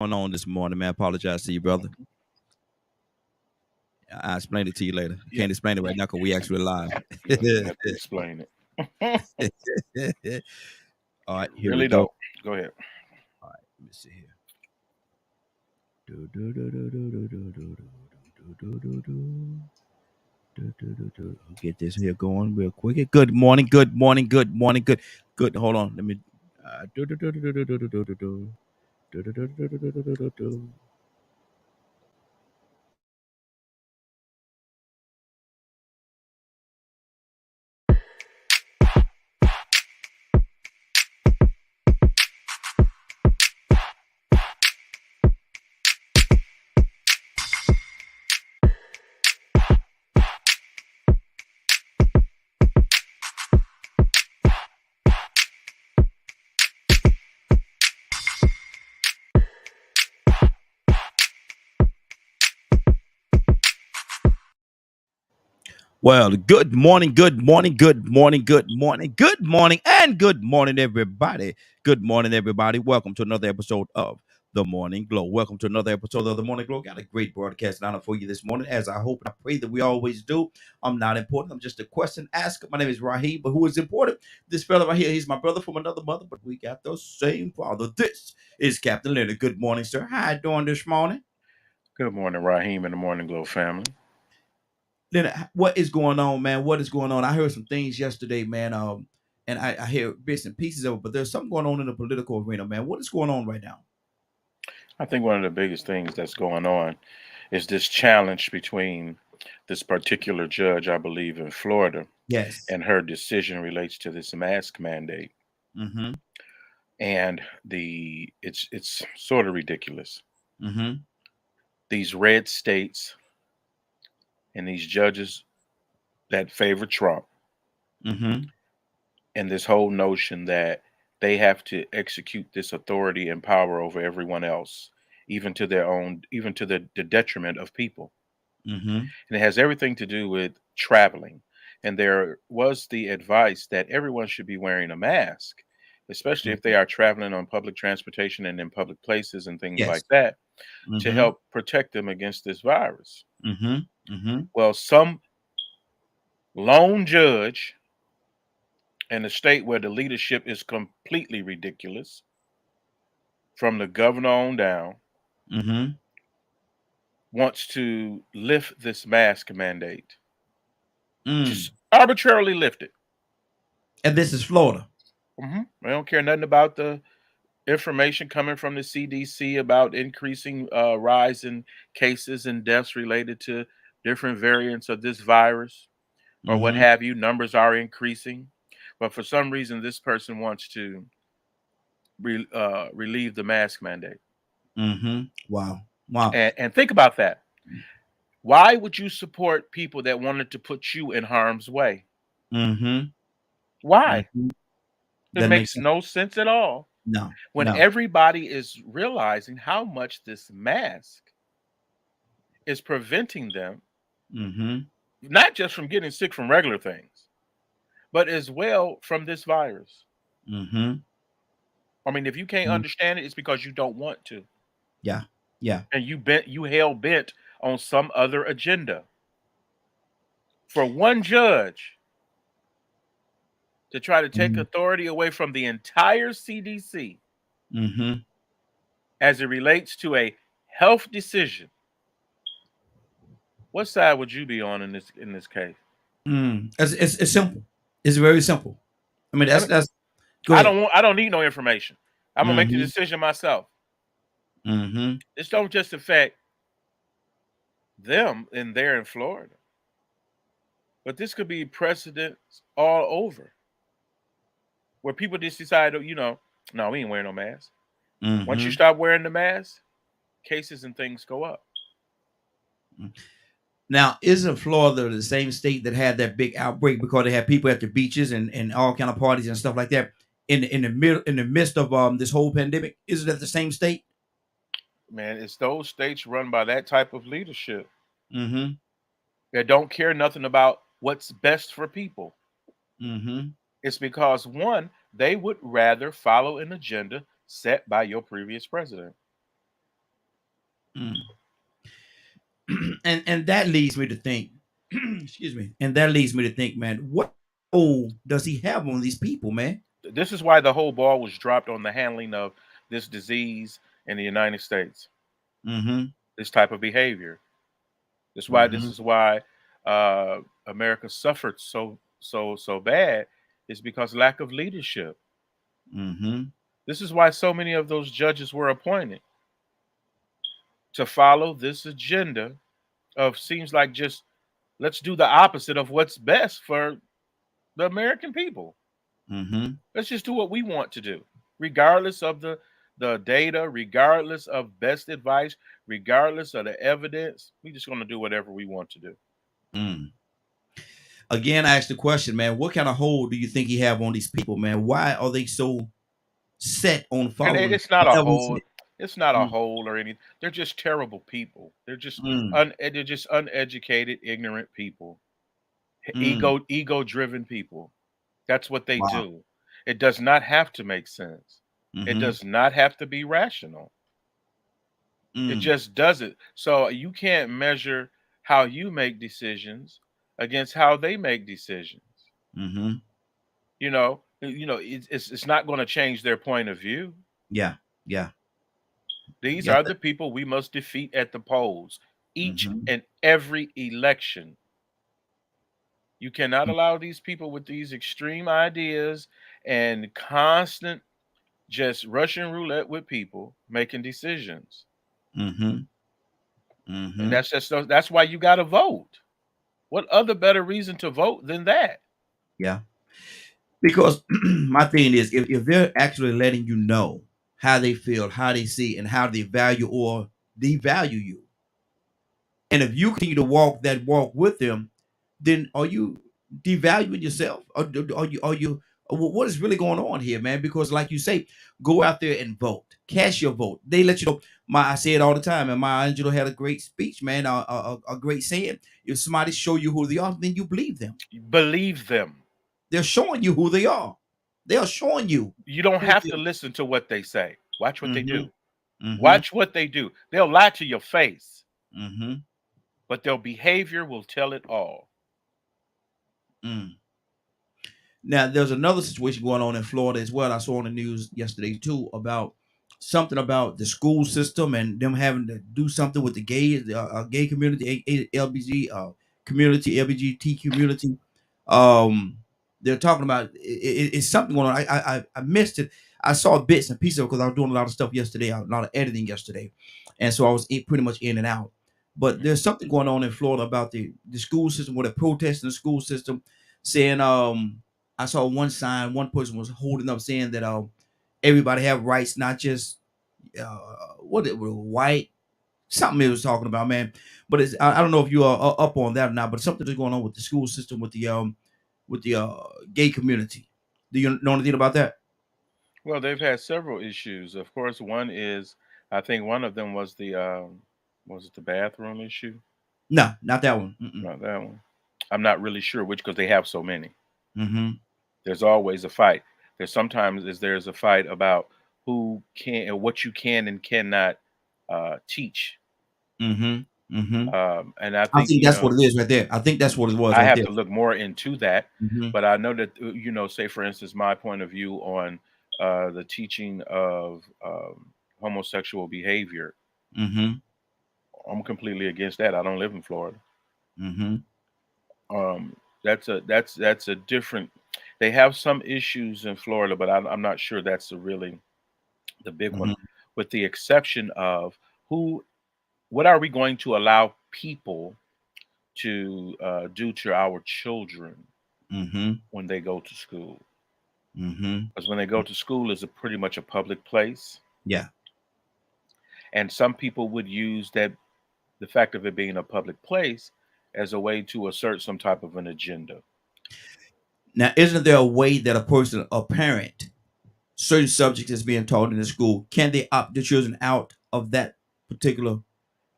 Going on this morning, man. I apologize to you, brother. I'll explain it to you later. I Yeah, can't explain it right now because we actually live. you don't even have to explain it. All right, You here we really go. don't. Go ahead. All right, let me see here. Do, do, do, do, do, do, do, do, do, do, do, do. Do, do, do, do. I'll get this here going real quick. Good morning, good morning, good morning, good. Hold on, let me. Do, do, do, do, do, do, do, do, do, do. Do, do, do, do, do, do, do, do, do. Well, good morning, good morning, good morning, good morning, good morning, and good morning, everybody. Good morning, everybody. Welcome to another episode of The Morning Glow. Welcome to another episode of The Morning Glow. Got a great broadcast lineup for you this morning, as I hope and I pray that we always do. I'm not important. I'm just a question asker. My name is Raheem, but who is important? This fella right here, he's my brother from another mother, but we got the same father. This is Captain Leonard. Good morning, sir. How you doing this morning? Good morning, Raheem and the Morning Glow family. Then what is going on, man? What is going on? I heard some things yesterday, man. And I hear bits and pieces of it, but there's something going on in the political arena, man. What is going on right now? I think one of the biggest things that's going on is this challenge between this particular judge, I believe, in Florida, Yes. and her decision relates to this mask mandate. Mm-hmm. And it's sort of ridiculous. Mm-hmm. These red states and these judges that favor Trump, Mm-hmm. and this whole notion that they have to execute this authority and power over everyone else, even to their own, even to the detriment of people. Mm-hmm. And it has everything to do with traveling. And there was the advice that everyone should be wearing a mask, especially if Mm-hmm. they are traveling on public transportation and in public places and things Yes. like that, to Mm-hmm. help protect them against this virus. Mm-hmm. Mm-hmm. Well, some lone judge in a state where the leadership is completely ridiculous, from the governor on down, Mm-hmm. wants to lift this mask mandate. Mm. Just arbitrarily lift it. And this is Florida. I don't care nothing about the information coming from the CDC about increasing rise in cases and deaths related to different variants of this virus or what Mm-hmm. have you. Numbers are increasing. But for some reason, this person wants to relieve the mask mandate. Mm-hmm. Wow. Wow. And think about that. Why would you support people that wanted to put you in harm's way? Mm-hmm. Why? Mm-hmm. It That makes makes sense. no sense at all No. when No. everybody is realizing how much this mask is preventing them, Mm-hmm. not just from getting sick from regular things, but as well from this virus. Mm-hmm. I mean, if you can't Mm-hmm. understand it, it's because you don't want to, Yeah. Yeah. and you hell bent on some other agenda. For one judge to try to take Mm-hmm. authority away from the entire CDC Mm-hmm. as it relates to a health decision, what side would you be on in this case? Mm. It's simple. It's very simple. I mean, I, mean, that's. Go I ahead. don't want. I don't need no information. I'm gonna make the Mm-hmm. decision myself. Mm-hmm. This don't just affect them in there in Florida, but this could be precedents all over where people just decide, no, we ain't wearing no mask. Once you Mm-hmm. stop wearing the mask, cases and things go up. Now, isn't Florida the same state that had that big outbreak because they had people at the beaches and all kind of parties and stuff like that in the midst of this whole pandemic? Is it at the same state? Man, it's those states run by that type of leadership Mm-hmm. that don't care nothing about what's best for people. Mm-hmm. It's because one, they would rather follow an agenda set by your previous president. Mm. And that leads me to think, excuse me, and that leads me to think, man, what role does he have on these people, man? This is why the whole ball was dropped on the handling of this disease in the United States. Mm-hmm. This type of behavior. This why this Mm-hmm. is why America suffered so bad is because lack of leadership. Mm-hmm. This is why so many of those judges were appointed to follow this agenda of seems like just let's do the opposite of what's best for the American people. Mm-hmm. Let's just do what we want to do, regardless of the data, regardless of best advice, regardless of the evidence. We just going to do whatever we want to do. Mm. Again, I asked the question, man, what kind of hold do you think he have on these people, man? Why are they so set on And following it's not a whatever he whole. said? It's not a Mm. whole or anything. They're just terrible people. Mm. They're just uneducated, ignorant people, Mm. ego driven people. That's what they Wow. do. It does not have to make sense. It Mm-hmm. does not have to be rational. It Mm. just doesn't. So you can't measure how you make decisions against how they make decisions. Mm-hmm. It's not going to change their point of view. Yeah. Yeah. These Yes. are the people we must defeat at the polls each Mm-hmm. and every election. You cannot allow these people with these extreme ideas and constant just Russian roulette with people making decisions. Mm-hmm. And Mm-hmm. that's why you got to vote. What other better reason to vote than that? Yeah. Because my thing is, if they're actually letting you know how they feel, how they see, and how they value or devalue you, and if you continue to walk that walk with them, then are you devaluing yourself? Are you what is really going on here, man? Because like you say, go out there and vote, cast your vote. They let you know. I say it all the time, and my Angelo had a great speech, man, a great saying. If somebody show you who they are, then you believe them. Believe them. They're showing you who they are. They are showing you You don't who have they to listen to what they say. Watch what are. they Mm-hmm. do. Mm-hmm. Watch what they do. They'll lie to your face, Mm-hmm. but their behavior will tell it all. Mm. Now, there's another situation going on in Florida as well. I saw on the news yesterday too about something about the school system and them having to do something with the gay community, LBG community, LGBT community. Um, they're talking about it's something going on. I missed it. I saw bits and pieces because I was doing a lot of stuff yesterday, a lot of editing yesterday, and so I was pretty much in and out. But Mhm. there's something going on in Florida about the school system, where they're protesting the school system, saying I saw one sign, one person was holding up saying that everybody have rights, not just what it was white, something it was talking about, man. But I don't know if you are up on that or not, but something is going on with the school system with the gay community. Do you know anything about that? Well, they've had several issues. Of course, one is I think one of them was the was it the bathroom issue? No, not that one. Mm-mm. Not that one. I'm not really sure which because they have so many. Mm-hmm. There's always a fight. There's a fight about who can and what you can and cannot teach. Mm-hmm. Mm-hmm. And I I think think that's what it is right there. I think that's what it was I right have there. to look more into that, Mm-hmm. but I know that say for instance, my point of view on the teaching of homosexual behavior, Mm-hmm. I'm completely against that. I don't live in Florida. Mm-hmm. Um, that's a different. They have some issues in Florida, but I'm not sure that's really the big one, Mm-hmm. with the exception of who. What are we going to allow people to do to our children Mm-hmm. when they go to school? Mm-hmm. Because when they go to school is a pretty much a public place, Yeah. and some people would use that the fact of it being a public place as a way to assert some type of an agenda. Now, isn't there a way that a parent, certain subjects that's being taught in the school, can they opt the children out of that particular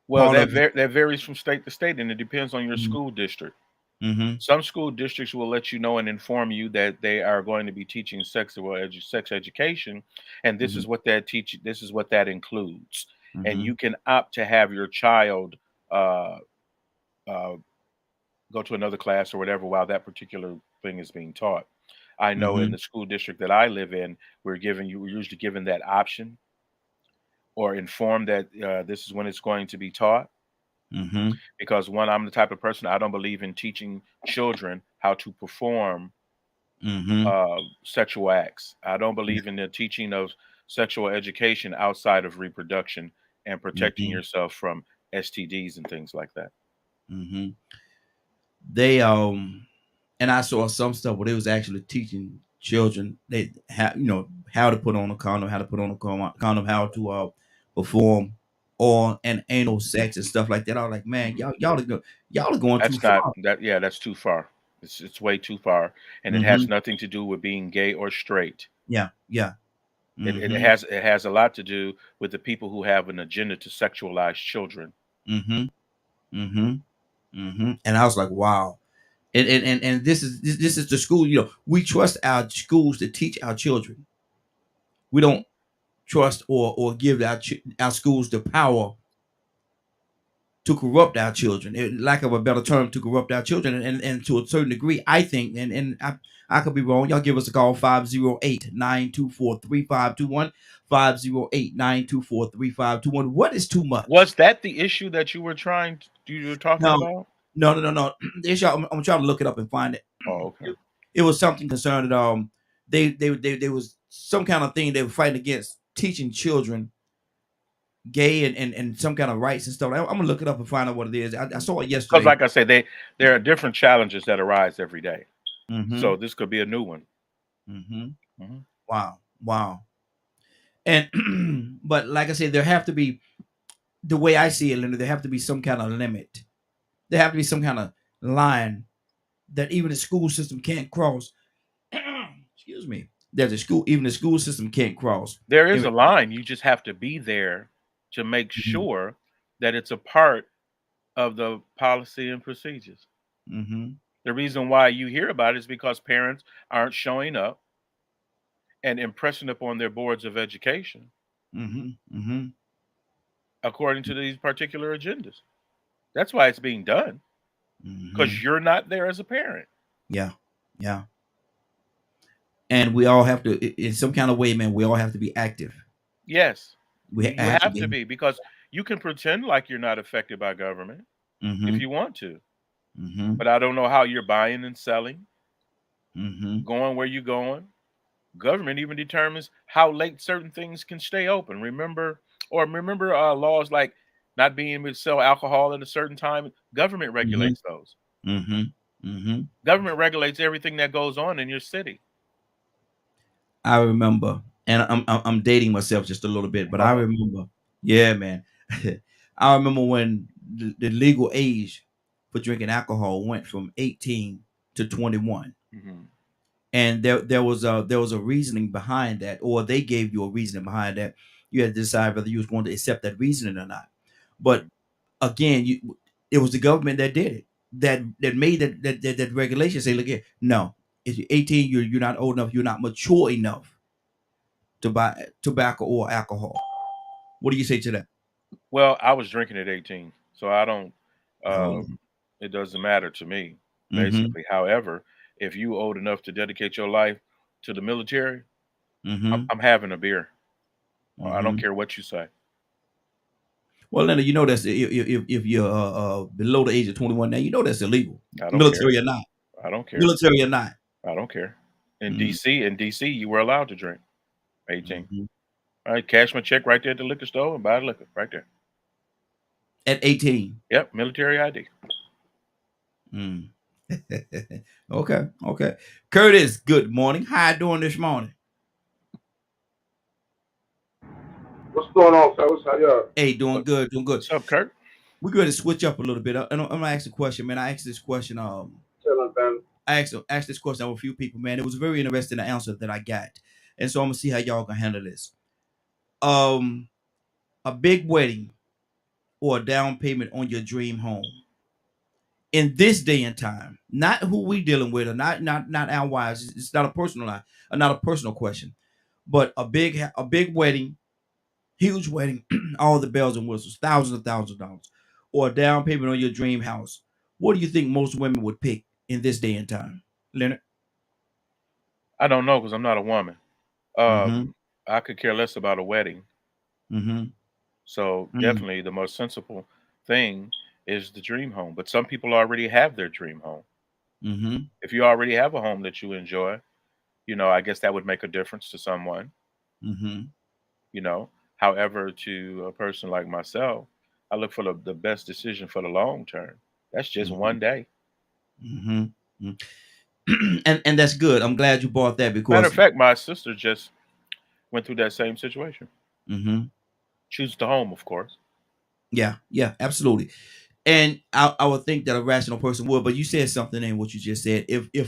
Well, part of it? that varies from state to state, and it depends on your Mm-hmm. school district. Mm-hmm. Some school districts will let you know and inform you that they are going to be teaching sex education, and this Mm-hmm. is what that teach. This is what that includes. and Mm-hmm. you can opt to have your child uh, uh, go to another class or whatever while that particular thing is being taught. I know in Mm-hmm. the school district that I live in, we're usually given that option or informed that this is when it's going to be taught. Mm-hmm. Because one, I'm the type of person, I don't believe in teaching children how to perform Mm-hmm. sexual acts. I don't believe in the teaching of sexual education outside of reproduction and protecting Mm-hmm. yourself from STDs and things like that. Mm-hmm. They and I saw some stuff where they was actually teaching children they have how to put on a condom, how to put on a condom, how to perform oral and anal sex and stuff like that. I was like, man, Mhm. y'all are going too That's not far. that. Yeah, that's too far. It's way too far, and it has Mm-hmm. nothing to do with being gay or straight. Yeah, yeah. It Mm-hmm. has a lot to do with the people who have an agenda to sexualize children. Mm-hmm. Mm-hmm. Mm-hmm. And I was like, wow. And this is the school. We trust our schools to teach our children. We don't trust or give our schools the power to corrupt our children. Lack of a better term, to corrupt our children, and to a certain degree, I think, and I could be wrong. Y'all give us a call 508-924-3521, 508-924-3521. What is too much? Was that the issue that you were talking No, about? no. The issue, I'm trying to look it up and find it. Oh, okay. It was something concerning they was some kind of thing they were fighting against teaching children gay and some kind of rights and stuff. I'm gonna look it up and find out what it is. I saw it Because, yesterday. like I say, there are different challenges that arise every day. Mm-hmm. So this could be a new one. Mm-hmm. Mhm. Wow. Wow. And but like I said, there have to be, the way I see it, Linda, there have to be some kind of limit. There have to be some kind of line that even the school system can't cross. Excuse me. There's a school, even the school system can't cross. There is In- a line. You just have to be there to make Mhm. sure that it's a part of the policy and procedures. Mhm. The reason why you hear about it is because parents aren't showing up and impressing upon their boards of education Mhm. Mhm. according to these particular agendas. That's why it's being done because Mhm. you're not there as a parent. Yeah. Yeah. And we all have to, in some kind of way, man. We all have to be active. Yes, We you have to have to be. be because you can pretend like you're not affected by government if Mhm. you want to, Mhm. but I don't know how you're buying and selling, Mhm. going where you're going. Government even determines how late certain things can stay open. Remember laws like not being able to sell alcohol at a certain time. Government Mhm. regulates those. Mhm. Mhm. Government regulates everything that goes on in your city. I remember, and I'm dating myself just a little bit, but I Uh-huh. remember, yeah, man. I remember when the legal age for drinking alcohol went from 18 to 21, Hmm. and there was a reasoning behind that, or they gave you a reasoning behind that. You had to decide whether you was going to accept that reasoning or not. But again, it was the government that did it, that made that regulation say, look here, no, if you're 18, you're not old enough, you're not mature enough to buy tobacco or alcohol. What do you say to that? Well, I was drinking at 18, so I don't. Oh, Uh, it doesn't matter to me, mm-hmm, basically. However, if you old enough to dedicate your life to the military, mm-hmm, I'm having a beer. I don't mm-hmm. care what you say. Well, Linda, you know that's if you're below the age of 21 now, you know that's illegal. I don't care. Military or not, I don't care. military or not. I don't care. In Mm-hmm, DC, you were allowed to drink 18. mm-hmm. All right, cash my check right there at the liquor store and buy the liquor right there. At 18. Yep, military ID. Mm. Okay, okay. Curtis, good morning. How you doing this morning? What's going on, fellas? How y'all? Hey, doing What, good, doing good. what's up, Kurt? We're going to switch up a little bit. I'm gonna ask a question, man. I asked this question. Chilling, Ben. I asked this question of a few people, man. It was a very interesting answer that I got, and so I'm gonna see how y'all can handle this. Um, a big wedding or a down payment on your dream home in this day and time, not who we dealing with, or not our wives. It's not a personal line, not a personal question, but a big wedding huge wedding, all the bells and whistles, thousands of dollars, or a down payment on your dream house, what do you think most women would pick in this day and time, Leonard? I don't know because I'm not a woman. Mm-hmm. I could care less about a wedding. Mm-hmm. So Mm-hmm. definitely the most sensible thing is the dream home. But some people already have their dream home. Mm-hmm. If you already have a home that you enjoy, I guess that would make a difference to someone, Mm-hmm. you know. However, to a person like myself, I look for the best decision for the long term. That's just Mm-hmm. one day. Mm-hmm. And that's good. I'm glad you brought that Matter because of fact, my sister just went through that same situation. mm-hmm. Choose the home, of course. Yeah, absolutely. And I would think that a rational person would, but you said something in what you just said. If it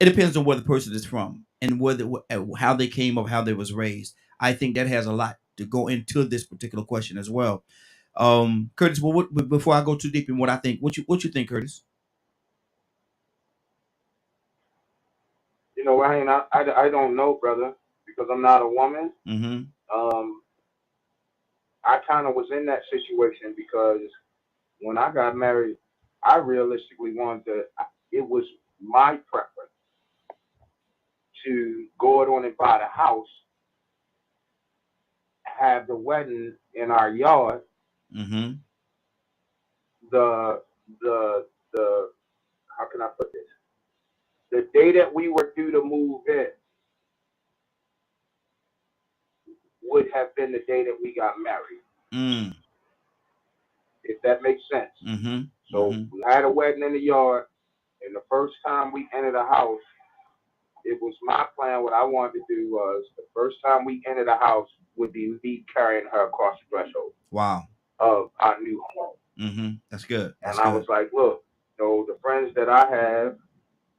depends on where the person is from and whether how they came up, how they was raised. I think that has a lot to go into this particular question as well. Curtis, well, before I go too deep in what I think, what you think, Curtis? Ryan, I don't know, brother, because I'm not a woman. Mm-hmm. Um, I kind of was in that situation because when I got married, I realistically wanted to. It was my preference to go on and buy the house, have the wedding in our yard. Mm-hmm. The the how can I put this? The day that we were due to move in would have been the day that we got married, Mm. if that makes sense. Mm-hmm. So Mm-hmm. we had a wedding in the yard, and the first time we entered the house, it was my plan. What I wanted to do was the first time we entered the house would be me carrying her across the threshold Wow. of our new home. Mm-hmm. That's good. And That's I was good. like, look, the friends that I have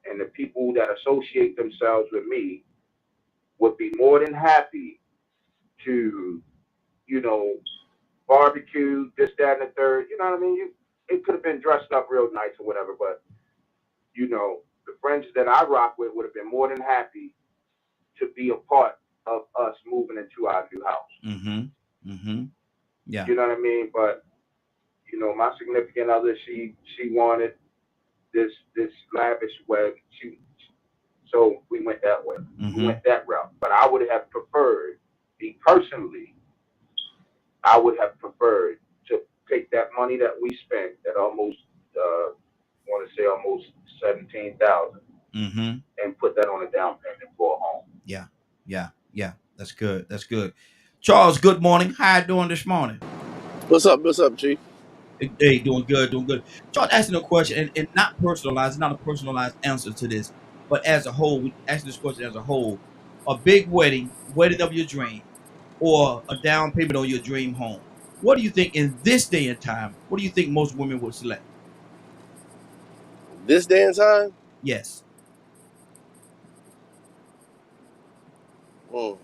and the people that associate themselves with me would be more than happy to, you know, barbecue, this, that, and the third. You know what I mean? It could have been dressed up real nice or whatever, but the friends that I rock with would have been more than happy to be a part of us moving into our new house. Mm-hmm. Mm-hmm. Yeah. You know what I mean? But my significant other, she wanted this lavish wedding. So we went that way. We Mm-hmm. went that route. But I would have preferred, me personally, I would have preferred to take that money that we spent, that almost, want to say almost 17,000, Mm-hmm. and put that on a down payment for a home. Yeah. Yeah. That's good. That's good. Charles, good morning. How you doing this morning? What's up? What's up, Chief? Hey, doing good, doing good. Charles asking a question and not personalized, not a personalized answer to this, but as a whole, we asking this question as a whole. A big wedding of your dream, or a down payment on your dream home. What do you think in this day and time? What do you think most women would select? This day and time, Yes. mm,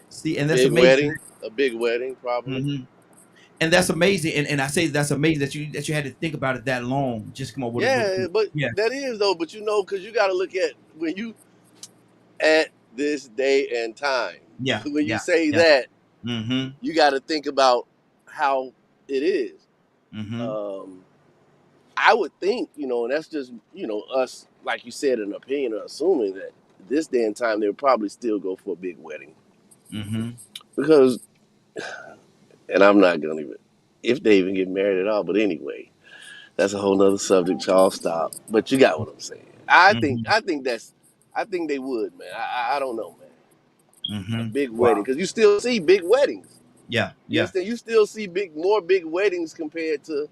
See, and that's amazing. a big wedding, probably. Mhm. And that's amazing. And I say that's amazing that you had to think about it that long. Just come up with Yeah, but yeah, that is though. But because you got to look at when you at this day and time. yeah, When you yeah, say yeah. that, Mm-hmm. you got to think about how it is. Mm-hmm. Um, I would think, and that's just us, like you said, an opinion or assuming that this day and time they would probably still go for a big wedding Mm-hmm. because, and I'm not gonna even if they even get married at all. But anyway, that's a whole nother subject. Y'all stop. But you got what I'm saying. I think Mm-hmm. I think that's I think they would, man. I don't know, man. A Mm-hmm. big wedding Wow. because you still see big weddings. Yeah, You yeah. understand? You still see more big weddings compared to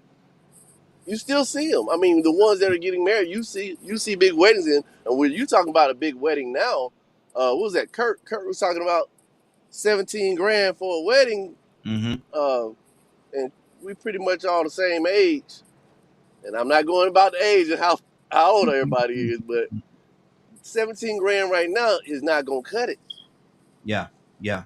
you still see them. I mean, the ones that are getting married, you see big weddings in. And when you talking about a big wedding now, what was that? Kurt was talking about 17 grand for a wedding, Mm-hmm. uh, and we pretty much all the same age. And I'm not going about the age and how old everybody is, but 17 grand right now is not gonna cut it. Yeah, yeah.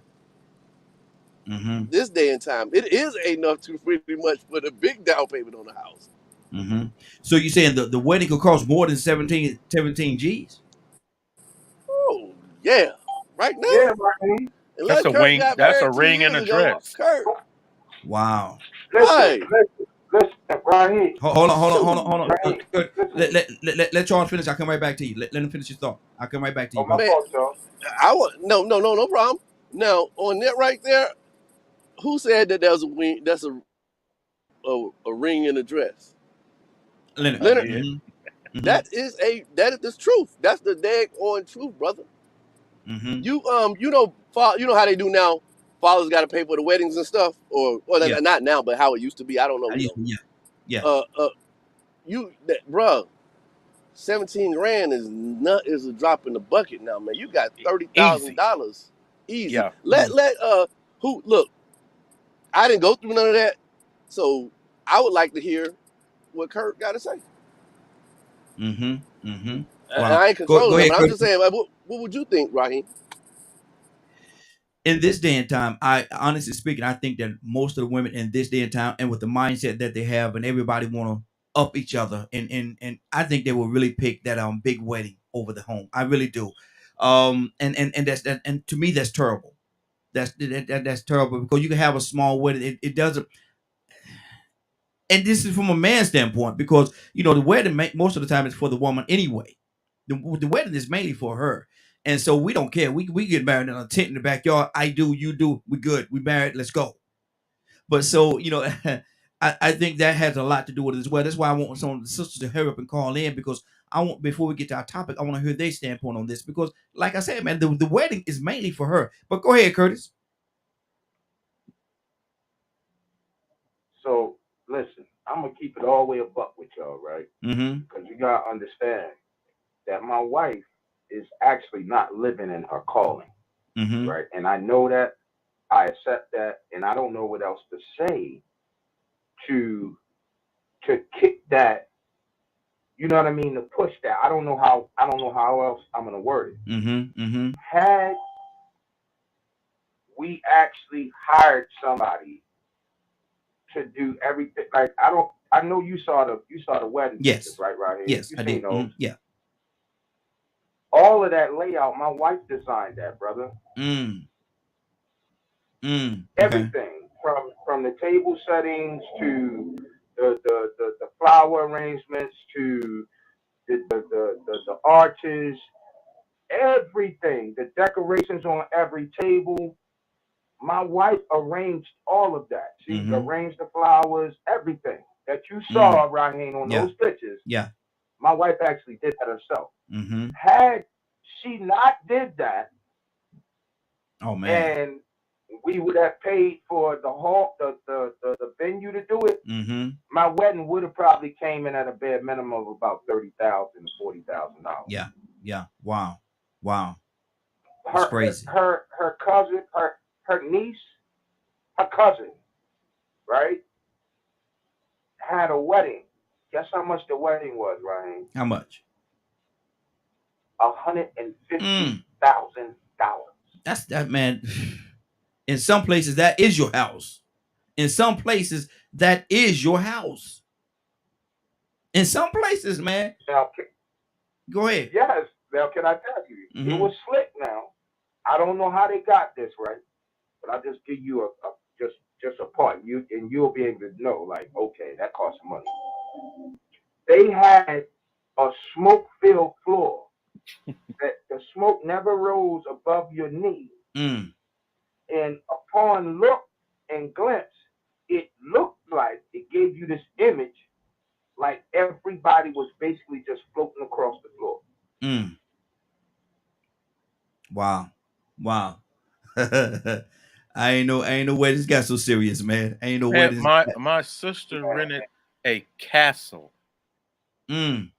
Mm-hmm. This day and time, it is enough to pretty much put a big down payment on the house. Mm-hmm. So you saying the wedding could cost more than 17 G's? Oh yeah, right Yeah, now. Ryan. That's Unless a Kurt wing. got That's a married two ring and years a ago. dress. Kurt, Wow. Listen, right? listen, Raheem, Shoot, Hold on. Raheem, listen. Let Charles finish. I'll come right back to you. Let him finish his thought. I'll come right back to Oh, you, my brother. man. fault, y'all. I want no problem. Now on that right there, who said that there's a wing? That's a ring and a dress. Leonard. I Leonard, did. Mm-hmm. that is the truth. That's the dag on truth, brother. Mm-hmm. You know how they do now. Fathers got to pay for the weddings and stuff, or Yeah. not now, but how it used to be. I don't know. I used to, yeah. Yeah. Uh, bruh, 17 grand is a drop in the bucket now, man. You got Easy. $30,000 easy. Yeah. Mm. Who look? I didn't go through none of that, so I would like to hear what Kurt got to say. Mm-hmm. Mm-hmm. And Wow. I ain't Go controlling him, ahead, but I'm Curtis. just saying, like, what would you think, Raheem? In this day and time, I honestly speaking, I think that most of the women in this day and time, and with the mindset that they have, and everybody want to up each other, and I think they will really pick that big wedding over the home. I really do. And that's that, and to me that's terrible. That's terrible because you can have a small wedding. It doesn't, and this is from a man's standpoint because the wedding most of the time is for the woman anyway. The wedding is mainly for her, and so we don't care. We get married in a tent in the backyard. I do, you do, we good. We married. Let's go. But so I think that has a lot to do with it as well. That's why I want some of the sisters to hurry up and call in because I want before we get to our topic, I want to hear their standpoint on this because, like I said, man, the wedding is mainly for her. But go ahead, Curtis. So, listen, I'm going to keep it all the way a buck with y'all, right? Mm-hmm. Because you got to understand that my wife is actually not living in her calling, Mm-hmm. right? And I know that, I accept that, and I don't know what else to say to kick that, you know what I mean, to push that. I don't know how else I'm going to word it. Mm-hmm. Mm-hmm. Had we actually hired somebody to do everything, like I know you saw the wedding pictures, Yes. right here. Yes, You I seen did. those. Yeah. All of that layout, my wife designed that, brother. Mm. Mm. Okay. Everything from the table settings to the flower arrangements to the arches, everything, the decorations on every table. My wife arranged all of that. She Mm-hmm. arranged the flowers, everything that you Mm. saw, Raheem, on Yeah. those pictures. Yeah. My wife actually did that herself. Mm-hmm. Had she not did that, Oh man. and we would have paid for the hall, the venue to do it, Mm-hmm. my wedding would have probably came in at a bare minimum of about $30,000 to $40,000. Yeah. Yeah. Wow. Wow. That's Her crazy. her cousin, her niece, her cousin, right, had a wedding. Guess how much the wedding was, Ryan? How much? Mm. $150,000. That's that man. In some places, that is your house. In some places, that is your house. In some places, man. Now, Go ahead. yes. Now, can I tell you? It Mm-hmm. was slick. Now, I don't know how they got this right, but I'll just give you just a part. You'll be able to know. Like, okay, that costs money. They had a smoke-filled floor that the smoke never rose above your knee, Mm. and upon look and glimpse, it looked like it gave you this image like everybody was basically just floating across the floor. Mm. Wow. Wow. I ain't know where this got so serious, man. I ain't know where Man, this my sister rented a castle, Mm.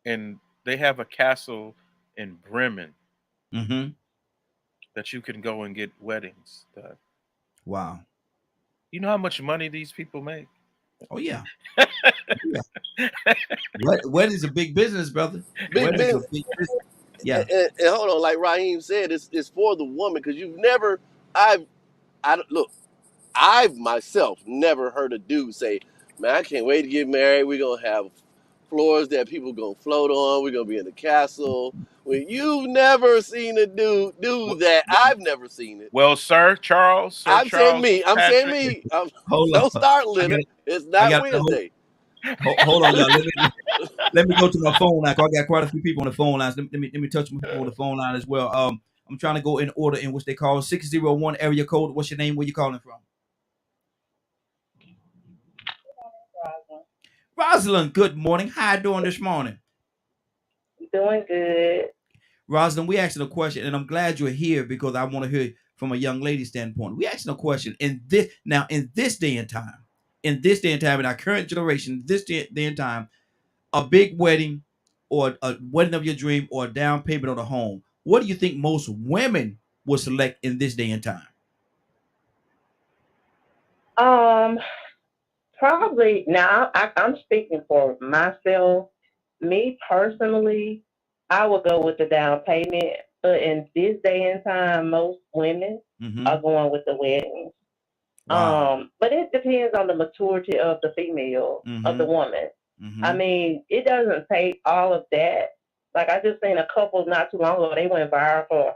and they have a castle in Bremen Mm-hmm. that you can go and get weddings done. Wow. You know how much money these people make? Oh yeah. Yeah. What is a big business, brother? What Big is a business. big business? Yeah. And hold on, like Raheem said, it's for the woman because you've never, I look, I've myself never heard a dude say, "Man, I can't wait to get married. We're gonna have floors that people gonna float on. We're gonna be in the castle. When you've never seen a dude do that, I've never seen it. Well, Sir Charles I'm saying me. I'm saying Patrick. me. Hold Don't on. start, I got Leonard. It's I not got Wednesday. hold on, y'all. Let me go to my phone line. I got quite a few people on the phone lines. Let me touch some people on the phone line as well. I'm trying to go in order in which they call 601 area code. What's your name? Where you calling from? Rosalind, good morning. How you doing this morning? Doing good. Rosalind, we asking a question, and I'm glad you're here because I want to hear from a young lady standpoint. We asking a question in this day and time, in our current generation, this day and time, a big wedding or a wedding of your dream or a down payment on a home. What do you think most women will select in this day and time? Um, Probably now I'm speaking for myself. Me personally, I would go with the down payment. But in this day and time, most women Mm-hmm. are going with the wedding. Wow. But it depends on the maturity of the female, of the Mm-hmm. woman. I Mm-hmm. mean, it doesn't take all of that. Like I just seen a couple not too long ago, they went viral for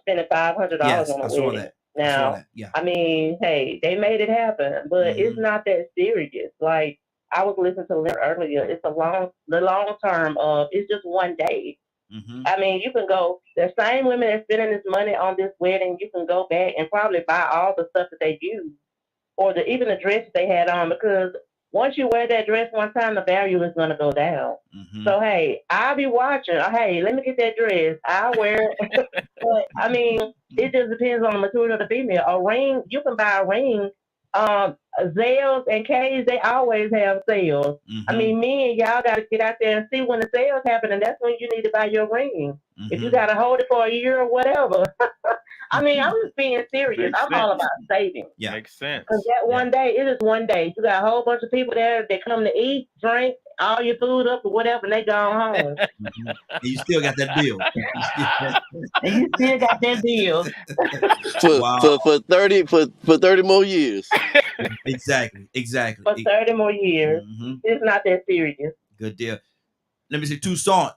spending $500 Yes, on a I saw wedding. that. I saw Now, that. Yeah. I mean, hey, they made it happen, but it's Mm-hmm. not that serious. Like I was listening to Leonard earlier, it's the long term of it's just one day. Mm-hmm. I mean, you can go. The same women that's spending this money on this wedding, you can go back and probably buy all the stuff that they use or even the dress they had on because once you wear that dress one time, the value is going to go down. Mm-hmm. So hey, I'll be watching. Hey, let me get that dress. I'll wear it. But I mean, it just depends on the maturity of the female. A ring, you can buy a ring. Zales and K's, they always have sales. I Mm-hmm. mean, me and y'all got to get out there and see when the sales happen, and that's when you need to buy your ring. If you Mm-hmm. got to hold it for a year or whatever. I mean, I'm just being serious. Makes I'm all sense. about saving. Yeah. Makes Because sense. that Yeah. one day, it is one day. You got a whole bunch of people there that come to eat, drink, all your food up or whatever, and they go home. Mm-hmm. And you still got that bill. You still And you still got that bill For wow. for for 30 more years. Exactly. Exactly. for 30 more years. Mm-hmm. It's not that serious. Good deal. Let me see. Tucson,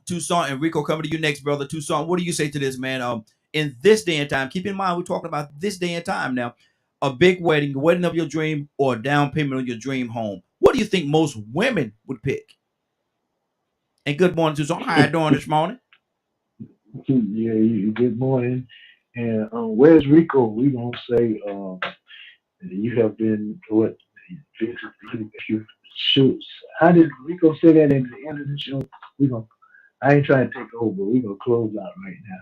and Rico coming to you next, brother. Tucson, what do you say to this, man? In this day and time, keep in mind we're talking about this day and time now. A big wedding, wedding of your dream, or a down payment on your dream home. What do you think most women would pick? And good morning, Tucson. How you doing this morning? Yeah, good morning. And where's Rico? We gonna say you have been what? You shoot. How did Rico say that at the end of the show? We gonna. I ain't trying to take over. We gonna close out right now.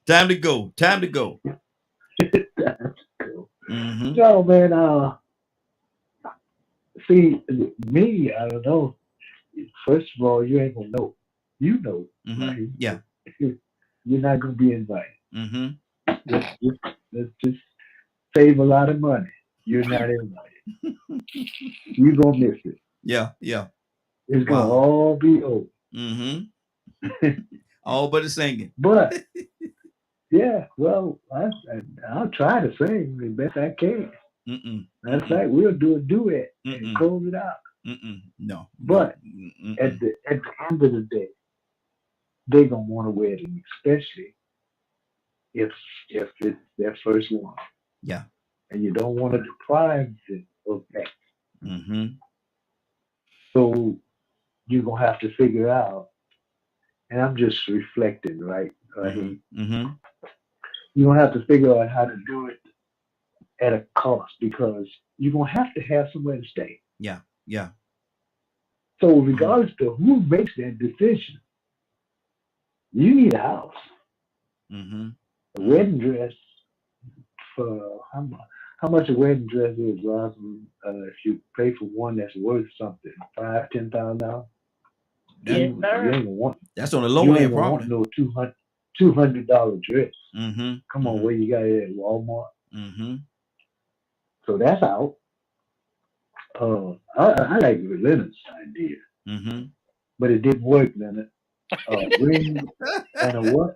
Time to go. Time to go. Cool. Mm-hmm. So man, see me. I don't know. First of all, you ain't gonna know. You know, Mm-hmm. right? Yeah. You're not gonna be invited. Mm-hmm. Let's just save a lot of money. You're not invited. You're gonna miss it. Yeah. Yeah. It's gonna Wow. all be over. Mm-hmm. All but the singing. But yeah, well, I'll try to sing the best I can. Mm-mm. Matter of Mm-mm. fact, we'll do a duet and Mm-mm. close it out. Mm-mm. No. No. But Mm-mm. at the end of the day, they're gonna want a wedding, especially if it's their first one, Yeah. and you don't want to deprive them of that. Mm-hmm. So you're gonna have to figure out. And I'm just reflecting, right? Mm-hmm. Mm-hmm. You're gonna have to figure out how to do it at a cost because you're gonna have to have somewhere to stay. Yeah. Yeah. So Mm-hmm. regardless to who makes that decision, you need a house. Mm-hmm. A Mm-hmm. wedding dress for how much a wedding dress is, Rosalind, if you pay for one that's worth something, $5,000, $10,000, That Yes, you sir. ain't gonna want that's on the low you ain't end, gonna want probably. no $200 dress. Mm-hmm. Come on, Mm-hmm. where you got it at Walmart? Mm-hmm. So that's out. I like Leonard's idea, Mm-hmm. but it didn't work, Leonard. Ring and a what?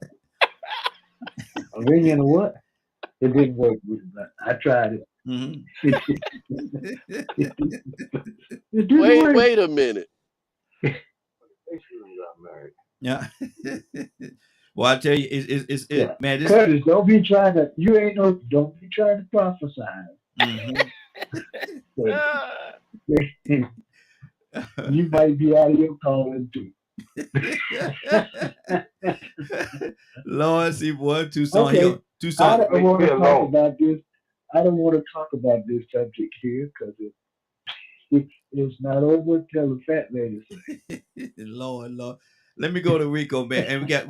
A ring and a what? It didn't work. I tried it. Mm-hmm. It didn't work. Wait a minute. They shouldn't got married. Yeah. Well, I tell you, it's Yeah. it, man. This. Curtis, don't be trying to. You ain't no. Don't be trying to prophesy. Mm-hmm. You might be out of your calling too. Lord, see, boy, Tucson, Okay. I Tucson. don't Leave want me to talk alone. about this. I don't want to talk about this subject here because it's not over till the fat lady Lord. Let me go to Rico, man, and we got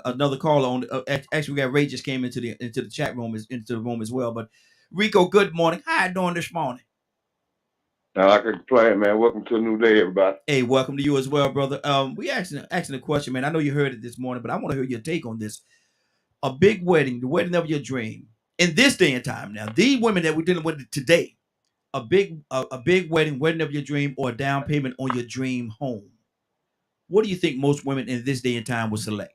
another caller on. Actually, we got Ray just came into the chat room, into the room as well. But Rico, good morning. How you doing this morning? Now I can complain, man. Welcome to a new day, everybody. Hey, welcome to you as well, brother. We asking a question, man. I know you heard it this morning, but I want to hear your take on this. A big wedding, the wedding of your dream, in this day and time. Now, these women that we're dealing with today, a big wedding of your dream, or a down payment on your dream home. What do you think most women in this day and time would select?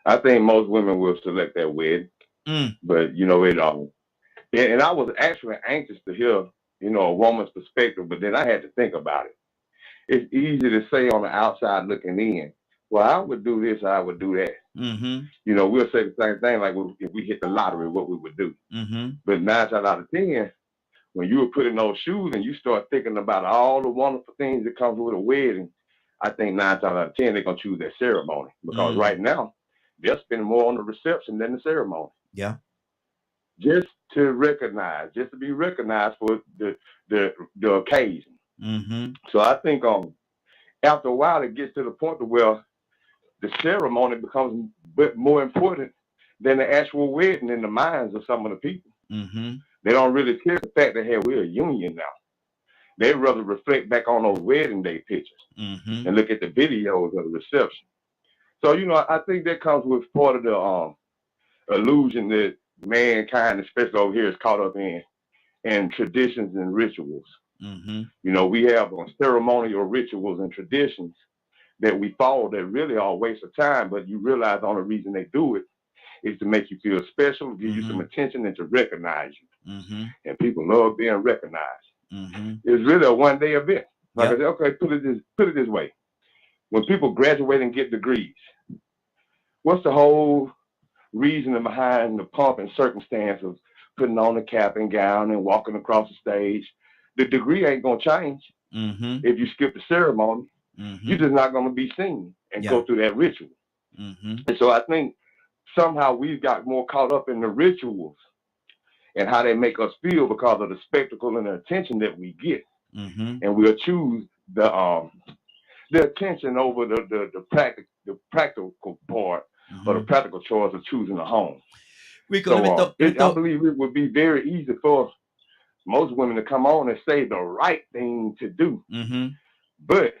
I think most women will select that wedding, Mm, but it and I was actually anxious to hear, a woman's perspective, but then I had to think about it. It's easy to say on the outside looking in, well, I would do this, I would do that. mm-hmm, We'll say the same thing like if we hit the lottery, what we would do. mm-hmm, But 9 times out of 10, when you were put in those shoes and you start thinking about all the wonderful things that comes with a wedding, I think 9 times out of 10 they're gonna choose that ceremony because mm, right now they're spending more on the reception than the ceremony. yeah, Just to be recognized for the occasion. mm-hmm, So I think after a while it gets to the point to where the ceremony becomes a bit more important than the actual wedding in the minds of some of the people. mm-hmm, They don't really care the fact that hey, we're a union now. They'd rather reflect back on those wedding day pictures mm-hmm, and look at the videos of the reception. So, I think that comes with part of the illusion that mankind, especially over here, is caught up in traditions and rituals. mm-hmm, We have ceremonial rituals and traditions that we follow that really are a waste of time, but you realize the only reason they do it is to make you feel special, give you some mm-hmm, attention, and to recognize you. mm-hmm, And people love being recognized. mm-hmm. It's really a one-day event. Like I Yep. said, okay, put it this way. When people graduate and get degrees, what's the whole reasoning behind the pomp and circumstance of putting on the cap and gown and walking across the stage? The degree ain't gonna change Mm-hmm, if you skip the ceremony. You're mm-hmm, just not gonna be seen and yeah, go through that ritual. mm-hmm, And so I think somehow we've got more caught up in the rituals and how they make us feel because of the spectacle and the attention that we get, mm-hmm, and we'll choose the attention over the practical part or the mm-hmm. practical choice of choosing a home. Rico, So let me I throw. believe it would be very easy for most women to come on and say the right thing to do. Mm-hmm, But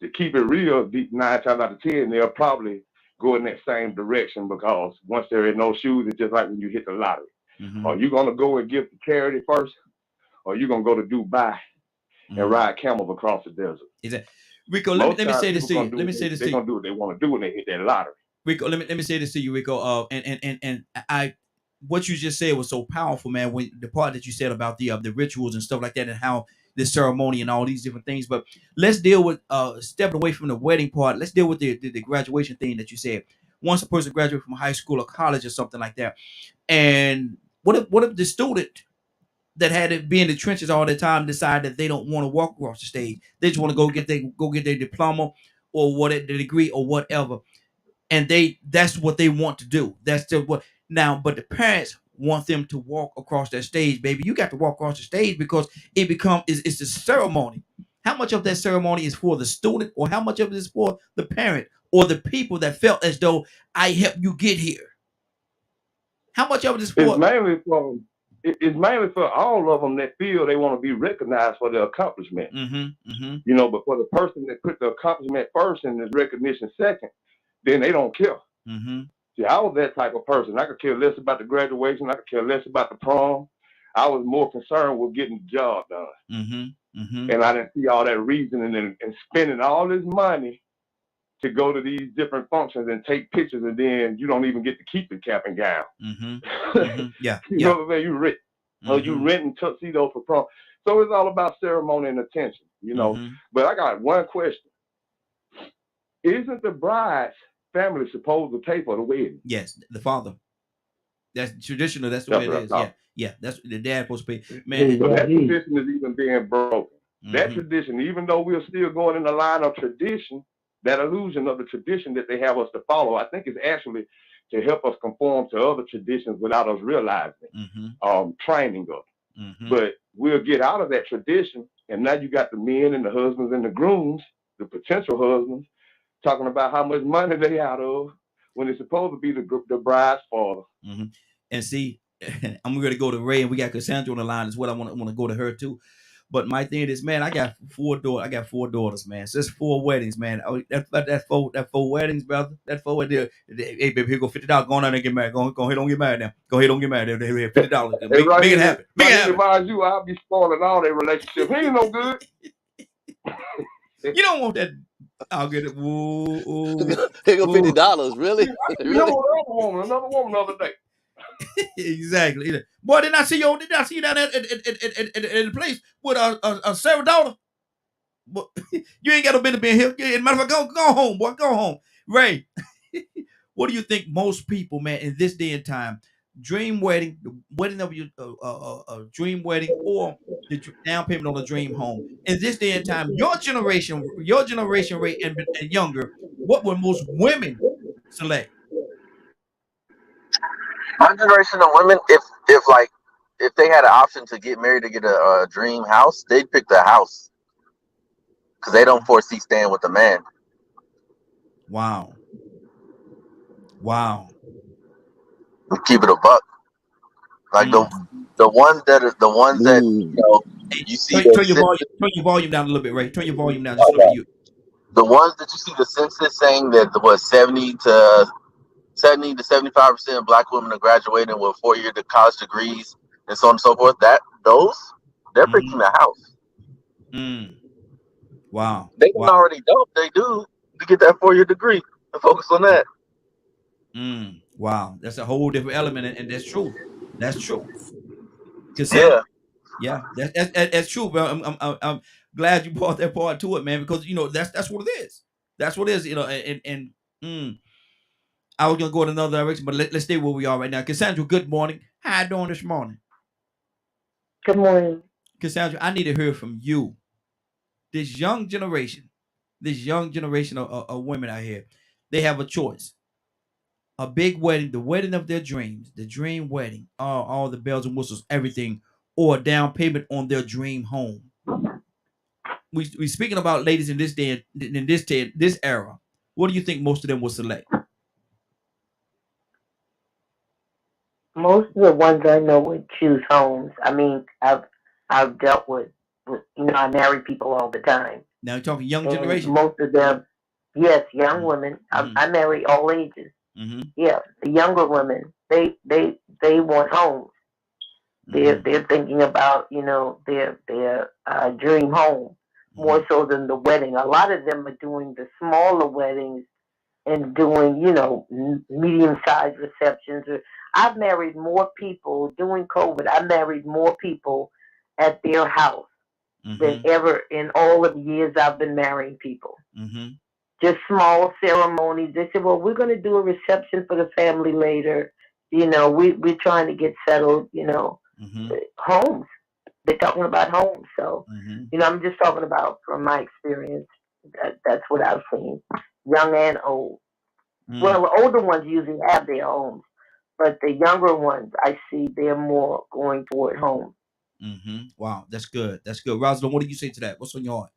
to keep it real, 9 times out of 10, they'll probably go in that same direction because once they're in those shoes, it's just like when you hit the lottery. mm-hmm, Are you going to go and give to charity first, or are you going to go to Dubai and mm-hmm. ride camels across the desert? Is that Rico? Most Let me times, say this people to going you. to do Let me what say this they're to you. going to do what they want to do when they hit that lottery. Rico, let me say this to you, Rico. And I, what you just said was so powerful, man. When the part that you said about the rituals and stuff like that, and how the ceremony and all these different things. But let's deal with stepping away from the wedding part. Let's deal with the graduation thing that you said. Once a person graduates from high school or college or something like that, and what if the student that had to be in the trenches all the time decide that they don't want to walk across the stage? They just want to go get their diploma or what the degree or whatever, and that's what they want to do. That's just what now. But the parents want them to walk across that stage, baby. You got to walk across the stage because it's the ceremony. How much of that ceremony is for the student, or how much of it is for the parent or the people that felt as though I helped you get here? How much of it is It's for? mainly for it's mainly for all of them that feel they want to be recognized for their accomplishments. Mm-hmm. Mm-hmm. But for the person that put the accomplishment first and the recognition second, then they don't care. Mm-hmm. See, I was that type of person. I could care less about the graduation. I could care less about the prom. I was more concerned with getting the job done. Mm-hmm. Mm-hmm. And I didn't see all that reasoning and spending all this money to go to these different functions and take pictures, and then you don't even get to keep the cap and gown. Yeah, You yeah. know what I mean? You rent, or you renting tuxedo for prom. So it's all about ceremony and attention, you know. But I got one question: isn't the bride's family supposed to pay for the wedding? Yes, the father. That's traditional. That's the way That's it what I is. Yeah, thought. yeah. That's the dad supposed to pay. Hey, Man. So that Raheem. tradition is even being broken. That tradition, even though we're still going in the line of tradition, that illusion of the tradition that they have us to follow, I think is actually to help us conform to other traditions without us realizing it, training us. But we'll get out of that tradition, and now you got the men and the husbands and the grooms, the potential husbands, talking about how much money they out of when it's supposed to be the bride's father. And see, I'm going to go to Ray, and we got Cassandra on the line as well. I want to go to her too. But my thing is, man, I got four daughters, man. So it's 4 weddings, man. Oh, that four weddings, brother. That 4 weddings. Hey, baby, here go $50. Go on out and get married. Go ahead, don't get married now. Go ahead, don't get married. $50. And Make it happen. Make it happen. Mind you, I'll be spoiling all their relationships. He ain't no good. You don't want that. I'll get it. Ooh, Here go $50. Really? I see him Really? with another woman the other day. Exactly. Boy, did I see you? Did I see you down at the place with a Sarah daughter? But you ain't got no business being here. Matter of fact, go home, boy. Go home. Ray, what do you think most people, man, in this day and time, dream wedding, the wedding of your dream wedding, or the down payment on a dream home? In this day and time, your generation rate and younger, what would most women select? My generation of women, if like if they had an option to get married to get a dream house, they'd pick the house because they don't foresee staying with a man. Wow. Keep it a buck. Like the ones that Ooh. Hey, you see the turn your volume down a little bit, Ray. Turn your volume down just a little bit. the ones that you see the census saying that was 70 to 75% of black women are graduating with 4-year college degrees and so on and so forth. They're picking the house. Wow. They don't already know if they do to get that 4-year degree and focus on that. Wow. That's a whole different element, and that's true. That's true. Yeah, that's true, bro. I'm glad you brought that part to it, man, because that's what it is. That's what it is, and I was gonna go in another direction, but let's stay where we are right now. Cassandra, good morning. How you doing this morning? Good morning. Cassandra, I need to hear from you. This young generation of women out here, they have a choice. A big wedding, the wedding of their dreams, the dream wedding, all the bells and whistles, everything, or a down payment on their dream home. We speaking about ladies in this day, in this era. What do you think most of them will select? Most of the ones I know would choose homes. I mean, I've dealt with I marry people all the time, Now you're talking young and generation. most of them, yes, young women. I marry all ages. Yeah, the younger women, they want homes. They're thinking about their dream home more so than the wedding. A lot of them are doing the smaller weddings and doing medium sized receptions. I've married more people during COVID. I married more people at their house than ever in all of the years I've been marrying people. Just small ceremonies. They said, "Well, we're going to do a reception for the family later. We're trying to get settled. Homes. They're talking about homes. So, I'm just talking about from my experience. That's what I've seen, young and old. Well, the older ones usually have their homes, but the younger ones, I see they're more going toward home. Wow, that's good. That's good. Rosalind, what do you say to that? What's on your heart?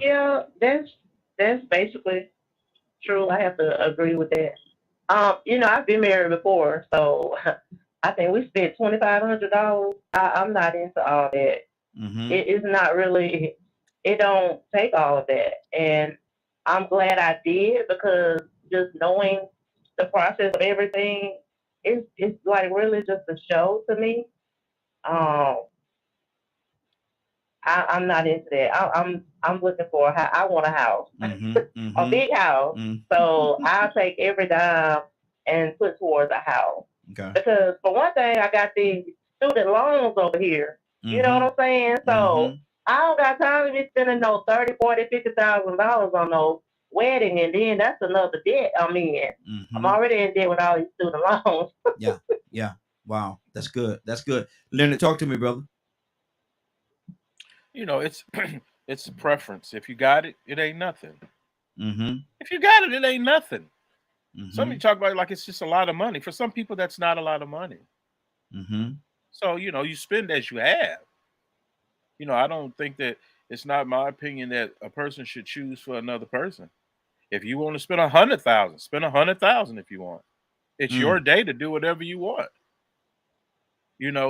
Yeah, that's basically true. I have to agree with that. I've been married before, so I think we spent $2,500. I'm not into all that. It's not really. It don't take all of that, and I'm glad I did because just knowing the process of everything, it's like really just a show to me. Um, I'm not into that. I'm looking for a house. I want a house, a big house. Mm. So I'll take every dime and put towards a house. Okay. Because for one thing, I got these student loans over here. You know what Mm-hmm. I'm saying? So Mm-hmm. I don't got time to be spending no 30, 40, $50,000 on no wedding, and then that's another debt I'm in. I'm Mm-hmm. already in debt with all these student loans. Yeah. Yeah. Wow. That's good. That's good. Leonard, talk to me, brother. It's it's a preference. If you got it, it ain't nothing. Mm-hmm. If you got it, it ain't nothing. Some of you Mm-hmm. talk about it like it's just a lot of money. For some people, that's not a lot of money. Mm-hmm. So you spend as you have. I don't think that it's not my opinion that a person should choose for another person. If you want to spend 100,000, spend 100,000 if you want. It's your Mm. day to do whatever you want.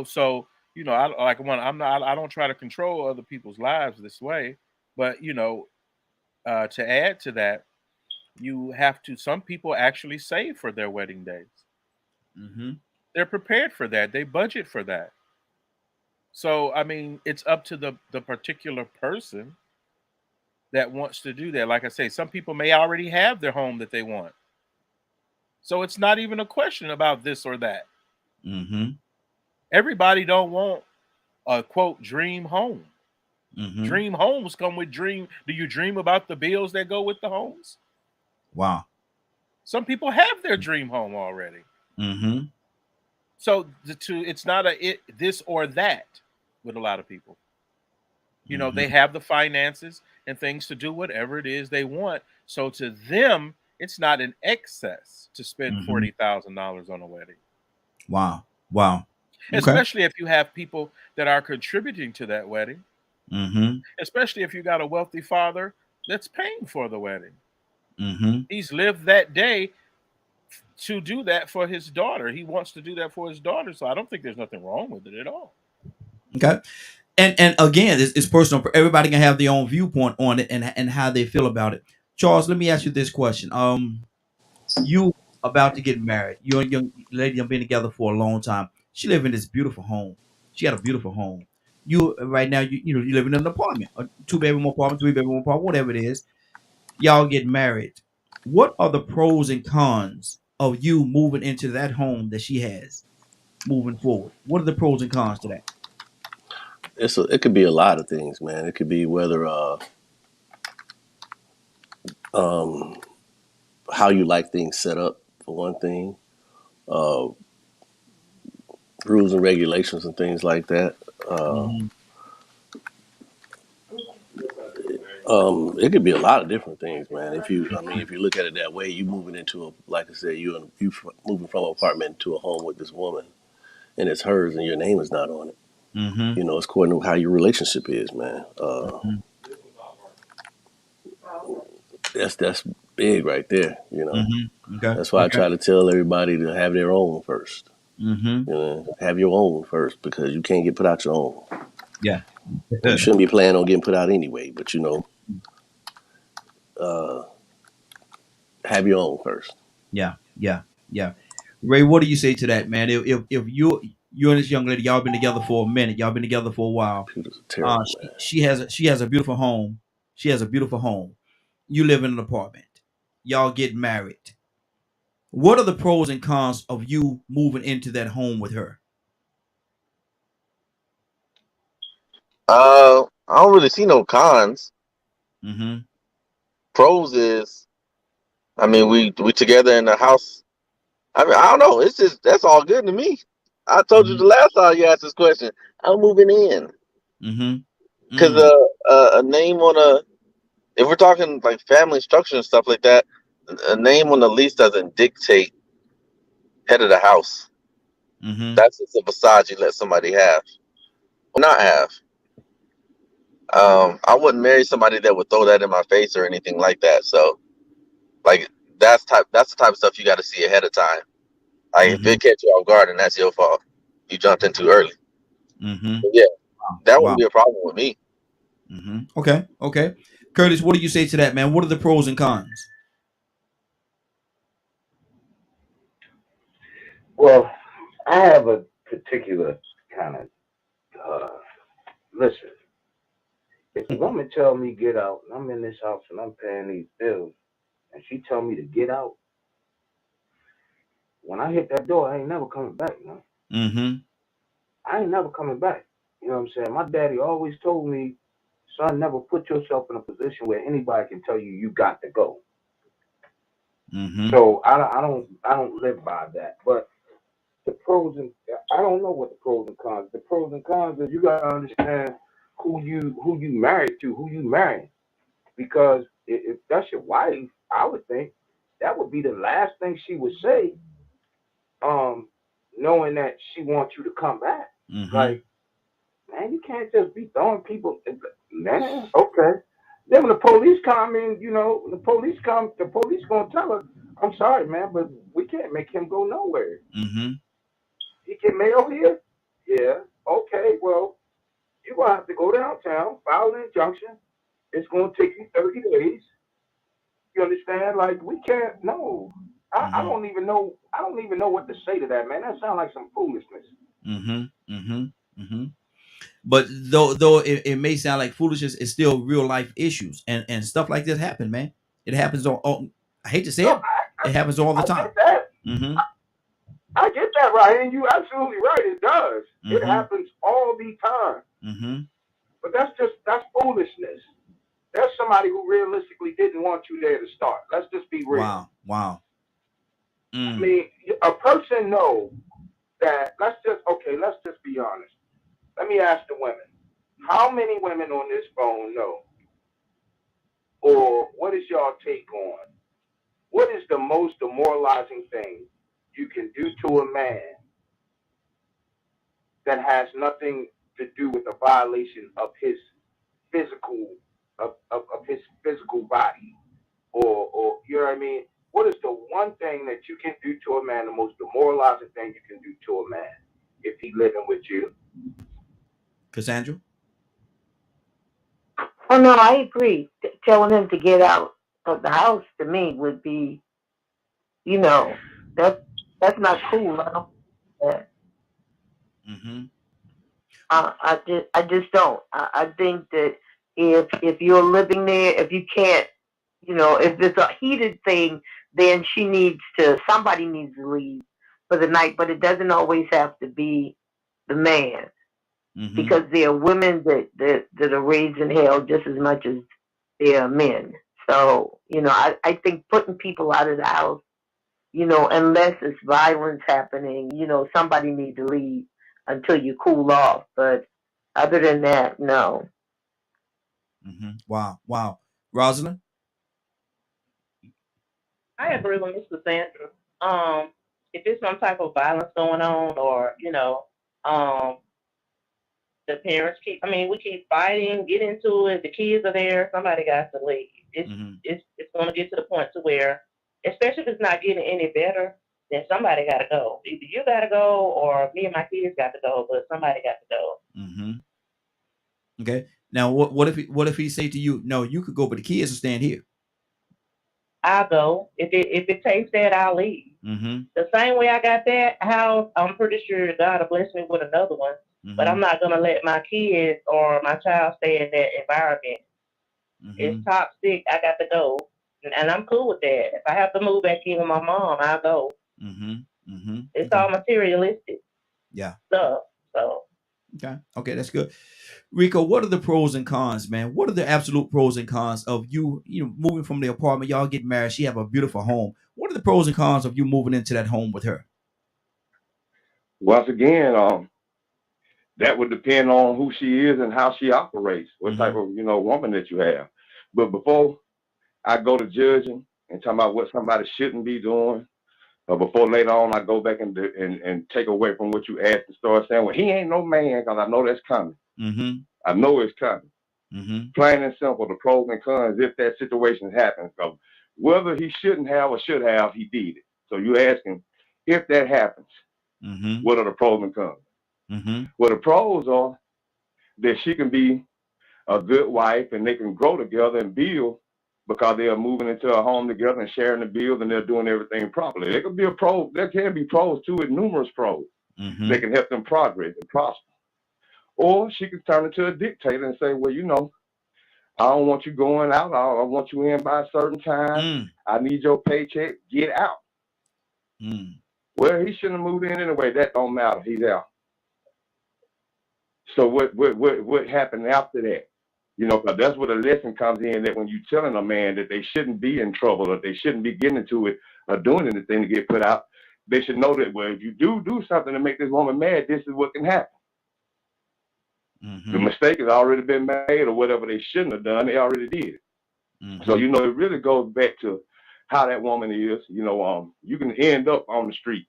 So I like one. I'm not. I don't try to control other people's lives this way. But to add to that, you have to. Some people actually save for their wedding days. Mm-hmm. They're prepared for that. They budget for that. So I mean, it's up to the particular person that wants to do that. Like I say, some people may already have their home that they want. So it's not even a question about this or that. Mm-hmm. Everybody don't want a quote dream home. Mm-hmm. Dream homes come with dream. Do you dream about the bills that go with the homes? Wow. Some people have their dream home already. Mm-hmm. So it's not this or that with a lot of people. They Mm-hmm. have the finances and things to do whatever it is they want. So to them, it's not an excess to spend Mm-hmm. $40,000 on a wedding, Wow. Wow. Okay. especially if you have people that are contributing to that wedding, Mm-hmm. especially if you got a wealthy father that's paying for the wedding. Mm-hmm. He's lived that day to do that for his daughter. He wants to do that for his daughter. So I don't think there's nothing wrong with it at all. Okay. And again, it's personal. Everybody can have their own viewpoint on it and how they feel about it. Charles, let me ask you this question. You about to get married. You and young lady have been together for a long time. She live in this beautiful home. She got a beautiful home. You right now, you live in an apartment, a 2 bedroom apartment, 3 bedroom apartment, whatever it is. Y'all get married. What are the pros and cons of you moving into that home that she has moving forward? What are the pros and cons to that? It could be a lot of things, man. It could be whether um, how you like things set up for one thing, uh, rules and regulations and things like that. Uh, Mm-hmm. it could be a lot of different things, man. If you look at it that way, you moving into like I said, moving from an apartment to a home with this woman, and it's hers, and your name is not on it. Mm-hmm. It's according to how your relationship is, man. That's big right there. Mm-hmm. Okay. That's why I Okay. try to tell everybody to have their own first. Mm-hmm. Have your own first because you can't get put out your own. Yeah. You shouldn't be planning on getting put out anyway, but uh, have your own first. Yeah. Yeah. Yeah. Ray, what do you say to that, man? If you and this young lady, y'all been together for a minute, y'all been together for a while. Computers are terrible, man. She has a beautiful home. She has a beautiful home. You live in an apartment. Y'all get married. What are the pros and cons of you moving into that home with her? I don't really see no cons. Mm-hmm. Pros is, I mean, we together in the house. I mean, I don't know. It's just that's all good to me. I told you Mm-hmm. the last time you asked this question. I'm moving in Mm-hmm. because Mm. a name on a if we're talking like family structure and stuff like that, a name on the lease doesn't dictate head of the house. Mm-hmm. That's just a facade you let somebody have or not have. I wouldn't marry somebody that would throw that in my face or anything like that. So like that's the type of stuff you got to see ahead of time. Like if Mm-hmm. it catch you off guard and that's your fault, you jumped in too early. Mm-hmm. But yeah, Wow. that wouldn't Wow. be a problem with me. Mm-hmm. Okay. Okay. Curtis, what do you say to that, man? What are the pros and cons? Well, I have a particular kind of listen. If a woman tell me get out, and I'm in this house and I'm paying these bills, and she tell me to get out, when I hit that door, I ain't never coming back, man. Mm-hmm. I ain't never coming back. You know what I'm saying? My daddy always told me, son, never put yourself in a position where anybody can tell you you got to go. Mm-hmm. So I don't live by that. But the pros and I don't know what the pros and cons. The pros and cons is you gotta understand who you married to, who you marrying. Because if that's your wife, I would think that would be the last thing she would say, um, knowing that she wants you to come back. Mm-hmm. Like, man, you can't just be throwing people. Man, okay. Then when the police come in, you know, the police gonna tell her, I'm sorry, man, but we can't make him go nowhere. Mm-hmm. He get mail here? Yeah. Okay, well, you're gonna have to go downtown, file an injunction. It's gonna take you 30 days. You understand? Like we can't no. I Mm-hmm. don't even know what to say to that, man. That sounds like some foolishness. Mm-hmm. Mm-hmm. Mm-hmm. But though it may sound like foolishness, it's still real life issues and stuff like this happen, man. It happens on I hate to say No, it, it happens all the I time. get that. Mm-hmm. I get that, right, and you absolutely right. It does. It Mm-hmm. happens all the time. Mm-hmm. But that's foolishness. That's somebody who realistically didn't want you there to start. Let's just be real. Wow. Wow. I Mm. mean, a person knows that. Let's just be honest. Let me ask the women. How many women on this phone know, or what is y'all take on? What is the most demoralizing thing you can do to a man that has nothing to do with a violation of his physical of his physical body or you know what I mean? What is the one thing that you can do to a man, the most demoralizing thing you can do to a man if he living with you? Cassandra? Oh no, I agree. Telling him to get out of the house to me would be, you know, that's that's not cool. I don't. That. Mm-hmm. I just don't. I think that if you're living there, if you can't, if it's a heated thing, then somebody needs to leave for the night. But it doesn't always have to be the man, Mm-hmm. because there are women that are raised in hell just as much as there are men. So, I think putting people out of the house, unless it's violence happening, somebody needs to leave until you cool off. But other than that, no. Mm-hmm. Wow. Wow. Rosalind? I agree with Mr. Sandra. If there's some type of violence going on, or um, the parents we keep fighting, get into it. The kids are there. Somebody got to leave. It's Mm-hmm. it's it's going to get to the point to where, especially if it's not getting any better, then somebody got to go. Either you got to go, or me and my kids got to go. But somebody got to go. Mm-hmm. Okay. Now what if he say to you, no, you could go, but the kids are staying here? I'll go. If it takes that, I'll leave. Mm-hmm. The same way I got that house, I'm pretty sure God will bless me with another one. But Mm-hmm. I'm not gonna let my kids or my child stay in that environment. It's Mm-hmm. toxic. I got to go, and I'm cool with that. If I have to move back in with my mom, I'll go. Mm-hmm. Mm-hmm. It's Okay. all materialistic Yeah. stuff. So Okay. Okay, that's good. Rico, what are the pros and cons, man? What are the absolute pros and cons of you moving from the apartment? Y'all get married. She have a beautiful home. What are the pros and cons of you moving into that home with her? Once again, that would depend on who she is and how she operates, what type Mm-hmm. of woman that you have. But before I go to judging and talking about what somebody shouldn't be doing, or before later on I go back and take away from what you asked and start saying, well, he ain't no man, because I know that's coming. Mm-hmm. I know it's coming. Mm-hmm. Plain and simple, the pros and cons if that situation happens. So whether he shouldn't have or should have, he did it. So you ask him, if that happens, Mm-hmm. what are the pros and cons? Mm-hmm. Well, the pros are that she can be a good wife and they can grow together and build because they are moving into a home together and sharing the bills and they're doing everything properly. There could be there can be pros to it, numerous pros. Mm-hmm. They can help them progress and prosper. Or she could turn into a dictator and say, well, I don't want you going out. I want you in by a certain time. I need your paycheck. Get out. Well, he shouldn't have moved in anyway. That don't matter. He's out. So what happened after that? You know, because that's where the lesson comes in, that when you're telling a man that they shouldn't be in trouble or they shouldn't be getting into it or doing anything to get put out, they should know that, well, if you do something to make this woman mad, this is what can happen. The mistake has already been made, or whatever they shouldn't have done, they already did it. So, you know, it really goes back to how that woman is. You know, you can end up on the street.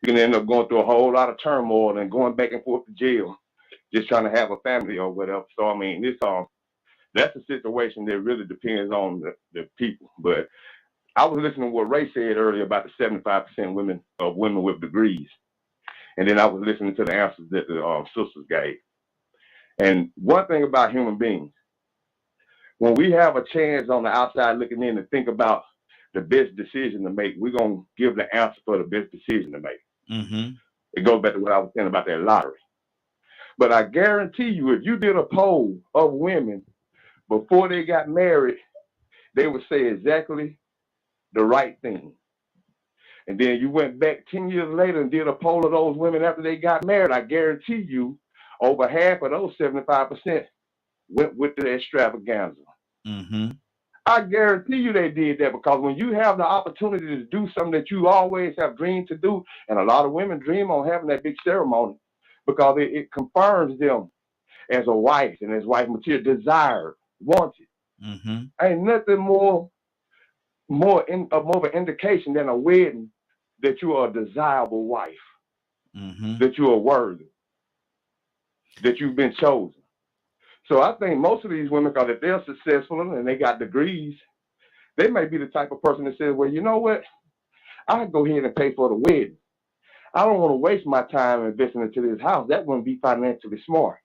You can end up going through a whole lot of turmoil and going back and forth to jail, just trying to have a family or whatever. So, I mean, that's a situation that really depends on the people. But I was listening to what Ray said earlier about the 75% women with degrees. And then I was listening to the answers that the sisters gave. And one thing about human beings, when we have a chance on the outside looking in to think about the best decision to make, we're going to give the answer for the best decision to make. It goes back to what I was saying about that lottery. But I guarantee you, if you did a poll of women before they got married, they would say exactly the right thing. And then you went back 10 years later and did a poll of those women after they got married, I guarantee you, over half of those 75% went with the extravaganza. I guarantee you they did that, because when you have the opportunity to do something that you always have dreamed to do, and a lot of women dream on having that big ceremony because it confirms them as a wife and as wife material, desired, wanted. Ain't nothing more of an indication than a wedding that you are a desirable wife, that you are worthy, that you've been chosen. So I think most of these women, because if they're successful and they got degrees, they may be the type of person that says, well, you know what? I'll go ahead and pay for the wedding. I don't want to waste my time investing into this house. That wouldn't be financially smart,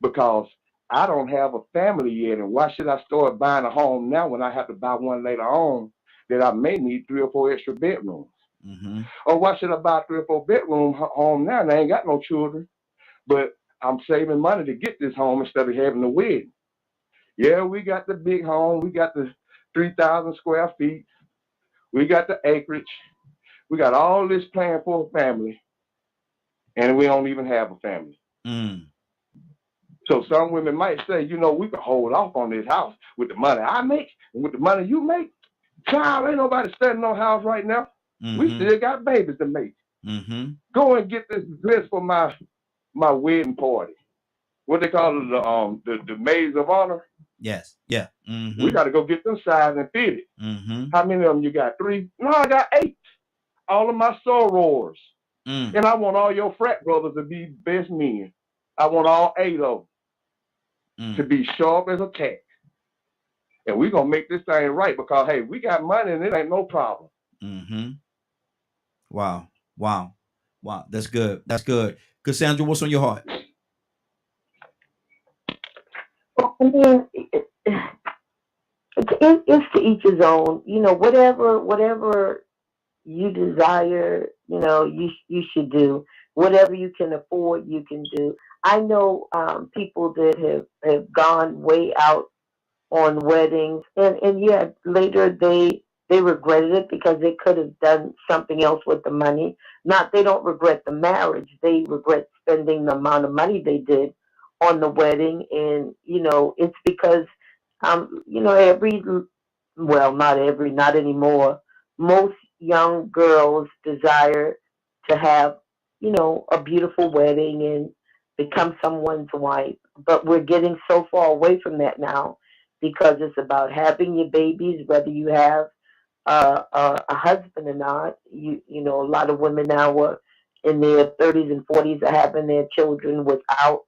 because I don't have a family yet. And why should I start buying a home now when I have to buy one later on that I may need 3 or 4 extra bedrooms? Or why should I buy a 3 or 4 bedroom home now and I ain't got no children, but I'm saving money to get this home instead of having a wedding? Yeah, we got the big home. We got the 3,000 square feet. We got the acreage. We got all this planned for a family, and we don't even have a family. So some women might say, you know, we can hold off on this house with the money I make and with the money you make. Child, ain't nobody studying no house right now. We still got babies to make. Go and get this dress for my wedding party. What they call it, the maids of honor. Yes. Yeah. We got to go get them sized and fitted. How many of them you got? 3? No, I got 8. All of my sorors. And I want all your frat brothers to be best men. I want all 8 of them to be sharp as a tack. And we're going to make this thing right, because, hey, we got money and it ain't no problem. Wow. That's good. Cassandra, what's on your heart? I mean, it's to each his own. You know, whatever you desire, you know, you should do. Whatever you can afford, you can do. I know people that have gone way out on weddings, and yeah, later they regretted it because they could have done something else with the money. Not, they don't regret the marriage, they regret spending the amount of money they did on the wedding. And you know, it's because you know, not anymore, most young girls desire to have, you know, a beautiful wedding and become someone's wife. But we're getting so far away from that now, because it's about having your babies, whether you have a husband or not. You know, a lot of women now are in their 30s and 40s are having their children without,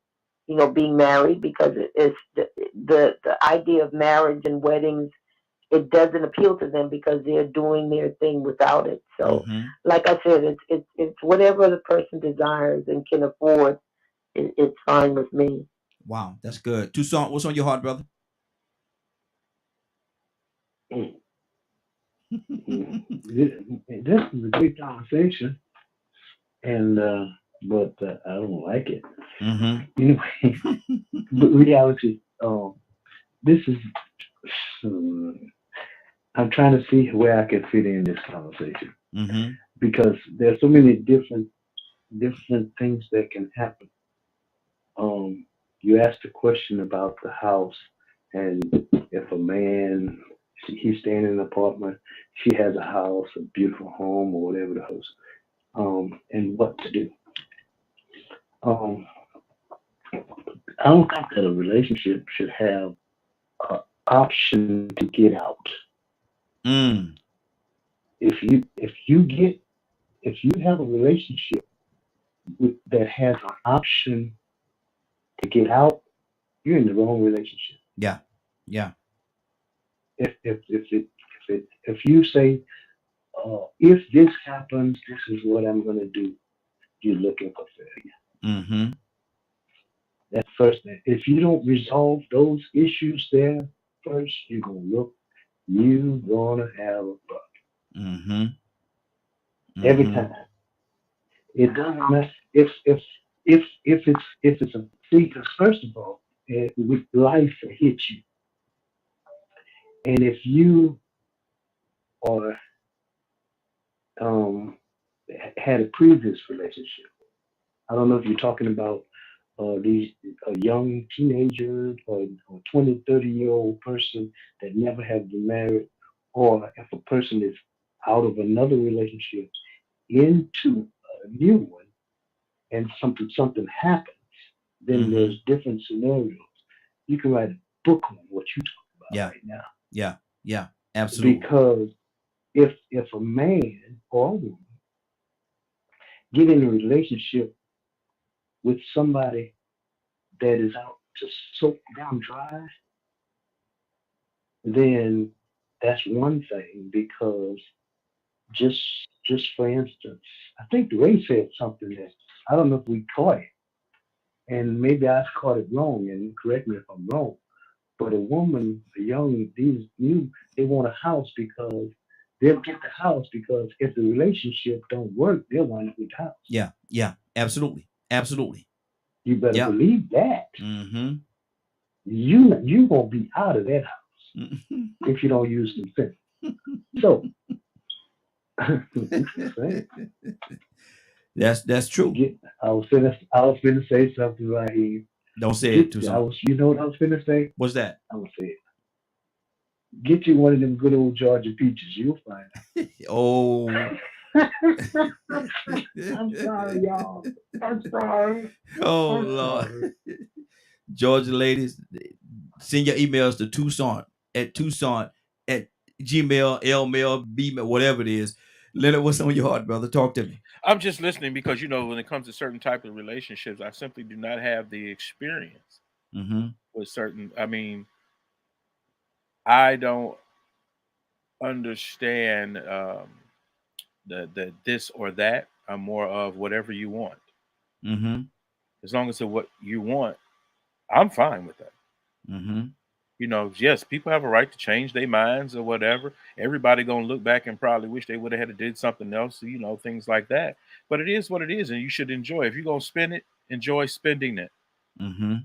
you know, being married, because it's the idea of marriage and weddings, it doesn't appeal to them because they're doing their thing without it. So, like I said, it's whatever the person desires and can afford. It's fine with me. Wow, that's good. Toussaint, what's on your heart, brother? This is a great conversation, and but I don't like it. Anyway, but reality, this is. I'm trying to see where I can fit in this conversation Mm-hmm. because there's so many different things that can happen. You asked a question about the house, and if a man he's staying in an apartment, she has a house, a beautiful home, or whatever the house, and what to do. Um, I don't think that a relationship should have an option to get out. Mm. If you have a relationship that has an option to get out, you're in the wrong relationship. Yeah. Yeah. If you say, if this happens, this is what I'm going to do, you're looking for failure. Mm-hmm. That's the first thing. If you don't resolve those issues there first, you're gonna have a problem Mm-hmm. every Mm-hmm. time. It doesn't matter if it's a see. Because first of all, with life will hit you, and if you are um had a previous relationship, I don't know if you're talking about these a young teenager or 20, 30-year-old person that never have been married, or if a person is out of another relationship into a new one and something happens, then Mm-hmm. there's different scenarios. You can write a book on what you're talking about Yeah. right now. Yeah. Yeah. Absolutely. Because if a man or a woman get in a relationship with somebody that is out to soak them dry, then that's one thing. Because just just for instance, I think Ray said something that I don't know if we caught it, and maybe I caught it wrong, and correct me if I'm wrong. But a woman, a young, these new, they want a house because they'll get the house because if the relationship don't work, they'll wind up with the house. Yeah. Yeah. Absolutely. Absolutely. You better Yeah. believe that. Mm-hmm. You gonna be out of that house Mm-hmm. if you don't use some sense. So I'm just saying. That's true. Get. I was finna say something right here. Don't say it Get. too I soon. was. You know what I was finna say? What's that? I was say it. Get you one of them good old Georgia peaches. You'll find Oh. out. I'm sorry, y'all. I'm sorry. Oh I'm Lord. sorry. Georgia ladies, send your emails to Tucson at Gmail, L mail, B mail, whatever it is. Leonard, what's on your heart, brother? Talk to me. I'm just listening because when it comes to certain type of relationships, I simply do not have the experience Mm-hmm. with certain. I mean, I don't understand the this or that. I'm more of whatever you want. Mm-hmm. As long as it's what you want, I'm fine with that. Mm-hmm. Yes, people have a right to change their minds or whatever. Everybody gonna look back and probably wish they would have had to did something else, things like that. But it is what it is, and you should enjoy. If you're gonna spend it, enjoy spending it. Mm-hmm.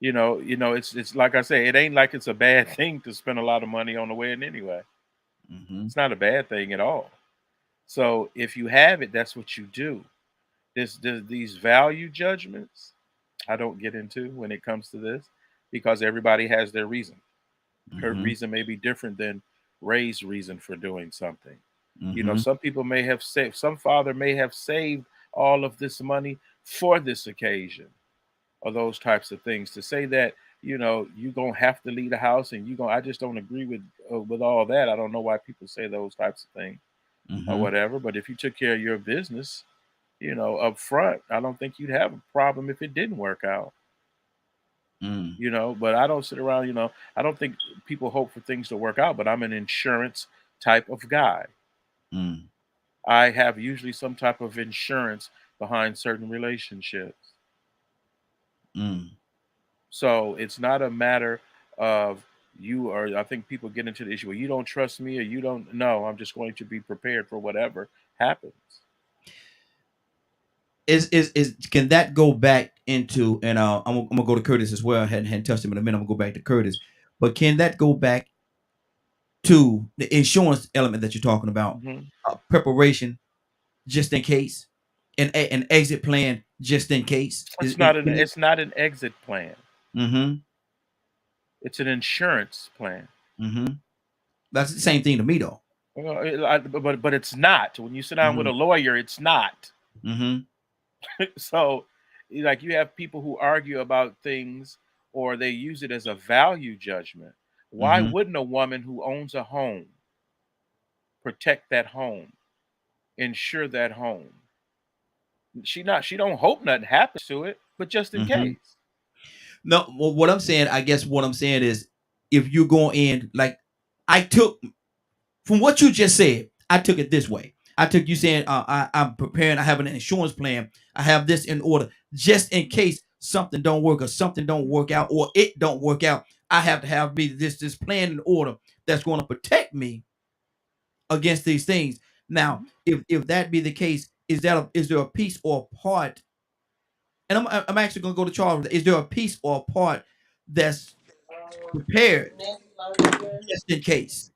It's like I say, it ain't like it's a bad thing to spend a lot of money on the wedding anyway. Mm-hmm. It's not a bad thing at all. So if you have it, that's what you do. These value judgments, I don't get into when it comes to this because everybody has their reason. Her Mm-hmm. reason may be different than Ray's reason for doing something. Mm-hmm. Some people may have saved, some father may have saved all of this money for this occasion or those types of things. To say that, you're going to have to leave the house and I just don't agree with all that. I don't know why people say those types of things or Mm-hmm. whatever. But if you took care of your business, up front, I don't think you'd have a problem if it didn't work out. Mm. But I don't sit around, I don't think people hope for things to work out, but I'm an insurance type of guy. Mm. I have usually some type of insurance behind certain relationships. Mm. So it's not a matter of you, or I think people get into the issue where you don't trust me or you don't know. I'm just going to be prepared for whatever happens. Is can that go back into and I'm gonna go to Curtis as well. I hadn't touched him in a minute. I'm gonna go back to Curtis. But can that go back to the insurance element that you're talking about? Mhm. Preparation just in case, an exit plan just in case. It's not an exit plan. Mm-hmm. It's an insurance plan. Mm-hmm. That's the same thing to me though. Well, but it's not. When you sit down with Mm-hmm. a lawyer, it's not. Mm-hmm. So, like you have people who argue about things or they use it as a value judgment. Why Mm-hmm. wouldn't a woman who owns a home protect that home, insure that home? She don't hope nothing happens to it, but just in Mm-hmm. case. No, well, what I'm saying, I guess what I'm saying is if you go in, like I took from what you just said, I took it this way. I took you saying I'm preparing, I have an insurance plan, I have this in order just in case something don't work or something don't work out or it don't work out. I have to have this plan in order that's going to protect me against these things. Now, if that be the case, is there a piece or a part? And I'm actually going to go to Charles. Is there a piece or a part that's prepared just in case?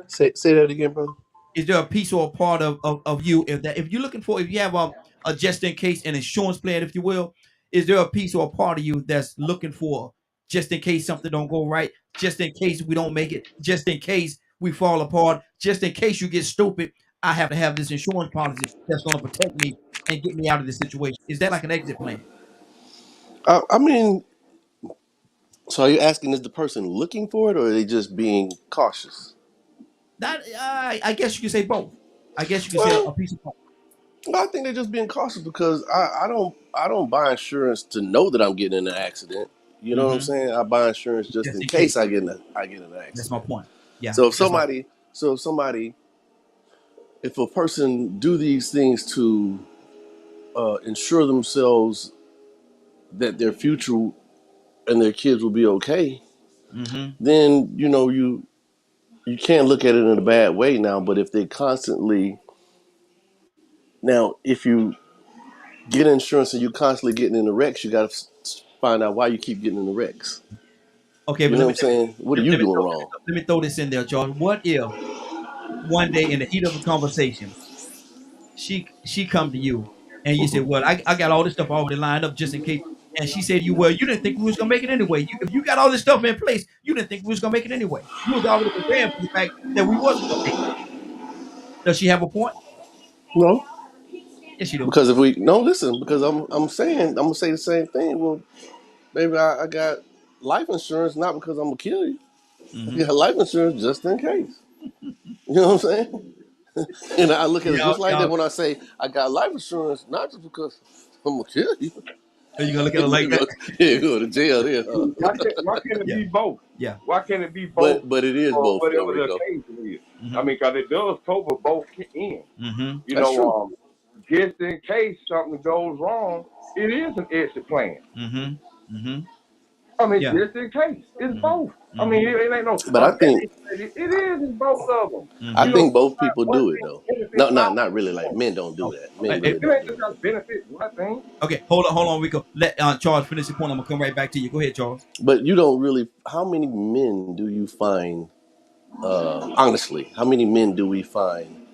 Say that again, bro. Is there a piece or a part of you if you're looking for if you have a just in case an insurance plan, if you will, is there a piece or a part of you that's looking for just in case something don't go right, just in case we don't make it, just in case we fall apart, just in case you get stupid, I have to have this insurance policy that's going to protect me and get me out of this situation. Is that like an exit plan? I mean, so are you asking, is the person looking for it, or are they just being cautious? That I guess you could say both. I guess you could say a Well, piece of both. I think they're just being cautious because I don't buy insurance to know that I'm getting in an accident. You know what I'm Mm-hmm. saying? I buy insurance just Just in in case. case I get in an That's my accident. point. Yeah, So if that's my somebody so if a person do these things to ensure themselves that their future and their kids will be okay, mm-hmm. then you can't look at it in a bad way now. But if they constantly now, if you get insurance and you constantly getting in the wrecks, you got to find out why you keep getting in the wrecks. Okay, You but know what I'm saying? What are you doing wrong? let me throw this in there, Charles. What if one day in the heat of a conversation, she come to you and you say, Mhm. "Well, I got all this stuff already lined up just in case," and she said to you, "Well, you didn't think we was gonna make it anyway. If you got all this stuff in place, you didn't think we was gonna make it anyway. You was already prepared for the fact that we wasn't gonna make it." Does she have a point? No, Yes, she do. because if we no listen, because I'm saying I'm gonna say the same thing. Well, maybe I got life insurance not because I'm gonna kill you. I Mm-hmm. got life insurance just in case. You know what I'm saying? And I look at it Y'all, just like that y'all, when I say I got life insurance, not just because I'm gonna kill you. are you gonna look at it like you that? go, you go to jail there. Huh? Why can't it Yeah, be both? yeah. Why can't it be both But it is or both though, whatever the Rico. occasion is? I Mm-hmm. mean, because it does cover both ends. Mm-hmm. You That's know, true. just in case something goes wrong, it is an exit plan. Mm-hmm. Mm-hmm. I mean, Yeah. just in case, it's both. Mm-hmm. I mean, Mm-hmm. it ain't no But it is in both of them. I You know, Mm-hmm. think both people one do it thing though. benefits No, not all. really. Like men don't do Oh, that. Men hey, really It don't ain't do just that. got benefit one thing. okay, hold on, Rico. Let Charles finish the point. I'm gonna come right back to you. Go ahead, Charles. But you don't really. How many men do you find? Honestly, how many men do we find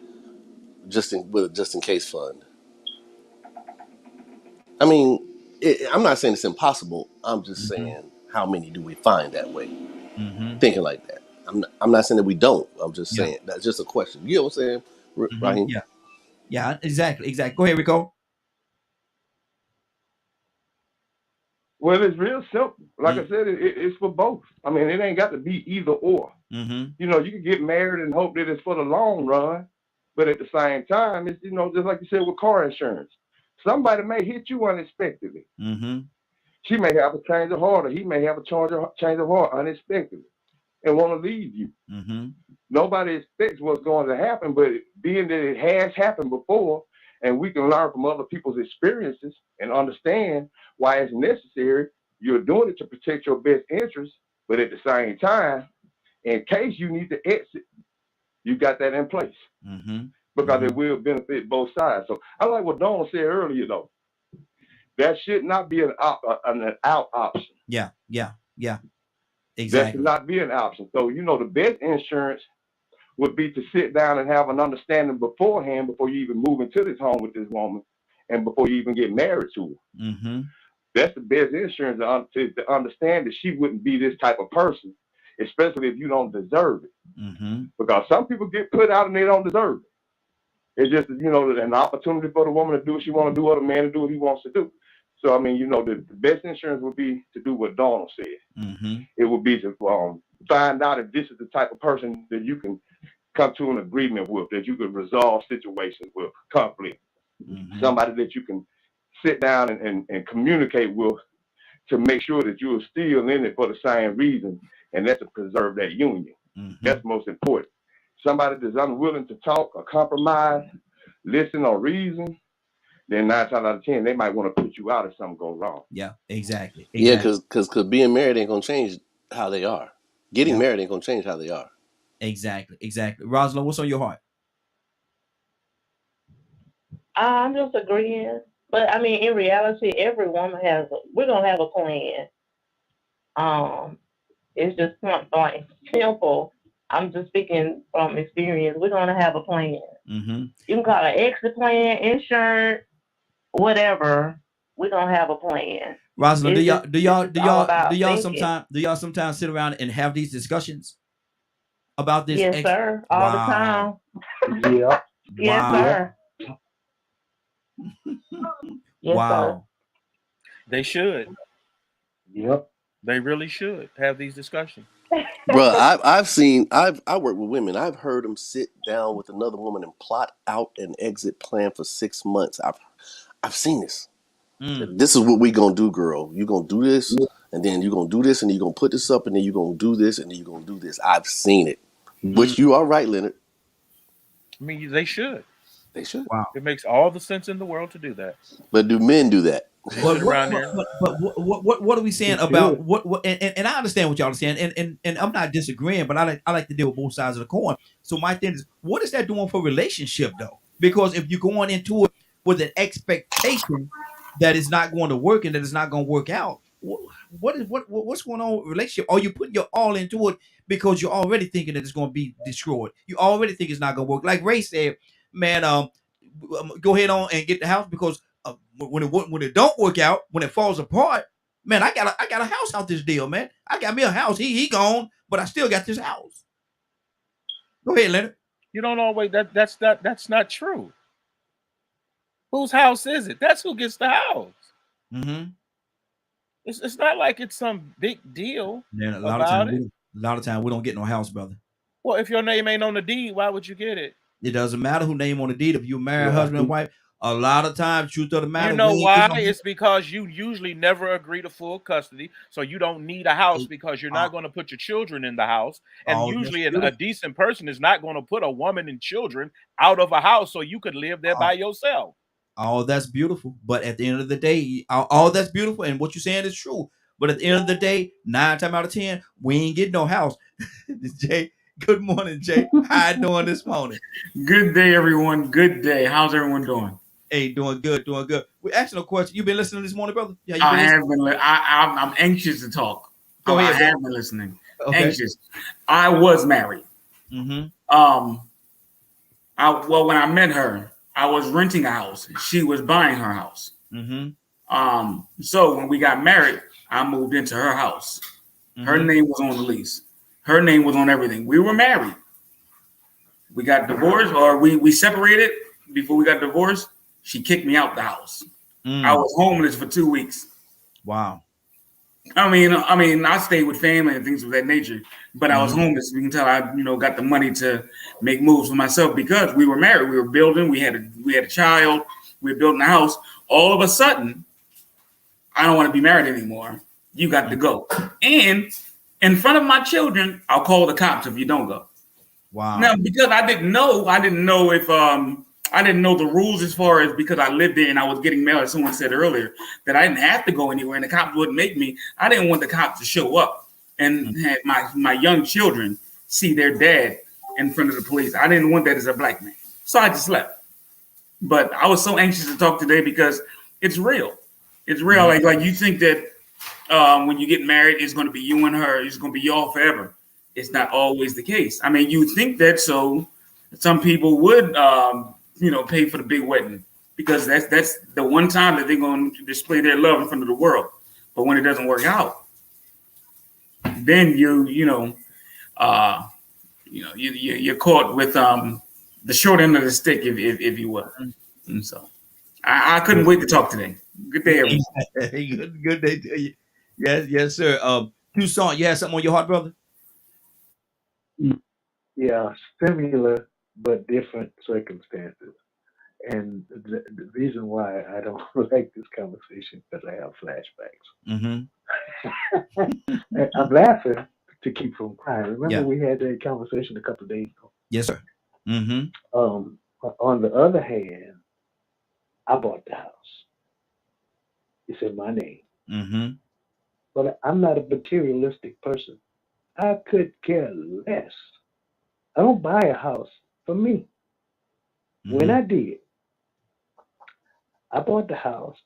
just in with a just in case fund? I mean, I'm not saying it's impossible. I'm just Mm-hmm. saying how many do we find that way, Mm-hmm. thinking like that. I'm not saying that we don't. I'm just Yeah. saying that's just a question. You know what I'm saying, Mm-hmm. Raheem? Yeah. Yeah. Exactly. Exactly. Go ahead, Rico. Well, it's real simple. Like I Mm-hmm. said, it's for both. I mean, it ain't got to be either or. Mm-hmm. You know, you can get married and hope that it's for the long run, but at the same time, it's just like you said with car insurance. Somebody may hit you unexpectedly. Mm-hmm. She may have a change of heart, or he may have a change of heart unexpectedly and want to leave you. Mm-hmm. Nobody expects what's going to happen, but being that it has happened before, and we can learn from other people's experiences and understand why it's necessary, you're doing it to protect your best interests, but at the same time, in case you need to exit, you got that in place Mm-hmm. because Mm-hmm. it will benefit both sides. So I like what Dawn said earlier, though. That should not be an out option. Yeah. Yeah. Yeah, That exactly. should not be an option. So, the best insurance would be to sit down and have an understanding beforehand before you even move into this home with this woman and before you even get married to her. Mm-hmm. That's the best insurance to understand that she wouldn't be this type of person, especially if you don't deserve it. Mm-hmm. Because some people get put out and they don't deserve it. It's just, an opportunity for the woman to do what she wants to do or the man to do what he wants to do. So, I mean, the best insurance would be to do what Donald said. Mm-hmm. It would be to find out if this is the type of person that you can come to an agreement with, that you can resolve situations with, conflict. Mm-hmm. Somebody that you can sit down and communicate with to make sure that you are still in it for the same reason, and that's to preserve that union. Mm-hmm. That's most important. Somebody that's unwilling to talk or compromise, listen or reason, then 9 times out of 10, they might want to put you out if something goes wrong. Yeah, exactly. Yeah, Exactly. because being married ain't gonna change how they are. Getting Yeah, married ain't gonna change how they are. exactly. Exactly. Rosalind, what's on your heart? I'm just agreeing. But I mean, in reality, every woman we're gonna have a plan. Um, it's just like simple. I'm just speaking from experience. We're gonna have a plan. Mm-hmm. You can call it exit plan, insurance, whatever. We're gonna have a plan. Rosalind, do It's y'all just do it's y'all just do all y'all do about y'all thinking. sometimes sit around and have these discussions about this Yes, ex? sir. All the Wow. time. Yeah, Yes, yeah, Wow. sir. Yes, sir. Wow. They should. yep. They really should have these discussions. Bro, I work with women. I've heard them sit down with another woman and plot out an exit plan for 6 months. I've seen this. Mm. This is what we gonna do, girl. You gonna do this, and then you gonna do this, and then you gonna put this up, and then you gonna do this, and then you gonna do this. I've seen it. Mm. But you are right, Leonard. I mean, they should. They should. Wow. It makes all the sense in the world to do that. But do men do that? They But sit what around but there. what are we saying You about should. what and I understand what y'all are saying and I'm not disagreeing, but I like to deal with both sides of the coin. So my thing is, what is that doing for relationship though? Because if you're going into it with an expectation that it's not going to work and that it's not going to work out, what's going on with relationship? Or you putting your all into it because you're already thinking that it's going to be destroyed. You already think it's not going to work. Like Ray said, man, go ahead on and get the house because when it don't work out, when it falls apart, man, I got a house out this deal, man. I got me a house. He gone, but I still got this house. Go ahead, Leonard. You don't always that's not true. Whose house is it? That's who gets the house. Mm-hmm. It's not like it's some big deal Then about it. a lot of time we don't get no house, brother. Well, if your name ain't on the deed, why would you get it? It doesn't matter who name on the deed. If you marry Yeah, husband and wife, a lot of times, truth of the You matter, we know ain't getting why? no house. It's because you usually never agree to full custody, so you don't need a house because you're Uh, not going to put your children in the house. And oh, that's usually, a beautiful. decent person is not going to put a woman and children out of a house so you could live there Uh, by yourself. all that's beautiful, but at the end of the day, all that's beautiful, and what you're saying is true. But at the end of the day, 9 times out of 10, we ain't getting no house. Jay, good morning, Jay. How you doing this morning? Good day, everyone. Good day. How's everyone doing? Hey, doing good, doing good. We asking a question. You been listening this morning, brother? Yeah, you been I listening. have been. I'm anxious to talk. Go I ahead, brother. have been listening. Okay. Anxious. I was married. Mm-hmm. Well, when I met her, I was renting a house. She was buying her house. Mm-hmm. So when we got married, I moved into her house. Her Mm-hmm. name was on the lease. Her name was on everything. We were married. We got divorced, or we separated before we got divorced. She kicked me out the house. I was homeless for 2 weeks. Wow. I mean, I stayed with family and things of that nature, but I was homeless. You can tell I, got the money to make moves for myself because we were married. We were building. We had a child. We were building a house. All of a sudden, I don't want to be married anymore. You got to go. And in front of my children, I'll call the cops if you don't go. Wow. Now, because I didn't know if I didn't know the rules as far as because I lived there and I was getting mail, as someone said earlier, that I didn't have to go anywhere and the cops wouldn't make me. I didn't want the cops to show up and have my young children see their dad in front of the police. I didn't want that as a black man. So I just left. But I was so anxious to talk today because it's real. It's real. Like you think that when you get married, it's going to be you and her. It's going to be y'all forever. It's not always the case. I mean, you think that, so some people would, pay for the big wedding because that's the one time that they're going to display their love in front of the world. But when it doesn't work out, then you're caught with the short end of the stick, if you will. And so I couldn't wait to talk today. Good day, everyone. Good day to you. Yes, sir. Tucson, you had something on your heart, brother? Yeah, similar but different circumstances. And the reason why I don't like this conversation because I have flashbacks. I'm laughing to keep from crying. Remember Yeah. we had that conversation a couple of days ago. Yes, sir. On the other hand, I bought the house. It's in my name. But I'm not a materialistic person. I could care less. I don't buy a house for me. When I did, I bought the house,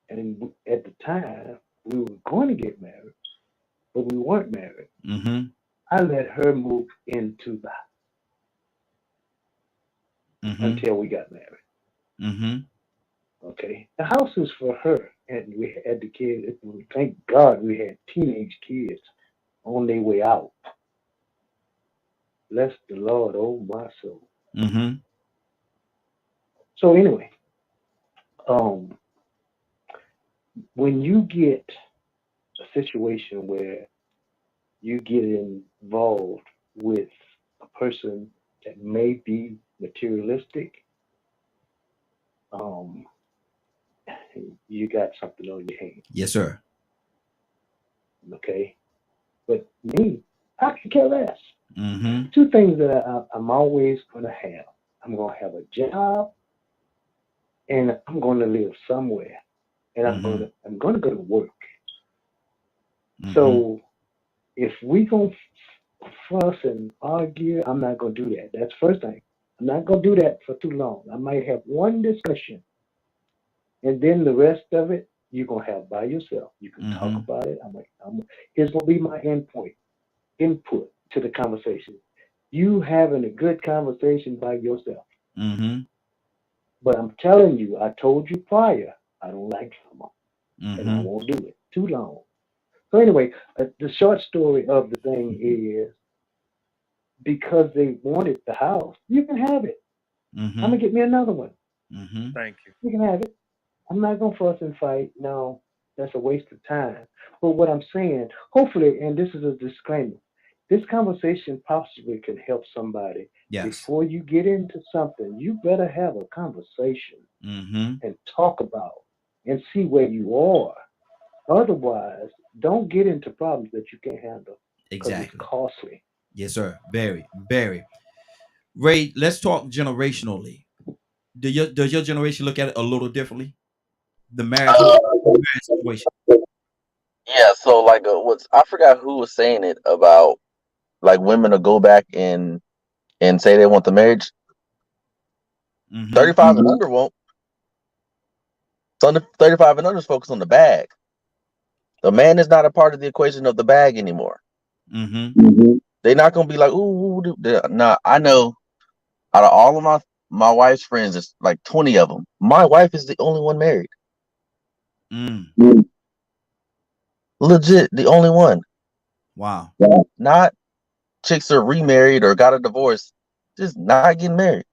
and at the time we were going to get married, but we weren't married. I let her move into the house until we got married. Okay, the house is for her, and we had the kids. Thank God we had teenage kids on their way out. Bless the Lord, oh my soul. So anyway, um, when you get a situation where you get involved with a person that may be materialistic, um, you got something on your hands. Yes, sir. Okay, but me, I could care less. Two things that I'm always going to have. I'm going to have a job, and I'm going to live somewhere, and I'm going to go to work. So if we gonna fuss and argue, I'm not gonna do that. That's the first thing. I'm not gonna do that for too long. I might have one discussion, and then the rest of it you're gonna have by yourself. You can talk about it. Here's gonna be my input to the conversation. You having a good conversation by yourself. But I'm telling you, I told you prior, I don't like drama, and I won't do it too long. So anyway, the short story of the thing is because they wanted the house, you can have it. I'm gonna get me another one. Thank you. You can have it. I'm not gonna fuss and fight. No, that's a waste of time. But what I'm saying, hopefully, and this is a disclaimer, this conversation possibly can help somebody. Yes. Before you get into something, you better have a conversation and talk about and see where you are. Otherwise, don't get into problems that you can't handle because it's Exactly. costly. Yes, sir. Very, very. Ray, let's talk generationally. Does your generation look at it a little differently? The marriage situation. Yeah, so like what's I forgot who was saying it about like women to go back and say they want the marriage. 35 and under won't. So 35 and under is focused on the bag. The man is not a part of the equation of the bag anymore. They're not gonna be like, ooh. Nah, I know out of all of my wife's friends, it's like 20 of them. My wife is the only one married. Legit, the only one. Wow. Not chicks are remarried or got a divorce, just not getting married.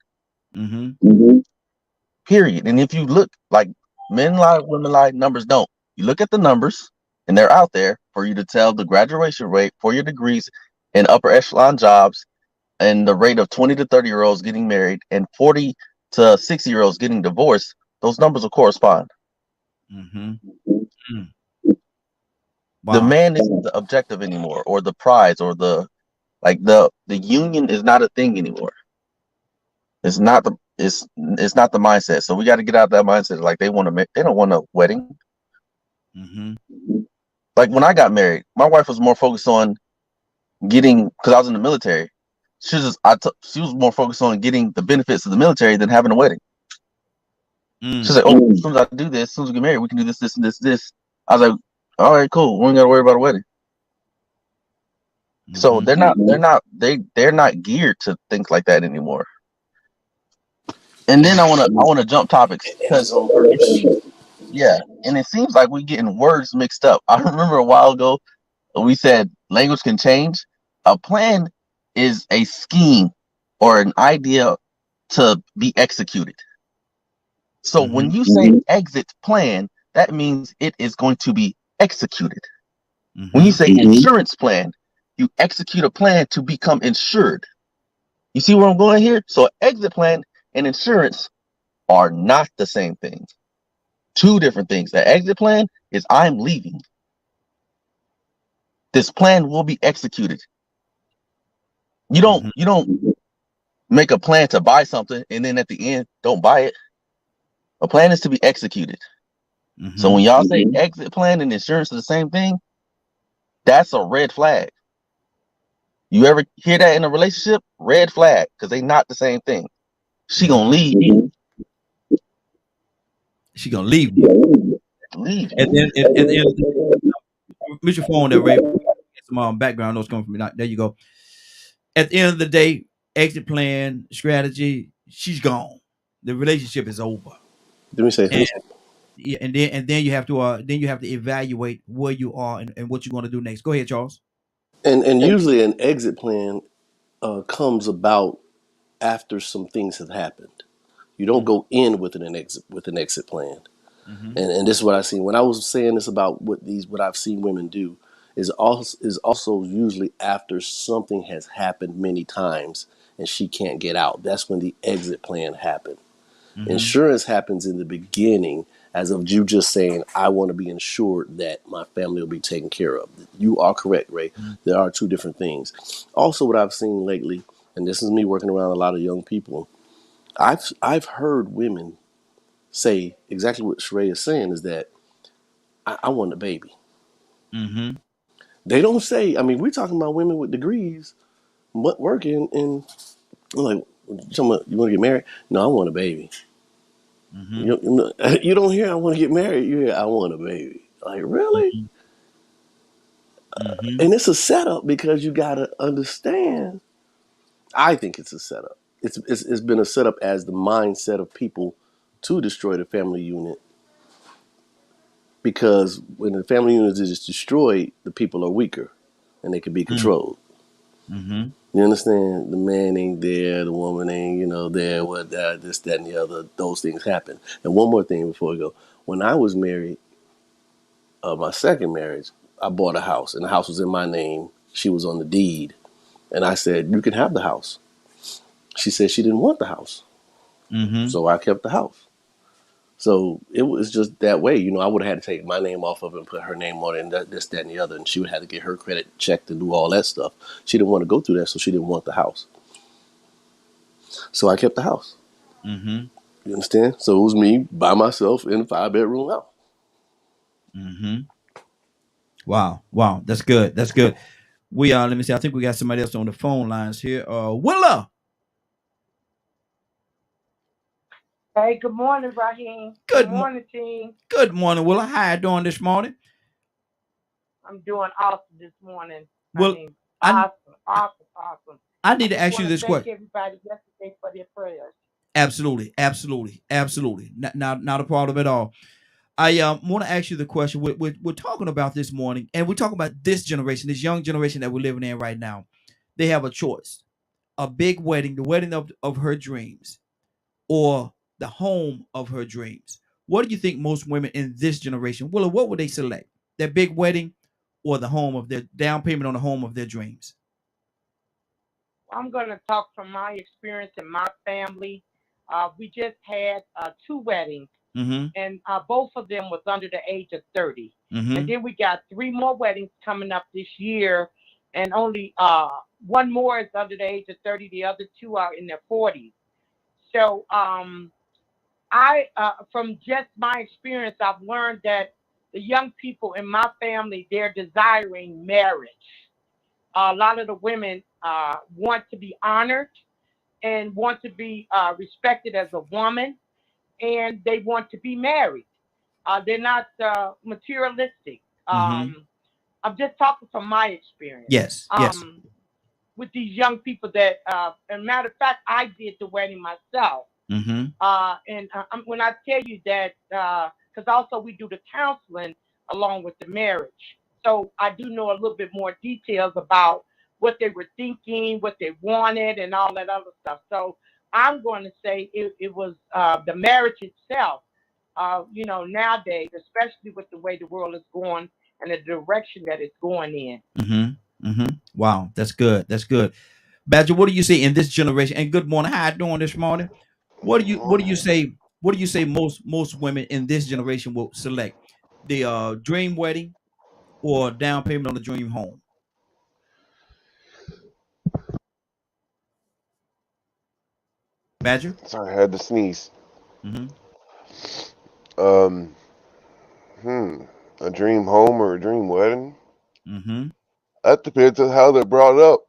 Period. And if you look, like men lie, women lie, numbers don't. You look at the numbers, and they're out there for you to tell the graduation rate for your degrees in upper echelon jobs, and the rate of 20 to 30-year-olds getting married and 40 to 60-year-olds getting divorced. Those numbers will correspond. Wow. The man isn't the objective anymore, or the prize, or the union is not a thing anymore. It's not the mindset. So we got to get out of that mindset. Like they don't want a wedding. Like when I got married, my wife was more focused on getting, because I was in the military. She was more focused on getting the benefits of the military than having a wedding. She's like, oh, as soon as I do this, as soon as we get married, we can do this, this, and this, this. I was like, All right, cool. We ain't got to worry about a wedding. So they're not geared to things like that anymore. And then I want to jump topics And it's because on purpose. yeah, and it seems like we're getting words mixed up. I remember a while ago we said language can change. A plan is a scheme or an idea to be executed. So when you say exit plan, that means it is going to be executed. When you say insurance plan, you execute a plan to become insured. You see where I'm going here? So exit plan and insurance are not the same thing. Two different things. The exit plan is I'm leaving. This plan will be executed. You don't make a plan to buy something and then at the end don't buy it. A plan is to be executed. So when y'all say exit plan and insurance are the same thing, that's a red flag. You ever hear that in a relationship? Red flag, because they not the same thing. She gonna leave. She gonna leave you. Leave. And then at the end of the day, mute your phone there, Ray. Get some background noise coming from me. There you go. At the end of the day, exit plan, strategy, she's gone. The relationship is over. Let me say And something. yeah, and then you have to evaluate where you are and what you're going to do next. Go ahead, Charles. And usually an exit plan comes about after some things have happened. You don't go in with an exit plan. Mm-hmm. And this is what I see when I was saying this about what I've seen women do is also usually after something has happened many times and she can't get out. That's when the exit plan happened. Mm-hmm. Insurance happens in the beginning, as of you just saying, I want to be insured that my family will be taken care of. You are correct, Ray. There are two different things. Also, what I've seen lately, and this is me working around a lot of young people, I've heard women say exactly what Sheree is saying is that I want a baby. Mm-hmm. They don't say, I mean, we're talking about women with degrees working and I'm like, you want to get married? No, I want a baby. Mm-hmm. You don't hear I want to get married. You hear I want a baby. Like, really? Mm-hmm. And it's a setup because you got to understand. I think it's a setup. It's been a setup as the mindset of people to destroy the family unit because when the family unit is destroyed, the people are weaker and they can be controlled. Mm-hmm. You understand? The man ain't there, the woman ain't, there, what that, this, that, and the other. Those things happen. And one more thing before we go. When I was married, my second marriage, I bought a house, and the house was in my name. She was on the deed, and I said, "You can have the house." She said she didn't want the house, Mm-hmm. so I kept the house. So it was just that way. I would have had to take my name off of it and put her name on it, and this, that, and the other, and she would have to get her credit checked and do all that stuff. She didn't want to go through that, so she didn't want the house. So I kept the house. Mm-hmm. You understand? So it was me by myself in a 5-bedroom house. Mm-hmm. Wow. That's good. That's good. We let me see. I think we got somebody else on the phone lines here. Willa. Hey, good morning, Raheem. Good Good morning, team. good morning, Willa. How you doing this morning? I'm doing awesome this morning. I Well, mean, I awesome. I I need to just ask you want to this thank question. everybody yesterday for their prayers. Absolutely. Not a problem at all. I want to ask you the question. We're talking about this morning, and we're talking about this generation, this young generation that we're living in right now. They have a choice: a big wedding, the wedding of her dreams, or the home of her dreams. What do you think most women in this generation, Willa, what would they select? Their big wedding or the home of their down payment on the home of their dreams? I'm going to talk from my experience in my family. We just had two weddings, Mm-hmm. and both of them was under the age of 30. And Mm-hmm. then we got three more weddings coming up this year, and only one more is under the age of 30. The other two are in their 40s. So from just my experience, I've learned that the young people in my family, they're desiring marriage. A lot of the women want to be honored and want to be respected as a woman, and they want to be married. They're not materialistic. I'm just talking from my experience. Yes. Yes. With these young people that, as a matter of fact, I did the wedding myself. When I tell you that, because also we do the counseling along with the marriage. So I do know a little bit more details about what they were thinking, what they wanted, and all that other stuff. So I'm going to say it was the marriage itself. Nowadays, especially with the way the world is going and the direction that it's going in. Wow, that's good. That's good. Badger, what do you say in this generation? And good morning. How you doing this morning? What do you say? What do you say most women in this generation will select? The dream wedding or down payment on the dream home? Badger? Sorry, I had to sneeze. Mm-hmm. Um, a dream home or a dream wedding? Mm-hmm. That depends on how they're brought up.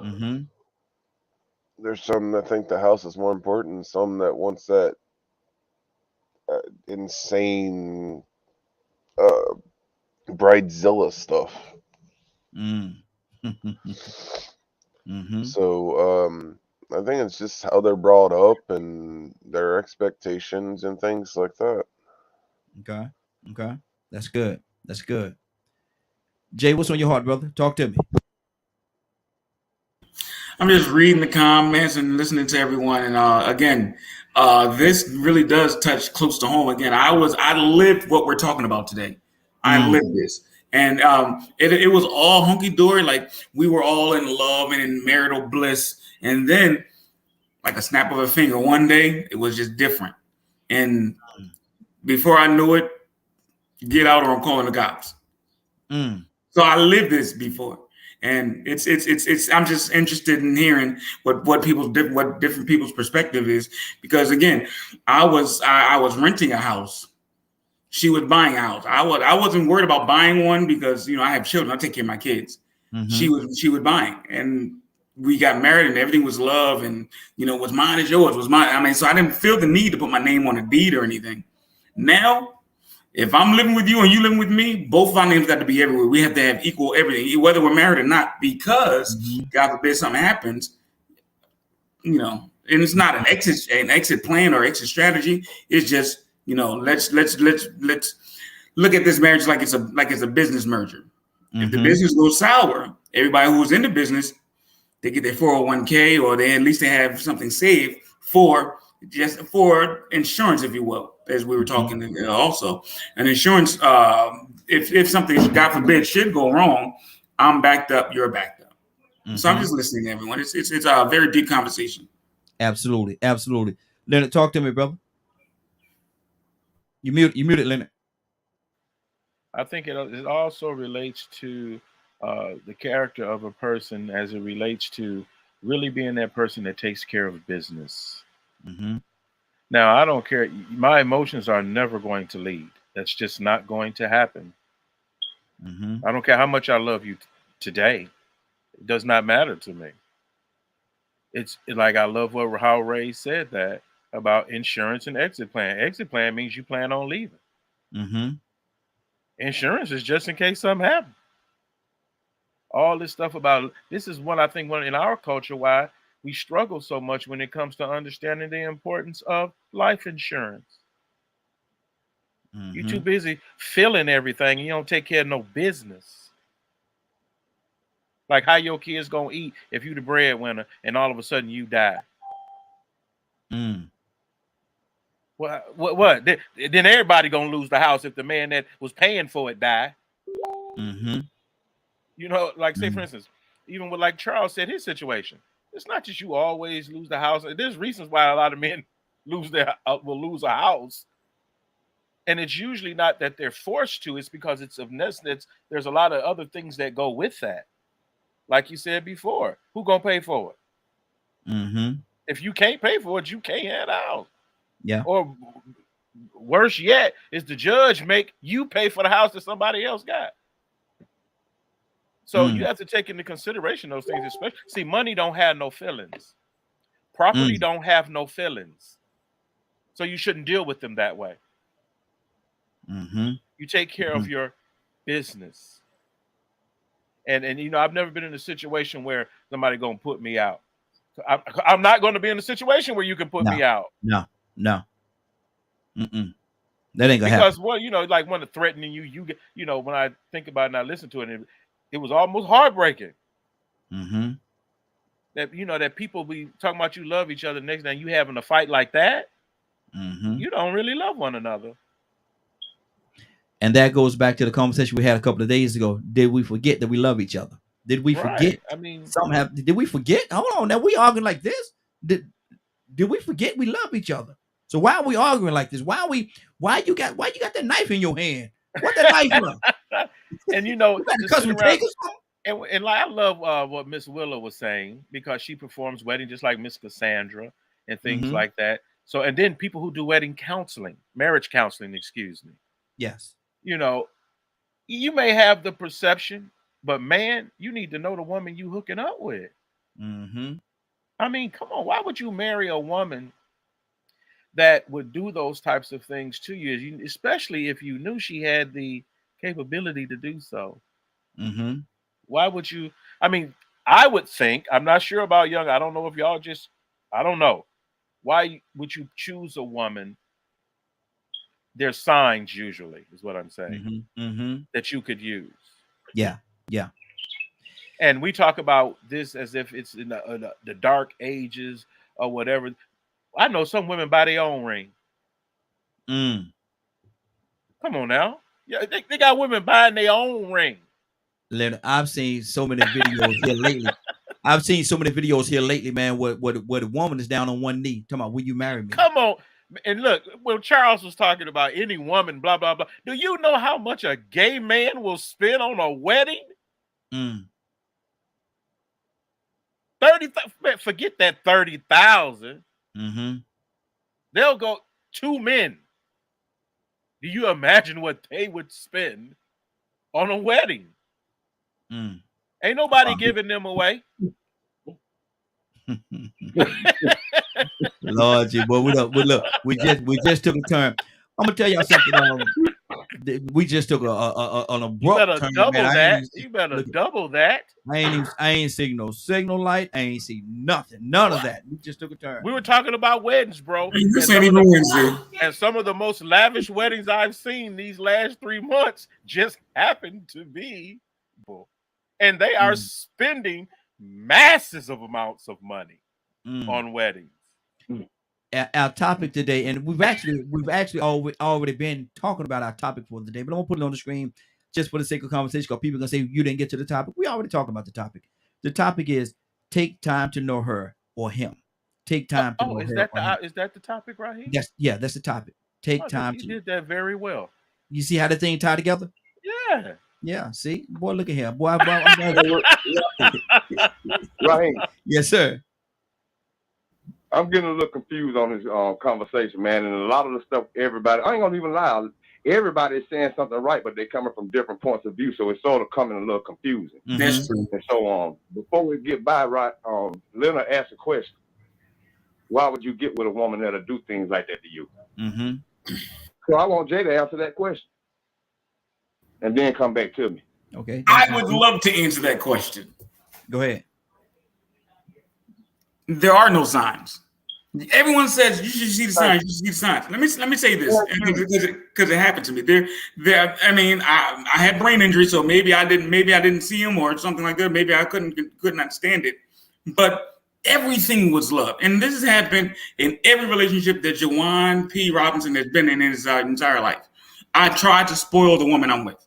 Mm-hmm. There's some that think the house is more important, and some that wants that insane bridezilla stuff. Mm-hmm. So, I think it's just how they're brought up and their expectations and things like that. Okay. Okay. That's good. That's good. Jay, what's on your heart, brother? Talk to me. I'm just reading the comments and listening to everyone. And again, this really does touch close to home. Again, I lived what we're talking about today. I lived this. And it was all hunky dory. Like we were all in love and in marital bliss. And then, like a snap of a finger, one day it was just different. And before I knew it, get out or I'm calling the cops. So I lived this before. And it's I'm just interested in hearing what different people's perspective is, because again, I was renting a house. She was buying a house. I wasn't worried about buying one because I have children. I take care of my kids. She was buying, and we got married, and everything was love, and what's mine is yours, was mine. I mean, so I didn't feel the need to put my name on a deed or anything. Now, if I'm living with you and you living with me, both of our names got to be everywhere. We have to have equal everything, whether we're married or not, because God forbid something happens, and it's not an exit plan or exit strategy. It's just, let's look at this marriage like it's a business merger. If the business goes sour, everybody who's in the business, they get their 401k, or at least they have something saved for insurance, if you will, as we were talking also. And insurance, if something, God forbid, should go wrong, I'm backed up, you're backed up. So I'm just listening to everyone. It's a very deep conversation. Absolutely. Absolutely. Leonard, talk to me, brother. You muted, Leonard. I think it also relates to the character of a person as it relates to really being that person that takes care of business. Now, I don't care. My emotions are never going to lead. That's just not going to happen. I don't care how much I love you today. It does not matter to me. It's like I love how Ray said that about insurance and exit plan. Exit plan means you plan on leaving. Insurance is just in case something happens. All this stuff about this is one, I think, one in our culture why we struggle so much when it comes to understanding the importance of life insurance. You're too busy feeling everything. You don't take care of no business. Like how your kids gonna eat if you the breadwinner and all of a sudden you die. What? Then everybody gonna lose the house if the man that was paying for it die. Like say for instance, even with like Charles said his situation, it's not just you always lose the house. There's reasons why a lot of men will lose a house, and it's usually not that they're forced to. It's because it's of necessity. There's a lot of other things that go with that. Like you said before, who gonna pay for it? If you can't pay for it, you can't have the house. Yeah. Or worse yet, is the judge make you pay for the house that somebody else got. So you have to take into consideration those things. Especially, see, money don't have no feelings. Property don't have no feelings. So you shouldn't deal with them that way. You take care of your business. And you know, I've never been in a situation where somebody gonna put me out. I'm not going to be in a situation where you can put me out. No. That ain't gonna because happen. well, you know, like when they're threatening you, you get, you know, when I think about it and I listen to it, it was almost heartbreaking. Mm-hmm. That, you know, that people be talking about you love each other, next time you having a fight like that, you don't really love one another. And that goes back to the conversation we had a couple of days ago. Did we forget that we love each other? Did we forget? Right. I mean, Did we forget? Hold on, now we arguing like this. Did we forget we love each other? So why are we arguing like this? Why you got that knife in your hand? What that knife for? And you know, You just sit around, take us home? and like I love what Miss Willow was saying, because she performs wedding just like Miss Cassandra and things like that. So, and then people who do wedding counseling, marriage counseling, excuse me. Yes. You know, you may have the perception, but man, you need to know the woman you hooking up with. I mean, come on, why would you marry a woman that would do those types of things to you, especially if you knew she had the capability to do so? Why would you? I mean, I would think, I'm not sure about young, I don't know if y'all just, I don't know. Why would you choose a woman? There's signs usually, is what I'm saying, that you could use. Yeah. And we talk about this as if it's in the dark ages or whatever. I know some women buy their own ring. Come on now. Yeah, they got women buying their own ring. I've seen so many videos here lately. Man, where the woman is down on one knee, talking about, will you marry me? Come on. And look, when Charles was talking about any woman, blah, blah, blah. Do you know how much a gay man will spend on a wedding? 30, forget that 30,000. They'll go 2 men. Do you imagine what they would spend on a wedding? Ain't nobody giving them away. Lord, boy, we just took a turn. I'm gonna tell y'all something. We just took an abrupt you better turn, double man. that. You better double that. I ain't seen no signal light. I ain't seen nothing. None of that. We just took a turn. We were talking about weddings, bro. This ain't even Wednesday. And some of the most lavish weddings I've seen these last 3 months just happened to be, and they are spending masses of amounts of money on weddings. Our topic today, and we've actually already been talking about our topic for the day, but I'm gonna put it on the screen just for the sake of conversation, because people are gonna say you didn't get to the topic. We already talked about the topic. The topic is take time to know her or him. Take time to know her. Is that the topic right here? Yes, that's the topic. Take time. You did that very well. You see how the thing tied together? Yeah. Yeah. See, boy, look at here, boy. Right. Yes, sir. I'm getting a little confused on this conversation, man. And a lot of the stuff, everybody, I ain't gonna even lie, everybody is saying something right, but they're coming from different points of view, so it's sort of coming a little confusing. That's true. And so, before we get by, right, Leonard asked a question. Why would you get with a woman that'll do things like that to you? So I want Jay to answer that question, and then come back to me. Okay. I would love to answer that question. Go ahead. There are no signs. Everyone says you should see the signs. You should see the signs. Let me say this, because it happened to me. There. I mean, I had brain injury, so maybe I didn't see him or something like that. Maybe I couldn't understand it. But everything was love, and this has happened in every relationship that Jawan P. Robinson has been in his entire life. I tried to spoil the woman I'm with.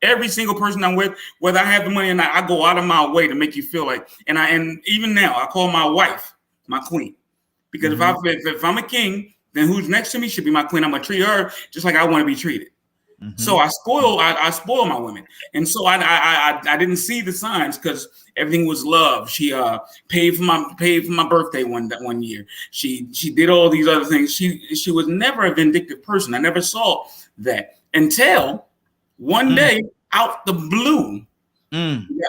Every single person I'm with, whether I have the money or not, I go out of my way to make you feel like. And even now, I call my wife my queen, because if I'm a king, then who's next to me should be my queen. I'm gonna treat her just like I want to be treated. So I spoil my women, and so I didn't see the signs because everything was love. She paid for my birthday one year. She did all these other things. She was never a vindictive person. I never saw that until one day, out the blue,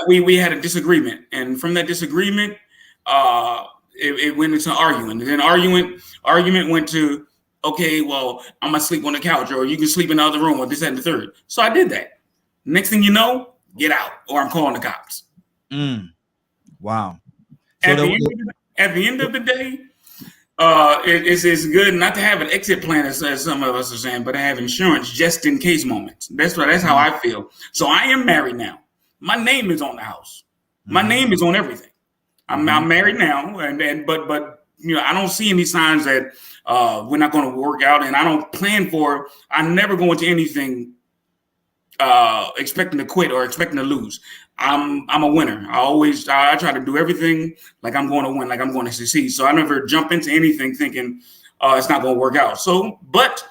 we had a disagreement, and from that disagreement, it went into arguing. And then argument went to, okay, well, I'm gonna sleep on the couch, or you can sleep in the other room, or this and the third. So I did that. Next thing you know, get out, or I'm calling the cops. Wow. So at the end of the day, it's good not to have an exit plan, as some of us are saying, but to have insurance just in case moments. That's how I feel. So I am married now. My name is on the house. My name is on everything. I'm married now, but I don't see any signs that we're not going to work out, and I don't plan for. I never go into anything expecting to quit or expecting to lose. I'm a winner. I try to do everything like I'm going to win, like I'm going to succeed. So I never jump into anything thinking it's not going to work out. So, but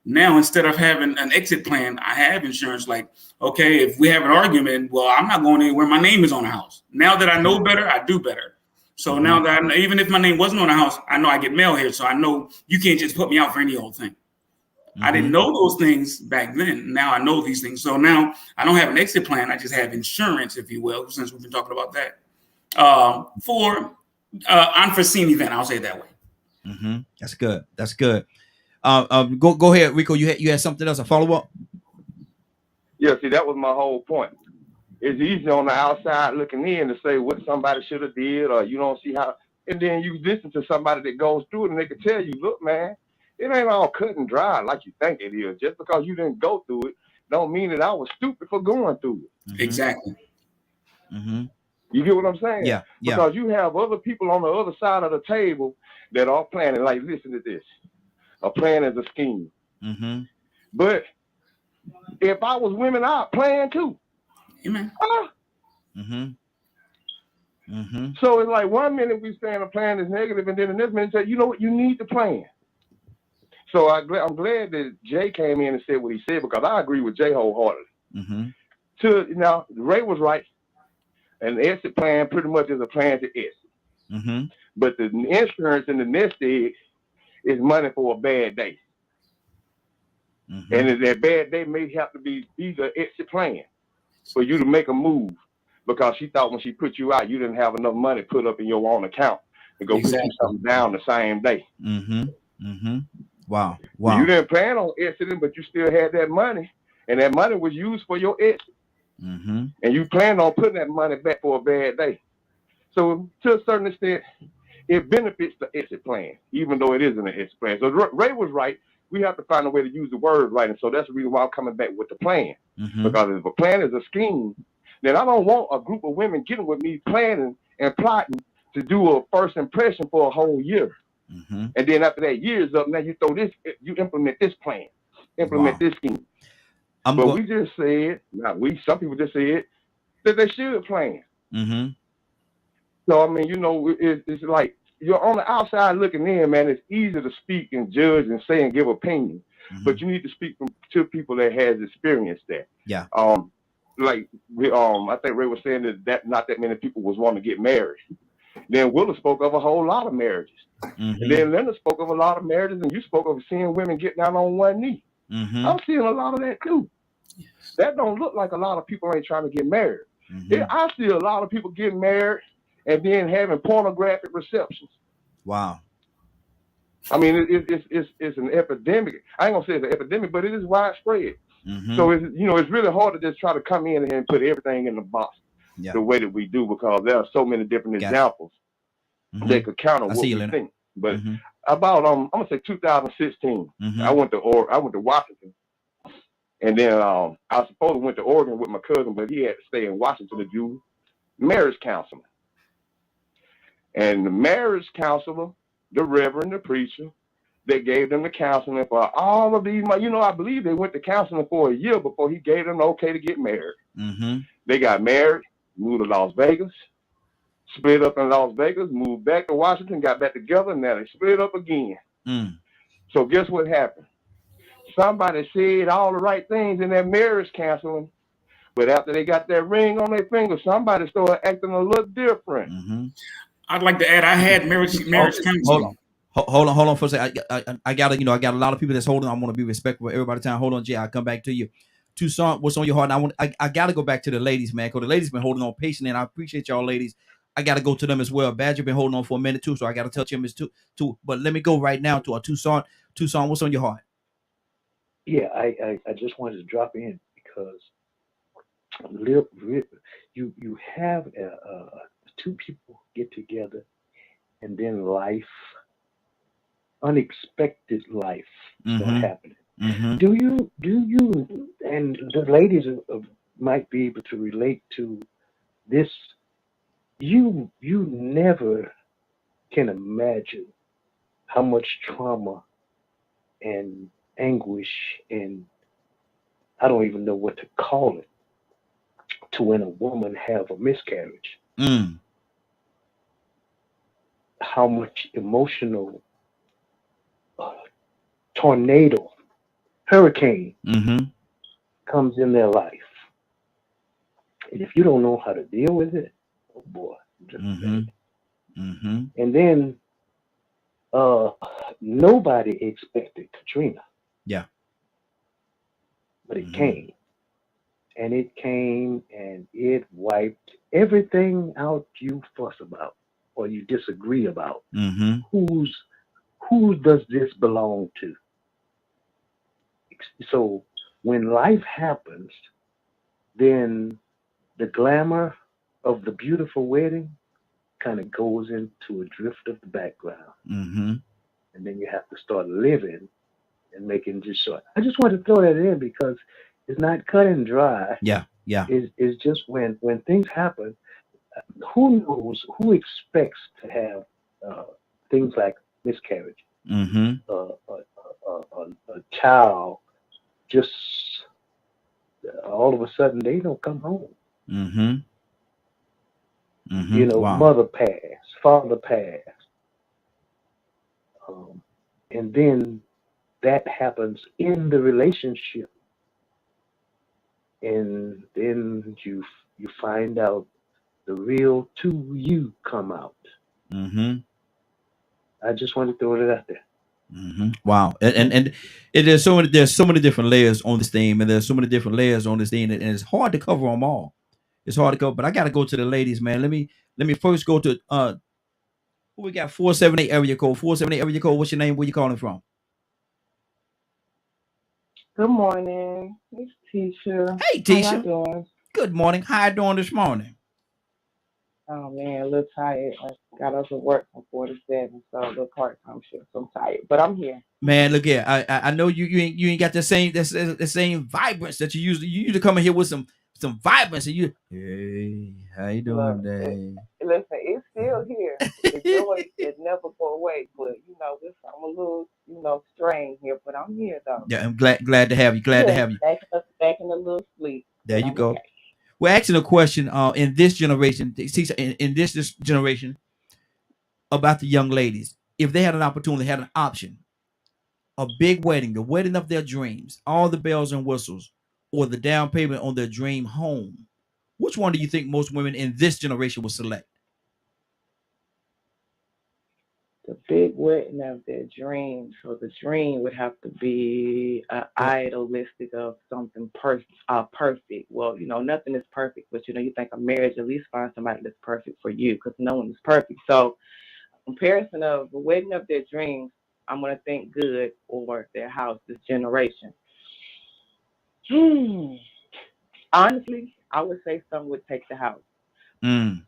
now instead of having an exit plan, I have insurance. Like, okay, if we have an argument, well, I'm not going anywhere. My name is on the house. Now that I know better, I do better. So now that even if my name wasn't on the house, I know I get mail here. So I know you can't just put me out for any old thing. I didn't know those things back then. Now I know these things. So now I don't have an exit plan. I just have insurance, if you will, since we've been talking about that, for unforeseen event. I'll say it that way. That's good. That's good. Go ahead, Rico. You had something else, a follow up? Yeah, see, that was my whole point. It's easy on the outside looking in to say what somebody should have did, or you don't see how, and then you listen to somebody that goes through it and they can tell you, look, man, it ain't all cut and dry like you think it is. Just because you didn't go through it don't mean that I was stupid for going through it. Exactly. You get what I'm saying? Yeah. Because you have other people on the other side of the table that are planning, like, listen to this. A plan is a scheme. But if I was women, I'd plan too. Amen. So it's like 1 minute we saying a plan is negative, and then the next minute say, you know what, you need to plan. So I'm glad that Jay came in and said what he said, because I agree with Jay wholeheartedly. Now, Ray was right. An exit plan pretty much is a plan to exit. But the insurance in the nest egg is money for a bad day. And that bad day may have to be the exit plan for you to make a move, because she thought when she put you out, you didn't have enough money put up in your own account to go put you something down the same day. Wow. You didn't plan on exiting, but you still had that money, and that money was used for your exit. And you planned on putting that money back for a bad day. So to a certain extent, it benefits the exit plan, even though it isn't an exit plan. So Ray was right. We have to find a way to use the word right. And so that's the reason why I'm coming back with the plan. Because if a plan is a scheme, then I don't want a group of women getting with me planning and plotting to do a first impression for a whole year. And then after that year is up, now you implement this plan, implement this scheme. We just said, some people just said that they should plan. So, I mean, it's like, you're on the outside looking in, man. It's easy to speak and judge and say and give opinions, but you need to speak to people that has experienced that. Yeah. I think Ray was saying that not that many people was wanting to get married. Then Willa spoke of a whole lot of marriages. And then Linda spoke of a lot of marriages, and you spoke of seeing women get down on one knee. I'm seeing a lot of that too. That don't look like a lot of people ain't trying to get married. I see a lot of people getting married and then having pornographic receptions. Wow. I mean, it's an epidemic. I ain't gonna say it's an epidemic, but it is widespread. So it's really hard to just try to come in and put everything in the box the way that we do, because there are so many different examples that could counter what we think. But about I'm gonna say 2016, I went to Washington, and then I was supposed to went to Oregon with my cousin, but he had to stay in Washington to do marriage counseling. And the marriage counselor, the reverend, the preacher, they gave them the counseling for all of these. I believe they went to counseling for a year before he gave them the okay to get married. They got married, moved to Las Vegas, split up in Las Vegas, moved back to Washington, got back together, and now they split up again. So guess what happened? Somebody said all the right things in their marriage counseling, but after they got that ring on their finger, somebody started acting a little different. I'd like to add, I had marriage counseling. Hold on for a second. I got a lot of people that's holding on. I want to be respectful of everybody's time. Hold on, Jay. I'll come back to you. Tucson, what's on your heart? And I got to go back to the ladies, man, because the ladies been holding on patiently, and I appreciate y'all ladies. I got to go to them as well. Badger been holding on for a minute too, so I got to touch him as too. But let me go right now to Tucson. Tucson, what's on your heart? Yeah, I just wanted to drop in because you have two people get together, and then unexpected life start happening. Do you and the ladies might be able to relate to this? You never can imagine how much trauma and anguish, and I don't even know what to call it, to when a woman have a miscarriage. How much emotional uh, tornado, hurricane comes in their life, and if you don't know how to deal with it, oh boy, just a minute. And then uh, nobody expected Katrina, Yeah. but it came, and it came, and it wiped everything out you fuss about or you disagree about. Who's who does this belong to? So when life happens, then the glamour of the beautiful wedding kind of goes into a drift of the background, and then you have to start living and making just short. I just want to throw that in because it's not cut and dry. Yeah. Yeah. It's just when things happen, who knows, who expects to have things like miscarriage, a child just all of a sudden they don't come home. Wow. Mother passed, father passed, um, and then that happens in the relationship, and then you find out the real to you come out. I just want to throw it out there. Wow. And there's so many different layers on this theme, and there's so many different layers on this thing, and it's hard to cover them all. It's hard to cover, but I gotta go to the ladies, man. Let me first go to who we got. 478 area code. 478 area code. What's your name? Where you calling from? Good morning. It's Tisha. Hey, How y'all Tisha. doing? Good morning. How you doing this morning? Oh man, a little tired. I got up at work from 4 to 7, so a little part-time shift. So I'm tired, but I'm here. Man, look here. I know you ain't got the same vibrance that you usually come in here with some vibrance, and you, hey, how you doing Look, today? listen, it's still here. The joy it never go away, but I'm a little strained here, but I'm here though. Yeah, I'm glad to have you. Glad to Yeah, have you. back in a little sleep, There but you I'm go. okay. We're asking a question in this generation, see, in this generation, about the young ladies. If they had an opportunity, had an option, a big wedding, the wedding of their dreams, all the bells and whistles, or the down payment on their dream home, which one do you think most women in this generation would select? The big wedding of their dreams. So the dream would have to be an idealistic of something perfect. Well, nothing is perfect, but you think of marriage, at least find somebody that's perfect for you, because no one is perfect. So comparison of the wedding of their dreams, I'm gonna think good, or their house this generation. Hmm. Honestly, I would say some would take the house. Okay.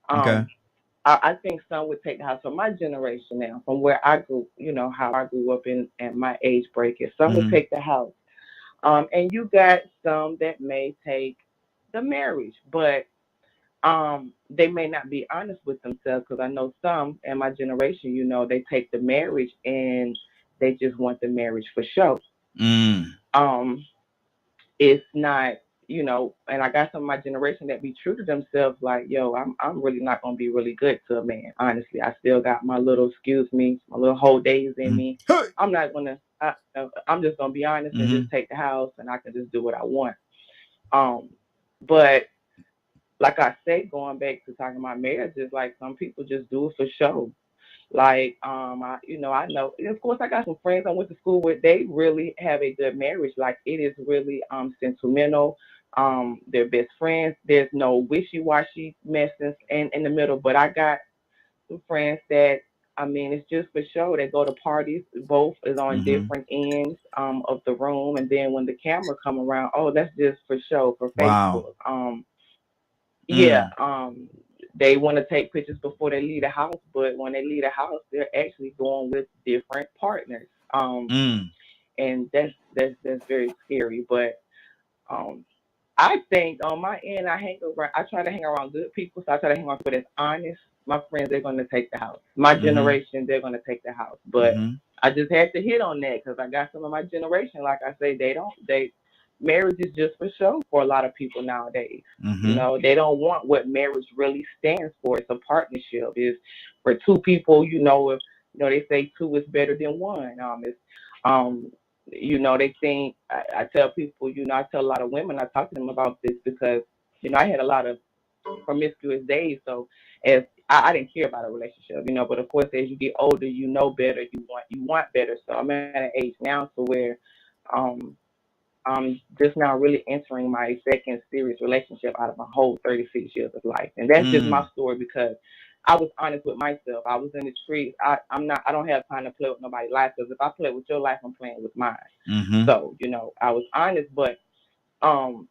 Um, I think some would take the house from my generation now, from where I grew, how I grew up in at my age bracket. Some would take the house. And you got some that may take the marriage, but they may not be honest with themselves, because I know some in my generation, they take the marriage and they just want the marriage for show. Um, it's not, and I got some of my generation that be true to themselves, like, yo, I'm really not gonna be really good to a man. Honestly, I still got my little, excuse me, my little whole days in me. Hey. I'm not gonna. I'm just gonna be honest and just take the house, and I can just do what I want. Um, but like I said, going back to talking about marriages, like some people just do it for show. Like, I know, of course, I got some friends I went to school with. They really have a good marriage. Like, it is really sentimental. They're best friends. There's no wishy washy messes in the middle. But I got some friends that I mean, it's just for show. They go to parties. Both is on different ends of the room, and then when the camera come around, oh, that's just for show for Wow. Facebook. Yeah. They want to take pictures before they leave the house, but when they leave the house, they're actually going with different partners. And that's very scary. But um, I think on my end, I try to hang around good people. So I try to hang around people that's honest. My friends, they're going to take the house. My generation, they're going to take the house. But I just had to hit on that because I got some of my generation. Like I say, marriage is just for show for a lot of people nowadays. You know, they don't want what marriage really stands for. It's a partnership. It's for two people. If they say two is better than one. Um, they think I tell people, I tell a lot of women, I talk to them about this because, I had a lot of promiscuous days. So as I didn't care about a relationship, but of course as you get older, you know better, you want better. So I'm at an age now to where um I'm just now really entering my second serious relationship out of my whole 36 years of life. And that's just my story because I was honest with myself. I was in the streets. I don't have time to play with nobody's life because if I play with your life, I'm playing with mine. So, I was honest, but um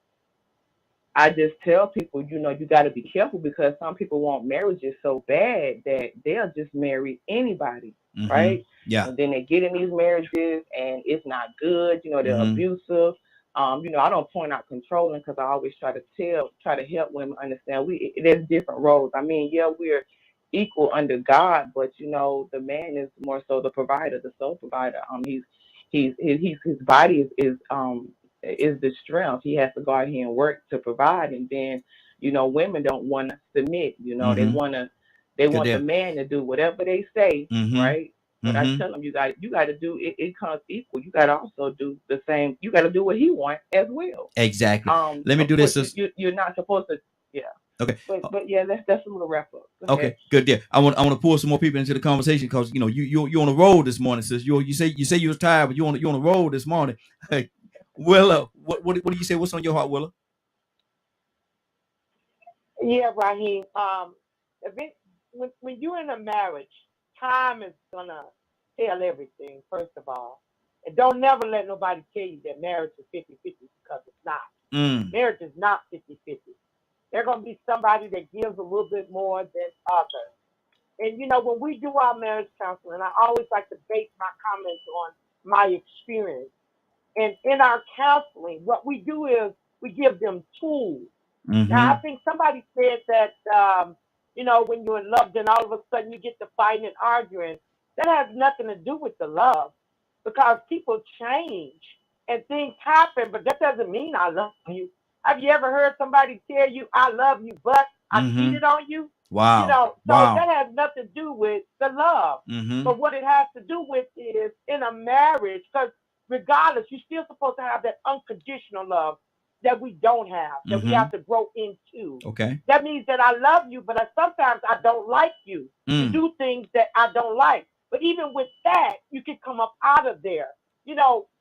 I just tell people, you got to be careful because some people want marriages so bad that they'll just marry anybody, right? Yeah. And then they get in these marriages and it's not good. They're abusive. I don't point out controlling because I always try to help women understand there's different roles. I mean, yeah, we're equal under God, but the man is more so the provider, the sole provider. His body is the strength. He has to go out here and work to provide. And then, women don't want to submit. They want the man to do whatever they say, right? But I tell them you got to do it. It comes equal. You got to also do the same. You got to do what he wants as well. Exactly. Let me Of do course, this. you're not supposed to. Yeah. Okay. But yeah, that's a little wrap up. Go Okay, ahead. good. Yeah, I want to pull some more people into the conversation because you on the road this morning, sis. You say you was tired, but you on the road this morning. Hey, Willa, what do you say? What's on your heart, Willa? Yeah, Raheem. When you're in a marriage, time is gonna tell everything. First of all, and don't never let nobody tell you that marriage is 50-50 because it's not. Marriage is not 50-50. There's gonna be somebody that gives a little bit more than others. And when we do our marriage counseling, I always like to base my comments on my experience. And in our counseling, what we do is we give them tools. Now, I think somebody said that, when you're in love, then all of a sudden you get to fighting and arguing. That has nothing to do with the love because people change and things happen, but that doesn't mean I love you. Have you ever heard somebody tell you, I love you, but I cheated on you? Wow. So that has nothing to do with the love. But what it has to do with is in a marriage, because regardless, you're still supposed to have that unconditional love that we don't have, that we have to grow into. Okay. That means that I love you, but sometimes I don't like you. You do things that I don't like. But even with that, you can come up out of there.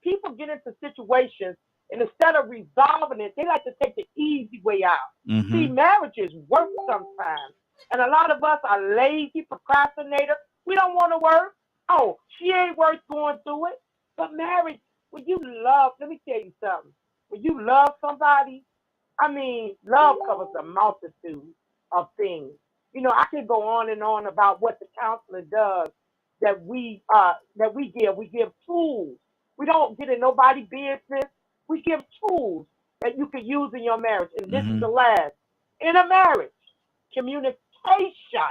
People get into situations and instead of resolving it, they like to take the easy way out. See, marriages work sometimes. And a lot of us are lazy procrastinators. We don't want to work. Oh, she ain't worth going through it. But marriage, when you love, let me tell you something. When you love somebody, I mean, love covers a multitude of things. I could go on and on about what the counselor does that we give. We give tools. We don't get in nobody's business. We give tools that you can use in your marriage. And this is the last. In a marriage, communication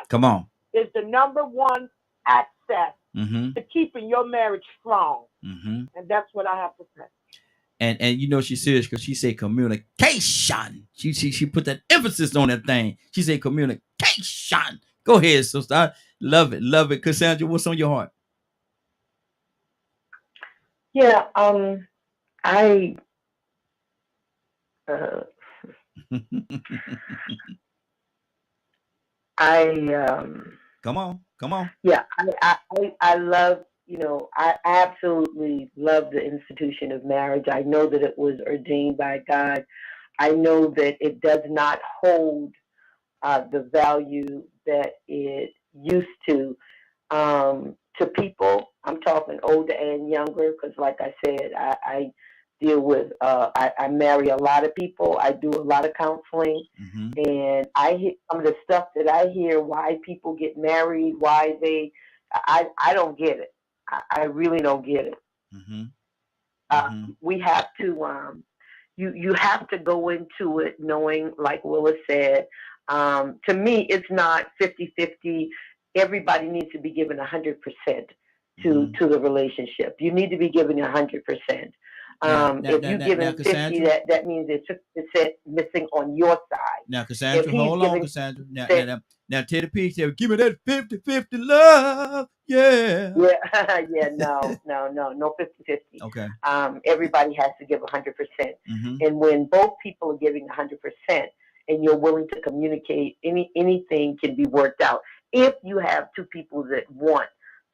Come on. is the number one access to keeping your marriage strong. And that's what I have to say. And she's serious because she said communication. She put that emphasis on that thing. She said communication. Go ahead, sister. I love it. Cassandra, what's on your heart? Yeah, I Come on. Yeah, I love, I absolutely love the institution of marriage. I know that it was ordained by God. I know that it does not hold the value that it used to. to people. I'm talking older and younger because, like I said, I deal with, I marry a lot of people. I do a lot of counseling. And I hear some of the stuff that I hear, why people get married, why I don't get it. I really don't get it. We have to, you have to go into it knowing, like Willis said, to me, it's not 50-50. Everybody needs to be given 100% to the relationship. You need to be given 100%. If you're giving 50, that means there's 50% missing on your side. Now, Cassandra, hold on, Cassandra. Now, Teddy P said, give me that 50-50 love. Yeah. Yeah, no 50-50. Okay. Everybody has to give 100%. And when both people are giving 100% and you're willing to communicate, anything can be worked out if you have two people that want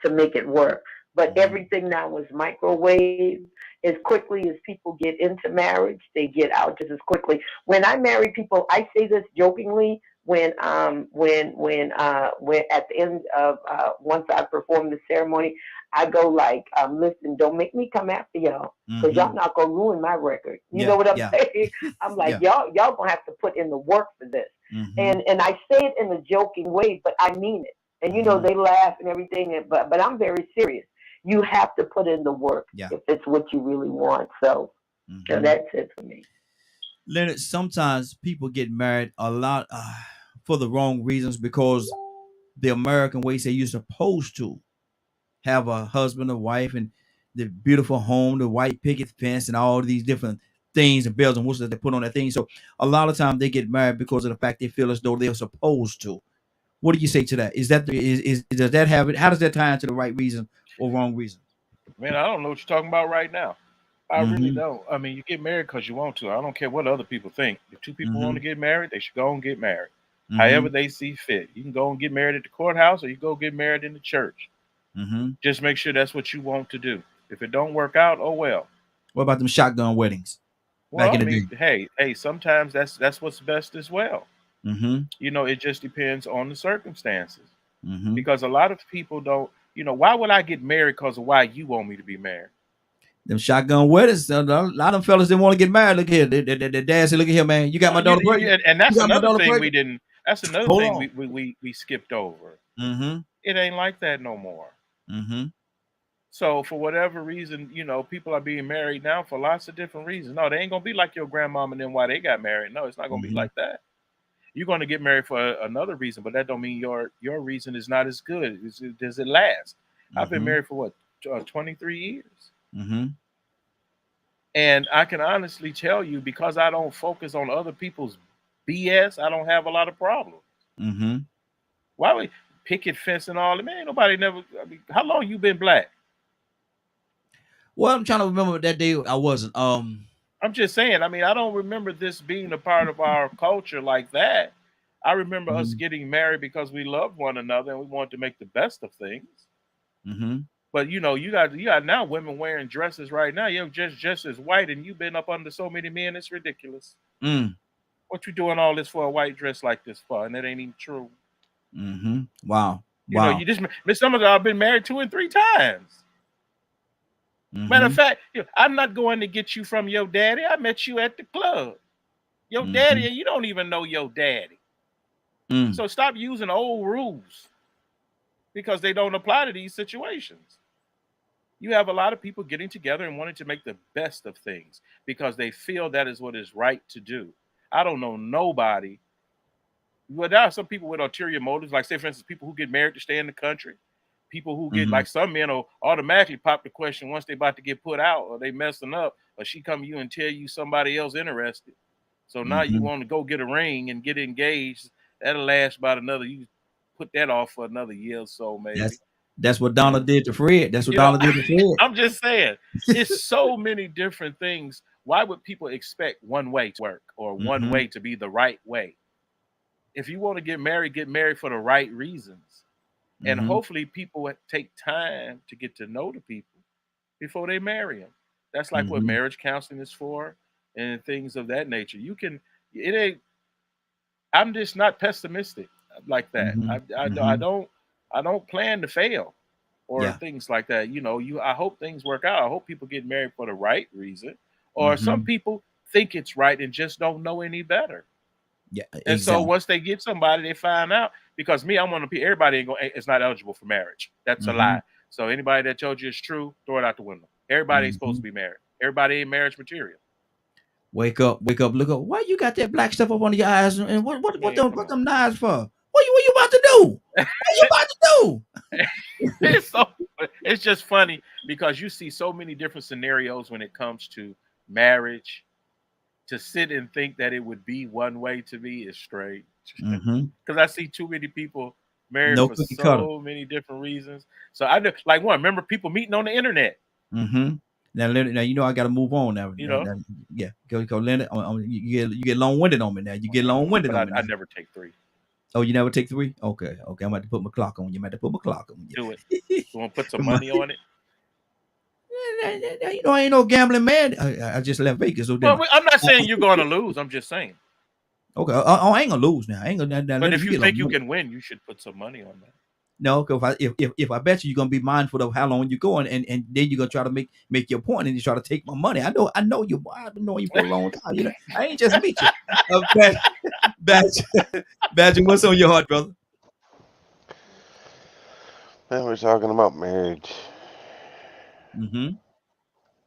to make it work. But everything now is microwave. As quickly as people get into marriage, they get out just as quickly. When I marry people, I say this jokingly. When at the end of once I perform the ceremony, I go like, listen, don't make me come after y'all, because y'all not gonna ruin my record. You know what I'm saying? I'm like, y'all gonna have to put in the work for this. And I say it in a joking way, but I mean it. And you know, they laugh and everything, but I'm very serious. You have to put in the work if it's what you really want. So that's it for me. Leonard, sometimes people get married a lot for the wrong reasons, because the American way say you're supposed to have a husband, a wife, and the beautiful home, the white picket fence, and all these different things and bells and whistles that they put on that thing. So a lot of times they get married because of the fact they feel as though they're supposed to. What do you say to that? Is that does that have it? How does that tie into the right reason or wrong reason? Man, I don't know what you're talking about right now. I really don't. I mean, you get married because you want to. I don't care what other people think. If two people want to get married, they should go and get married. However they see fit. You can go and get married at the courthouse, or you go get married in the church. Just make sure that's what you want to do. If it don't work out, oh well. What about them shotgun weddings? Well, I mean, hey, sometimes that's what's best as well. You know, it just depends on the circumstances. Because a lot of people don't. You know, why would I get married because of why you want me to be married? Them shotgun weddings. A lot of them fellas didn't want to get married. Look here, the dad said, "Look at here, man. You got my daughter pregnant." And that's another thing we didn't. That's another thing we skipped over. It ain't like that no more. So for whatever reason, you know, people are being married now for lots of different reasons. No, they ain't gonna be like your grandmama and them why they got married. No, it's not gonna be like that. You're gonna get married for another reason, but that don't mean your reason is not as good. Does it last? I've been married for what 23 years. And I can honestly tell you, because I don't focus on other people's BS, I don't have a lot of problems. Why would picket fence and all that? Man, ain't nobody never. I mean, how long you been black? Well, I'm trying to remember that day. I wasn't. I'm just saying. I mean, I don't remember this being a part of our culture like that. I remember us getting married because we loved one another and we wanted to make the best of things. But you know, you got now women wearing dresses right now. You're just as white, and you've been up under so many men. It's ridiculous. What you doing all this for a white dress like this for? And that ain't even true. Wow. You know, you just some of them I've been married 2 and 3 times. Matter of fact, I'm not going to get you from your daddy. I met you at the club. Your daddy, and you don't even know your daddy. So stop using old rules because they don't apply to these situations. You have a lot of people getting together and wanting to make the best of things because they feel that is what is right to do. I don't know nobody. Well, there are some people with ulterior motives, like say, for instance, people who get married to stay in the country. People who get, like some men will automatically pop the question once they're about to get put out or they messing up, or she come to you and tell you somebody else interested. So now you want to go get a ring and get engaged. That'll last about another, you put that off for another year or so maybe. That's what Donna did to Fred. That's what Donna did to Fred. I'm just saying, it's so many different things. Why would people expect one way to work or one way to be the right way? If you want to get married for the right reasons. And hopefully people take time to get to know the people before they marry them. That's like what marriage counseling is for and things of that nature. I'm just not pessimistic like that. I don't I don't plan to fail or Yeah. things like that. I hope things work out. I hope people get married for the right reason. Or some Mm-hmm. people think it's right and just don't know any better. Yeah. And so Exactly. once they get somebody, they find out. Because me, I'm one of the people. Everybody ain't going. Is not eligible for marriage. That's a Mm-hmm. lie. So anybody that told you it's true, throw it out the window. Everybody ain't supposed Mm-hmm. to be married. Everybody ain't marriage material. Wake up, look up. Why you got that black stuff up under your eyes? And Man, come what on. them knives for? What you about to do? What you about to do? it's so it's just funny because you see so many different scenarios when it comes to marriage. To sit and think that it would be one way to me is strange. Mm-hmm. Because I see too many people married No for cookie cutter. so many different reasons. So I do, like one. Remember people meeting on the internet. Mm-hmm. Now, Leonard, now you know I got to move on now. You know, Yeah, go, Leonard. You get long winded on me now. You get long winded but on me I now. never take three. Oh, you never take three? Okay. I'm about to put my clock on you. I'm about to put my clock on Do it. you. You want to put some Come on. money on it? You know I ain't no gambling man. I just left Vegas, so didn't Well, I? I'm not saying you're going to lose. I'm just saying. Okay. I ain't gonna lose now. I ain't gonna. Now, But Leonard, if you you get long think you winded. can win, you should put some money on that. No, because if I bet you're gonna be mindful of how long you're going, and then you're gonna try to make your point, and you try to take my money. I know you. I've been knowing you for a long time. I ain't just meet you. Badger, Badger, what's on your heart, brother? Man, we're talking about marriage. Mm-hmm.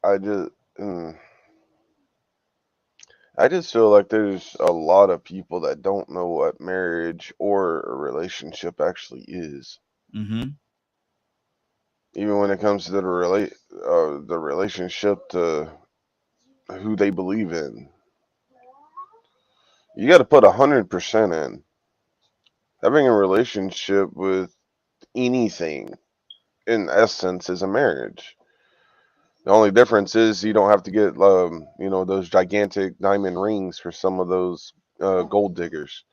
I just, mm, I just feel like there's a lot of people that don't know what marriage or a relationship actually is. Mm-hmm. Even when it comes to the relationship to who they believe in, you got to put 100% in. Having a relationship with anything, in essence, is a marriage. The only difference is you don't have to get, those gigantic diamond rings for some of those gold diggers.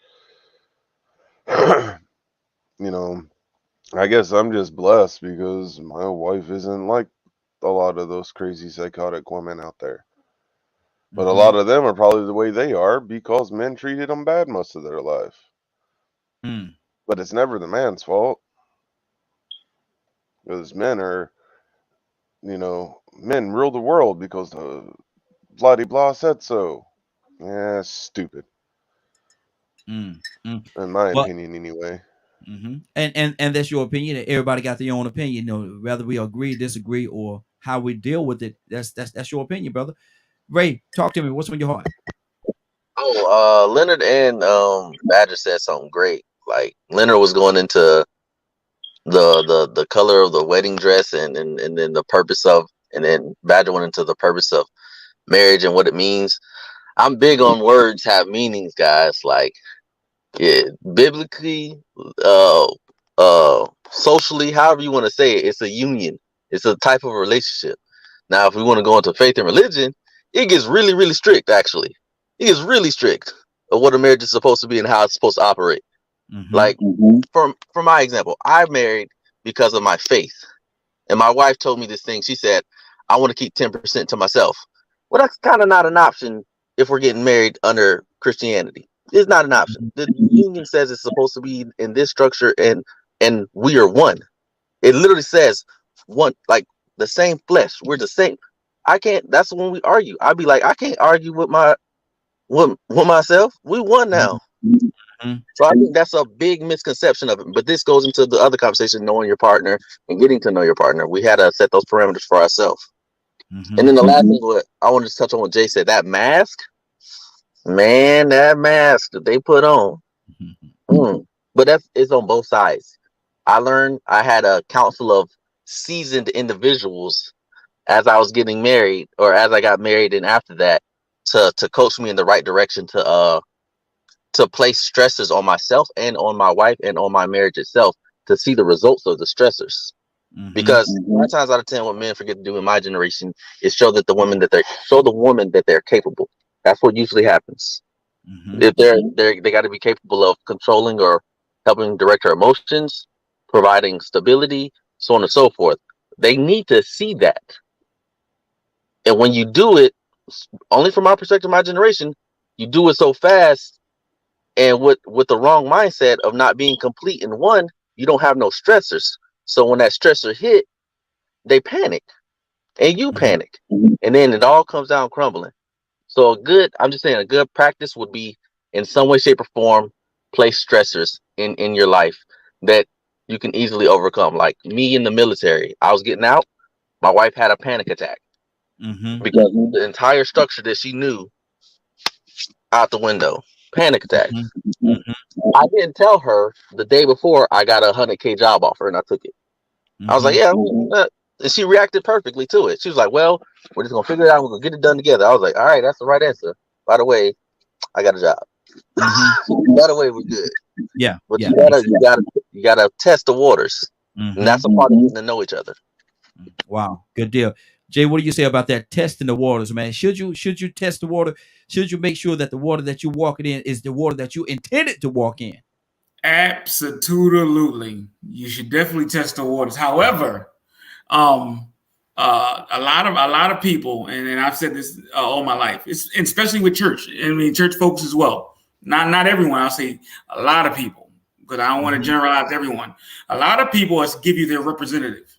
you know, I guess I'm just blessed because my wife isn't like a lot of those crazy psychotic women out there. But a Mm-hmm. lot of them are probably the way they are because men treated them bad most of their life. Mm. But it's never the man's fault because men rule the world because the blah de blah said so. Yeah, stupid. Mm. Mm. In my But opinion, anyway. and that's your opinion. Everybody got their own opinion. Whether we agree, disagree, or how we deal with it. That's your opinion, brother. Ray, talk to me. What's on your heart? Oh, Leonard and Badger said something great. Like Leonard was going into the color of the wedding dress and then the purpose of, and then Badger went into the purpose of marriage and what it means. I'm big on words have meanings, guys. Like, yeah, biblically, socially, however you want to say it, it's a union. It's a type of relationship. Now, if we want to go into faith and religion, it gets really, really strict. Actually, it gets really strict of what a marriage is supposed to be and how it's supposed to operate. Mm-hmm. Like, from my example, I married because of my faith. And my wife told me this thing. She said, I want to keep 10% to myself. Well, that's kind of not an option if we're getting married under Christianity. It's not an option. The union says it's supposed to be in this structure, and we are one. It literally says one, like the same flesh. We're the same. I can't. That's when we argue. I'd be like, I can't argue with myself. We won now. Mm-hmm. So I think that's a big misconception of it. But this goes into the other conversation, knowing your partner and getting to know your partner. We had to set those parameters for ourselves. Mm-hmm. And then the last thing, what I wanted to touch on what Jay said, that mask, man, that mask that they put on. But it's on both sides. I learned I had a council of seasoned individuals as I was getting married, or as I got married, and after that, to coach me in the right direction to place stresses on myself and on my wife and on my marriage itself to see the results of the stressors. Mm-hmm. Because 9 times out of 10, what men forget to do in my generation is show that the woman that they're capable. That's what usually happens. Mm-hmm. If they got to be capable of controlling or helping direct her emotions, providing stability, so on and so forth. They need to see that. And when you do it, only from my perspective, my generation, you do it so fast and with the wrong mindset of not being complete in one, you don't have no stressors. So when that stressor hit, they panic, and you panic, and then it all comes down crumbling. So I'm just saying, a good practice would be, in some way, shape, or form, place stressors in your life that you can easily overcome. Like me in the military, I was getting out, my wife had a panic attack because the entire structure that she knew out the window, panic attack. I didn't tell her the day before I got a 100K job offer, and I took it. I was like, yeah, and she reacted perfectly to it. She was like, well, we're just gonna figure it out. We're gonna get it done together. I was like, all right, that's the right answer. By the way, I got a job. By the way, we're good. Yeah. But Yeah. you gotta test the waters, and that's a part of getting to know each other. Wow, good deal. Jay, what do you say about that? Testing the waters, man. Should you test the water? Should you make sure that the water that you're walking in is the water that you intended to walk in? Absolutely. You should definitely test the waters. However, a lot of people, and I've said this all my life, especially with church. I mean, church folks as well. Not everyone. I'll say a lot of people, because I don't want to generalize everyone. A lot of people give you their representative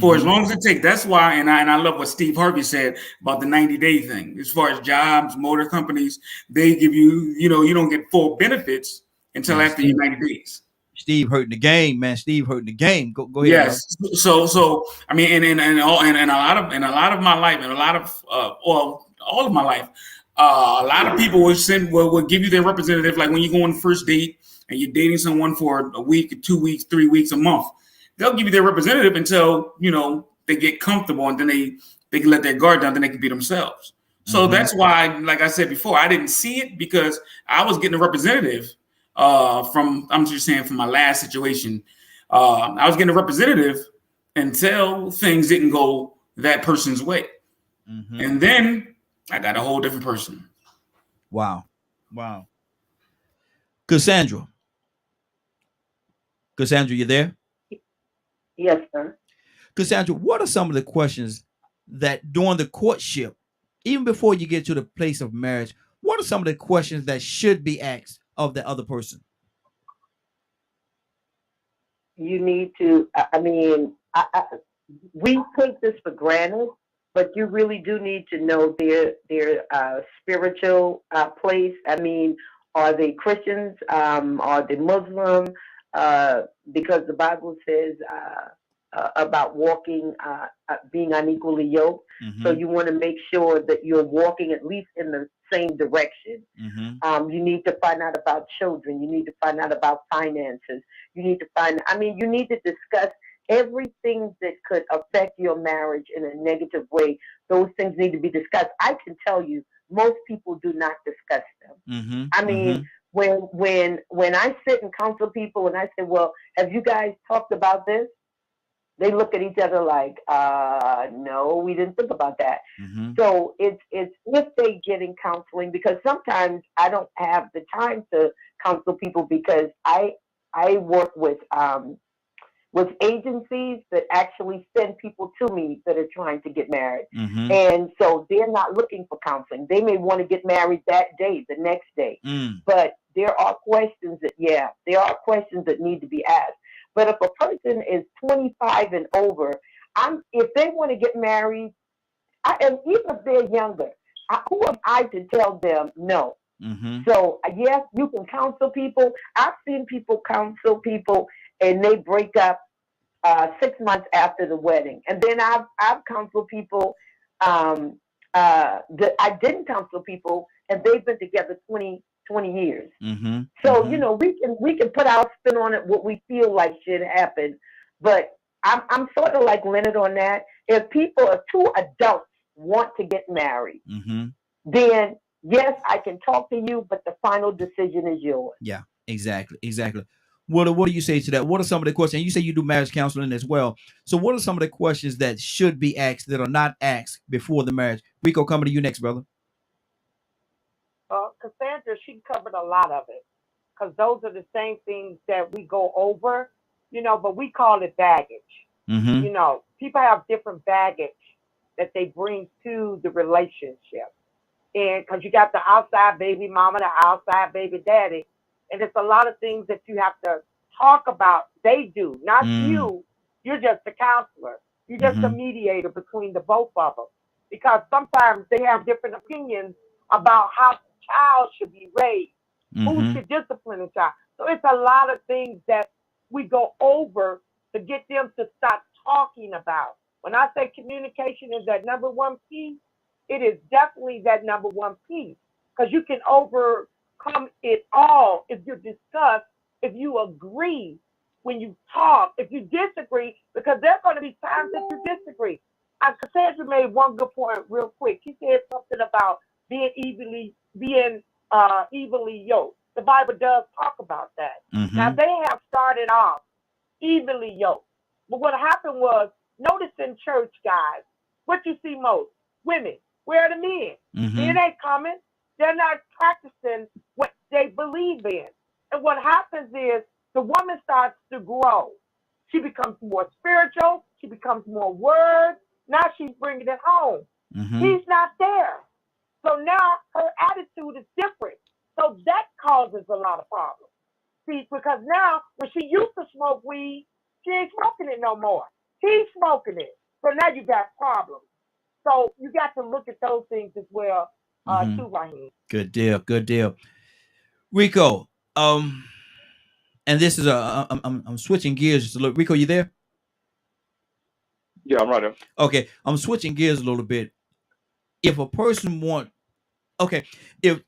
for as long as it takes. That's why, and I love what Steve Harvey said about the 90-day thing. As far as jobs, motor companies, they give you, you don't get full benefits until after your 90 days. Steve hurting the game, man. Steve hurting the game. Go ahead. Yes. So I mean, and a lot of my life, and a lot of all of my life, a lot of people will give you their representative. Like when you go on the first date and you're dating someone for a week, 2 weeks, 3 weeks, a month, they'll give you their representative until they get comfortable, and then they can let their guard down, then they can be themselves. So that's why, like I said before, I didn't see it because I was getting a representative from my last situation. I was getting a representative until things didn't go that person's way. And then I got a whole different person. Wow. Cassandra, you there? Yes, sir. Cassandra, what are some of the questions that during the courtship, even before you get to the place of marriage, what are some of the questions that should be asked of the other person? You need to, we take this for granted, but you really do need to know their spiritual place. I mean, are they Christians? Are they Muslim? Because the Bible says about walking, being unequally yoked. So you want to make sure that you're walking at least in the same direction. You need to find out about children. You need to find out about finances. You need to discuss everything that could affect your marriage in a negative way. Those things need to be discussed. I can tell you, most people do not discuss them. I mean, when I sit and counsel people and I say, well, have you guys talked about this? They look at each other like, no, we didn't think about that. So it's if they get in counseling, because sometimes I don't have the time to counsel people because I work with agencies that actually send people to me that are trying to get married. And so they're not looking for counseling. They may want to get married that day, the next day. But there are questions that need to be asked. But if a person is 25 and over, if they want to get married, and even if they're younger, who am I to tell them no? So yes, you can counsel people. I've seen people counsel people and they break up 6 months after the wedding. And then I've counseled people that I didn't counsel people, and they've been together 20 years. So we can put our spin on it, what we feel like should happen. But I'm sort of like Leonard on that. If two adults want to get married, then yes, I can talk to you, but the final decision is yours. Yeah, exactly. What do you say to that? What are some of the questions? You say you do marriage counseling as well. So what are some of the questions that should be asked that are not asked before the marriage? Rico, coming to you next, brother. Cassandra, she covered a lot of it because those are the same things that we go over, but we call it baggage. People have different baggage that they bring to the relationship. And because you got the outside baby mama, the outside baby daddy, and it's a lot of things that you have to talk about. They do, not you. You're just a counselor. You're just a mediator between the both of them. Because sometimes they have different opinions about how the child should be raised, who should discipline a child. So it's a lot of things that we go over to get them to stop talking about. When I say communication is that number one piece, it is definitely that number one piece. Because you can overcome it all if you discuss, if you agree when you talk, if you disagree, because there are going to be times that you disagree. Cassandra made one good point real quick. She said something about being evenly yoked. The Bible does talk about that. Now they have started off evenly yoked. But what happened was, notice in church, guys, what you see most, women, where are the men? Men ain't coming. They're not practicing what they believe in. And what happens is the woman starts to grow. She becomes more spiritual. She becomes more word. Now she's bringing it home. He's not there. So now her attitude is different. So that causes a lot of problems. See, because now when she used to smoke weed, she ain't smoking it no more. He's smoking it. So now you got problems. So you got to look at those things as well, too, Raheem. Good deal. Good deal. Rico, and this is I'm switching gears just a little. Rico, you there? Yeah, I'm right there. Okay, I'm switching gears a little bit. If a person if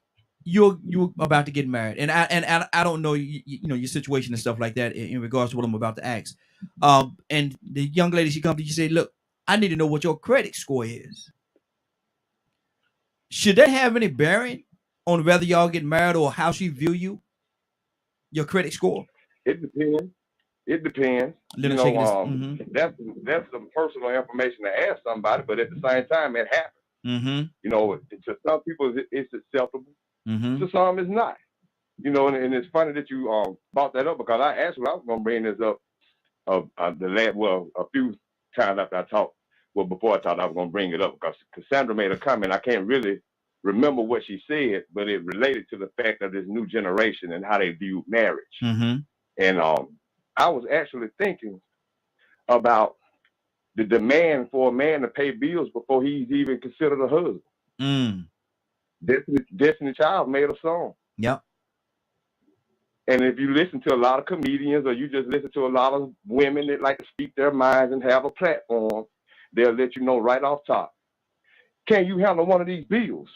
you're about to get married, and I don't know you know your situation and stuff like that in regards to what I'm about to ask, and the young lady, she comes to you, say, look, I need to know what your credit score is. Should that have any bearing on whether y'all get married or how she view you, your credit score? It depends. It depends. Little shaking That's some personal information to ask somebody, but at the same time, it happens. You know, to some people it's acceptable. To some, it's not. You know, and it's funny that you brought that up, because I was going to bring this up a few times after I talked. Well, before I talked, I was going to bring it up because Cassandra made a comment. I can't really remember what she said, but it related to the fact of this new generation and how they view marriage. And I was actually thinking about the demand for a man to pay bills before he's even considered a husband. Destiny Child made a song. Yep. And if you listen to a lot of comedians, or you just listen to a lot of women that like to speak their minds and have a platform, they'll let you know right off top, can you handle one of these bills?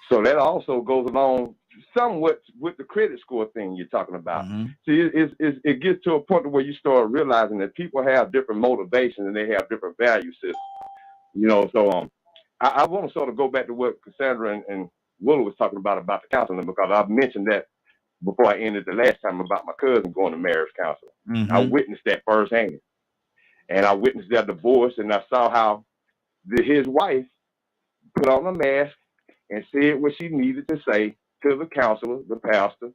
So that also goes along somewhat with the credit score thing you're talking about. See, it gets to a point where you start realizing that people have different motivations and they have different value systems. You know, so I want to sort of go back to what Cassandra and Willa was talking about the counseling, because I've mentioned that before I ended the last time about my cousin going to marriage counseling. I witnessed that firsthand. And I witnessed their divorce, and I saw how his wife put on a mask and said what she needed to say to the counselor, the pastor,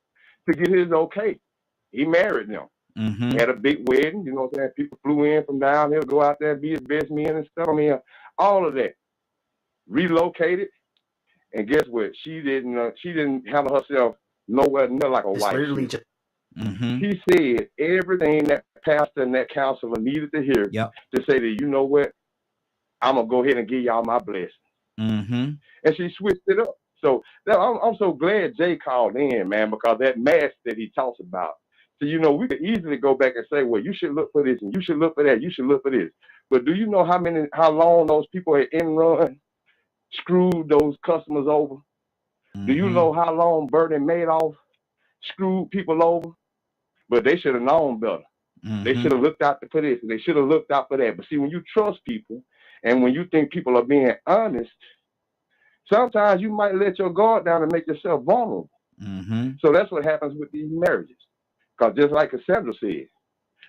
to get his okay. He married them. Had a big wedding, you know what I'm saying? People flew in from down here to go out there and be his best men and stuff. I mean, all of that. Relocated. And guess what? She didn't handle herself nowhere near like a wife. He said everything that pastor and that counselor needed to hear to say that, you know what, I'm going to go ahead and give y'all my blessing. And she switched it up. So I'm so glad Jay called in, man, because that mask that he talks about. So, you know, we could easily go back and say, well, you should look for this and you should look for that. You should look for this. But do you know how long those people at Enron screwed those customers over? Do you know how long Bernie Madoff screwed people over? But they should have known better. They should have looked out for this and they should have looked out for that. But see, when you trust people and when you think people are being honest, sometimes you might let your guard down and make yourself vulnerable. So that's what happens with these marriages. Because just like Cassandra said,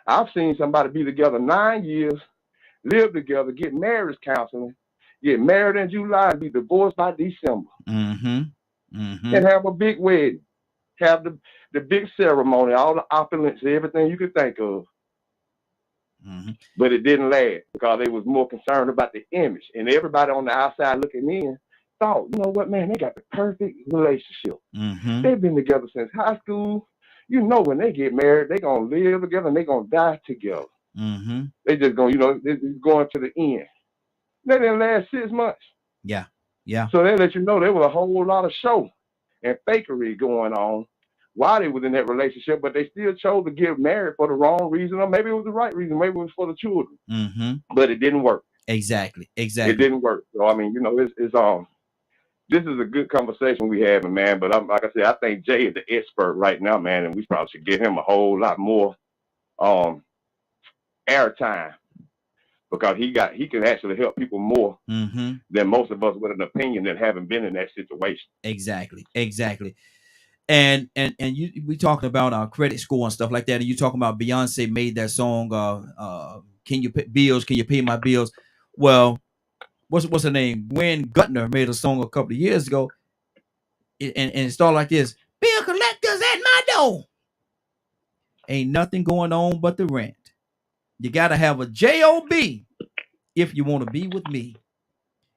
I've seen somebody be together 9 years, live together, get marriage counseling, get married in July and be divorced by December. And have a big wedding. Have the big ceremony, all the opulence, everything you could think of. But it didn't last because they was more concerned about the image. And everybody on the outside looking in thought, you know what, man, they got the perfect relationship. They've been together since high school. you know when they get married, they're gonna live together and they're gonna die together. Mm-hmm. They just gonna, they're going to the end. They didn't last 6 months. Yeah. Yeah. So they let you know there was a whole lot of show and fakery going on while they was in that relationship, but they still chose to get married for the wrong reason, or maybe it was the right reason, maybe it was for the children. Mm-hmm. But it didn't work. Exactly. It Exactly. didn't work. So I mean, it's this is a good conversation we having, man. But like I said, I think Jay is the expert right now, man, and we probably should give him a whole lot more airtime because he can actually help people more than most of us with an opinion that haven't been in that situation. Exactly. Exactly. And we talking about our credit score and stuff like that, and you talking about Beyonce made that song, can you pay bills? Can you pay my bills? Well, what's her name? Gwen Gutner made a song a couple of years ago, and it started like this: bill collectors at my door. Ain't nothing going on but the rent. You gotta have a job if you want to be with me.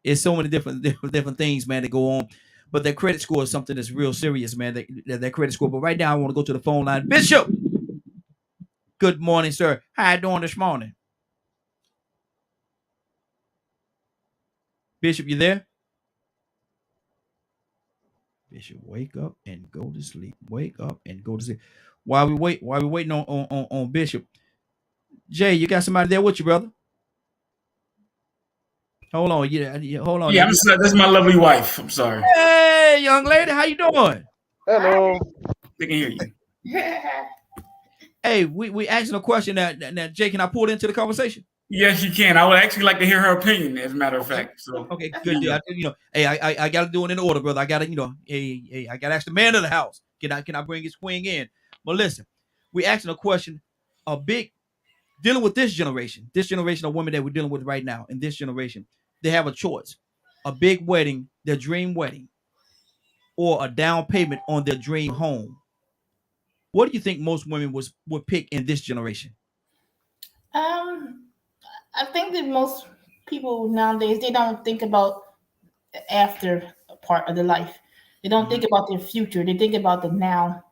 It's so many different things, man, that go on. But that credit score is something that's real serious, man. That credit score. But right now, I want to go to the phone line. Bishop, good morning, sir. How you doing this morning? Bishop, you there? Bishop, wake up and go to sleep. Wake up and go to sleep. While we waiting on Bishop. Jay, you got somebody there with you, brother? Hold on, hold on. Yeah, that's my lovely wife. I'm sorry. Hey, young lady, how you doing? Hello. They can hear you. Hey, we asking a question that Jay, can I pull into the conversation? Yes, you can. I would actually like to hear her opinion, as a matter of fact. So okay, good deal. Hey, I gotta do it in order, brother. I gotta, hey, I gotta ask the man of the house. Can I bring his queen in? But listen, we asking a question, dealing with this generation of women that we're dealing with right now. In this generation, they have a choice: a big wedding, their dream wedding, or a down payment on their dream home. What do you think most women would pick in this generation? I think that most people nowadays they don't think about the after part of the life. They don't think about their future. They think about the now,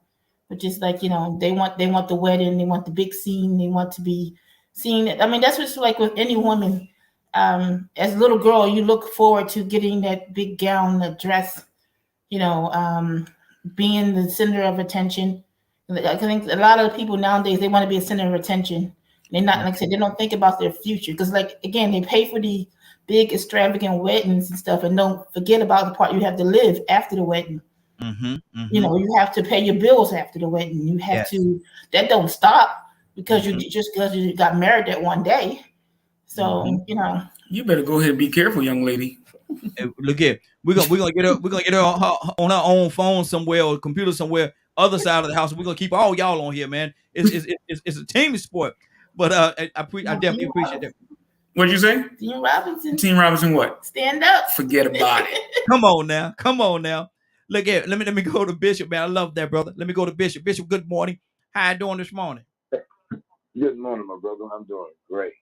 which is like they want the wedding, they want the big scene, they want to be seen. I mean, that's what's like with any woman. As a little girl, you look forward to getting that big gown, the dress, being the center of attention. I think a lot of people nowadays they want to be a center of attention. They're not, like I said, they don't think about their future because, like, again, they pay for the big extravagant weddings and stuff, and don't forget about the part you have to live after the wedding. You have to pay your bills after the wedding. You have to. That don't stop because because you got married that one day. So you better go ahead and be careful, young lady. Hey, look here, we're gonna get her on her own phone somewhere or computer somewhere, other side of the house. We're gonna keep all y'all on here, man. It's a team sport, but I definitely appreciate that. What'd you say? Team Robinson. Team Robinson, what? Stand up. Forget about it. Come on now. Look here, let me go to Bishop, man. I love that, brother. Let me go to Bishop. Bishop, good morning. How you doing this morning? Good morning, my brother. I'm doing great.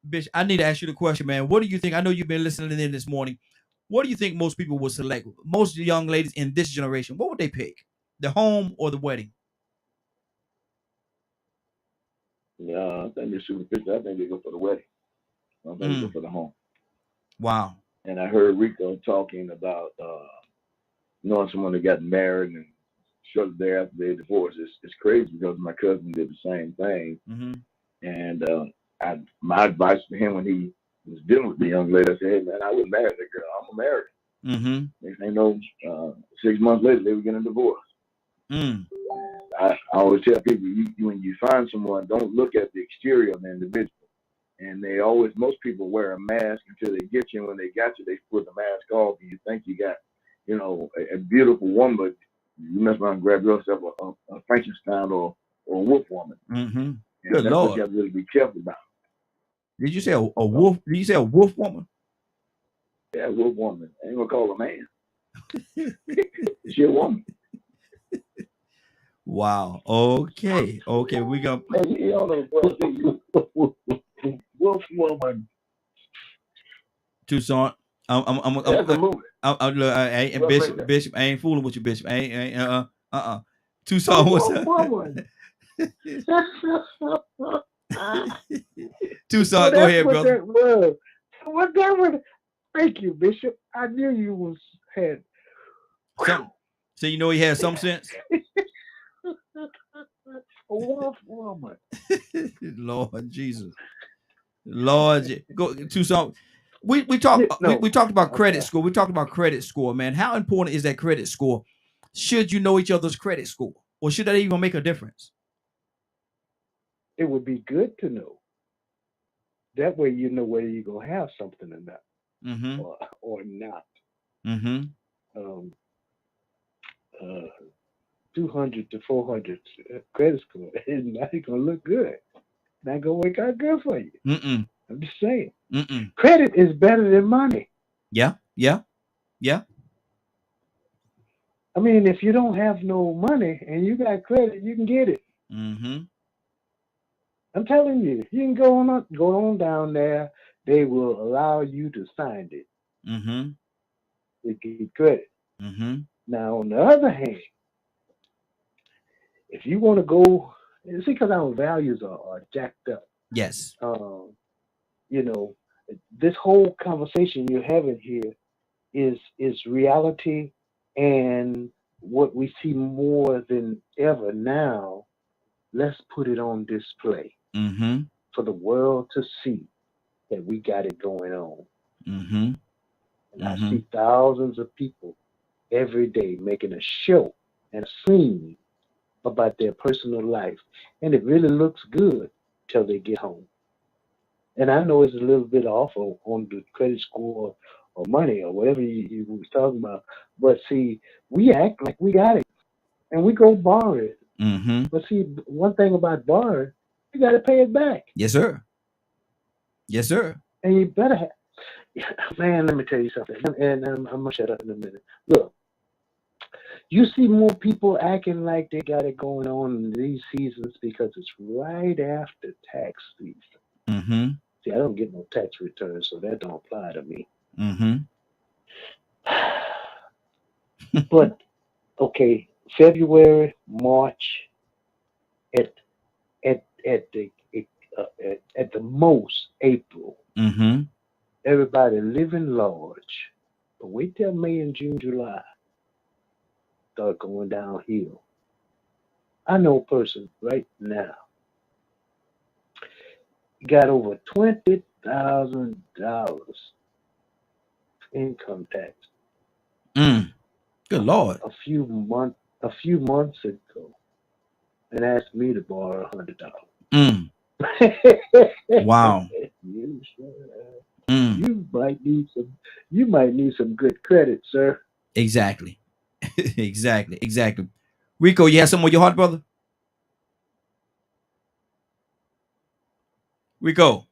Bishop, I need to ask you the question, man. What do you think? I know you've been listening in this morning. What do you think most people would select? Most young ladies in this generation, what would they pick? The home or the wedding? Yeah, I think they're superficial. I think they go for the wedding. I think they go for the home. Wow. And I heard Rico talking about knowing someone that got married and shortly thereafter they divorced. It's crazy because my cousin did the same thing. And my advice to him when he was dealing with the young lady, I said, hey, man, I wouldn't marry that girl. I'm going to marry her. Next thing you know, 6 months later, they were getting a divorce. I always tell people, when you find someone, don't look at the exterior of the individual. And most people wear a mask until they get you. And when they got you, they put the mask off, and you think you got, a beautiful woman, but you mess around and grab yourself a Frankenstein or a wolf woman. And Good that's Lord. what you have to really be careful about. Did you say a wolf? Did you say a wolf woman? Yeah, wolf woman. I ain't gonna call her a man. She a woman. Wow. Okay. We gonna. You don't know wolf woman. Tucson. That's a movie. Bishop, I ain't fooling with you, Bishop. I ain't. Tucson, what's up? Woman. Tucson, go ahead, brother. That was. What that was. Thank you, Bishop. I knew you had some. So you know he has some sense. A wolf woman. Lord Jesus, Lord, go Tucson. We talked about credit score. We talked about credit score, man. How important is that credit score? Should you know each other's credit score, or should that even make a difference? It would be good to know. That way, you know whether you're gonna have something or not, or not. 200 to 400 credit score is not gonna look good. Not gonna work out good for you. I'm just saying. Credit is better than money. Yeah. I mean, if you don't have no money and you got credit, you can get it. I'm telling you, you can go on down there. They will allow you to sign it. They get credit. Now, on the other hand, if you want to go, see, because our values are jacked up. Yes. You know, this whole conversation you're having here is reality, and what we see more than ever now. Let's put it on display for the world to see that we got it going on. And I see thousands of people every day making a show and a scene about their personal life, and it really looks good till they get home. And I know it's a little bit off on the credit score or money or whatever you was talking about, but see, we act like we got it, and we go borrow it. But see, one thing about borrowing, you got to pay it back. Yes, sir. Yes, sir. And you better have. Man, let me tell you something, and I'm gonna shut up in a minute. Look, you see more people acting like they got it going on in these seasons because it's right after tax season. See, I don't get no tax returns, so that don't apply to me. But okay, February, March, at the most April. Everybody living large, but wait till May and June, July start going downhill. I know a person right now got over $20,000 income tax. Good Lord. A few months ago, and asked me to borrow $100. Wow. You might need some good credit, sir. Exactly. exactly. Rico, you have something with your heart, brother? Rico.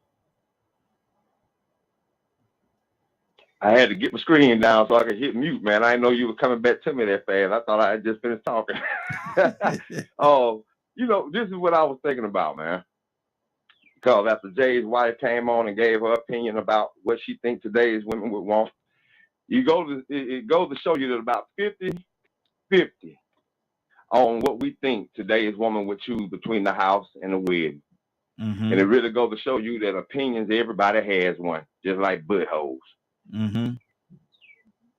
I had to get my screen down so I could hit mute, man. I didn't know you were coming back to me that fast. I thought I had just finished talking. Oh, this is what I was thinking about, man. Because after Jay's wife came on and gave her opinion about what she thinks today's women would want, it goes to show you that about 50-50 on what we think today's woman would choose between the house and the wedding. And it really goes to show you that opinions, everybody has one, just like buttholes.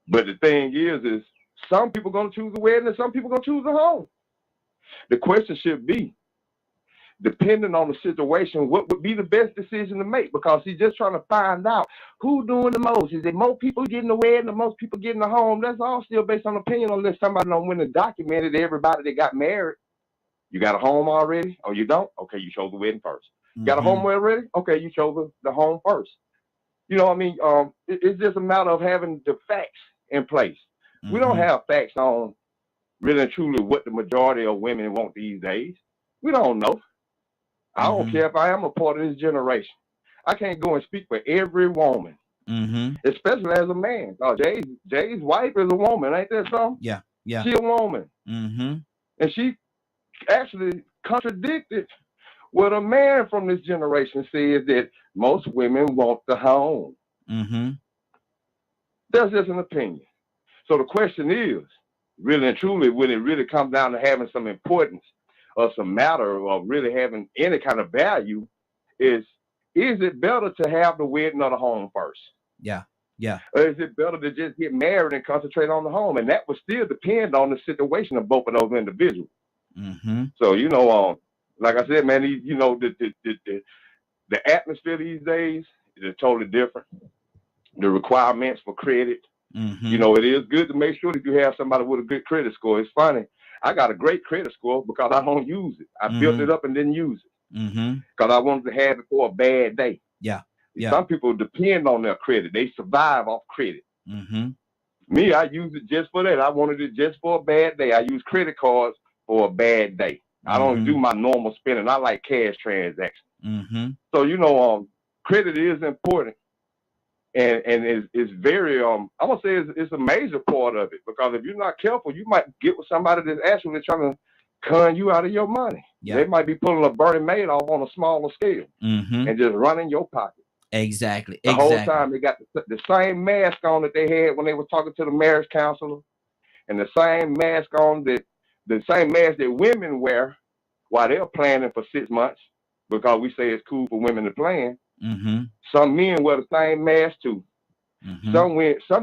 But the thing is some people going to choose a wedding and some people going to choose a home. The question should be, depending on the situation, what would be the best decision to make? Because he's just trying to find out who's doing the most. Is it more people getting the wedding or most people getting the home? That's all still based on opinion, unless somebody don't win and documented everybody that got married. You got a home already? Or you don't? Okay, you chose the wedding first. Got a home already? Okay, you chose the home first. You know what I mean? It's just a matter of having the facts in place. We don't have facts on really and truly what the majority of women want these days. We don't know. I don't care if I am a part of this generation. I can't go and speak for every woman, especially as a man. Jay's wife is a woman, ain't that something? Yeah. She a woman. And she actually contradicted what a man from this generation says, that most women want the home. That's just an opinion. So the question is, really and truly, when it really comes down to having some importance or some matter or really having any kind of value, is it better to have the wedding or the home first? Yeah. Yeah. Or is it better to just get married and concentrate on the home? And that would still depend on the situation of both of those individuals. So, like I said, man, the atmosphere these days is totally different. The requirements for credit, it is good to make sure that you have somebody with a good credit score. It's funny. I got a great credit score because I don't use it. I built it up and didn't use it because I wanted to have it for a bad day. Yeah. Yeah. Some people depend on their credit. They survive off credit. Me, I use it just for that. I wanted it just for a bad day. I use credit cards for a bad day. I don't do my normal spending. I like cash transactions. So, credit is important. And it's very, I'm going to say it's a major part of it, because if you're not careful, you might get with somebody that's actually trying to con you out of your money. Yeah. They might be pulling a Bernie Madoff on a smaller scale and just running your pocket. Exactly. The whole time they got the same mask on that they had when they were talking to the marriage counselor, and the same mask on that women wear while they're planning for 6 months, because we say it's cool for women to plan. Some men wear the same mask too. Some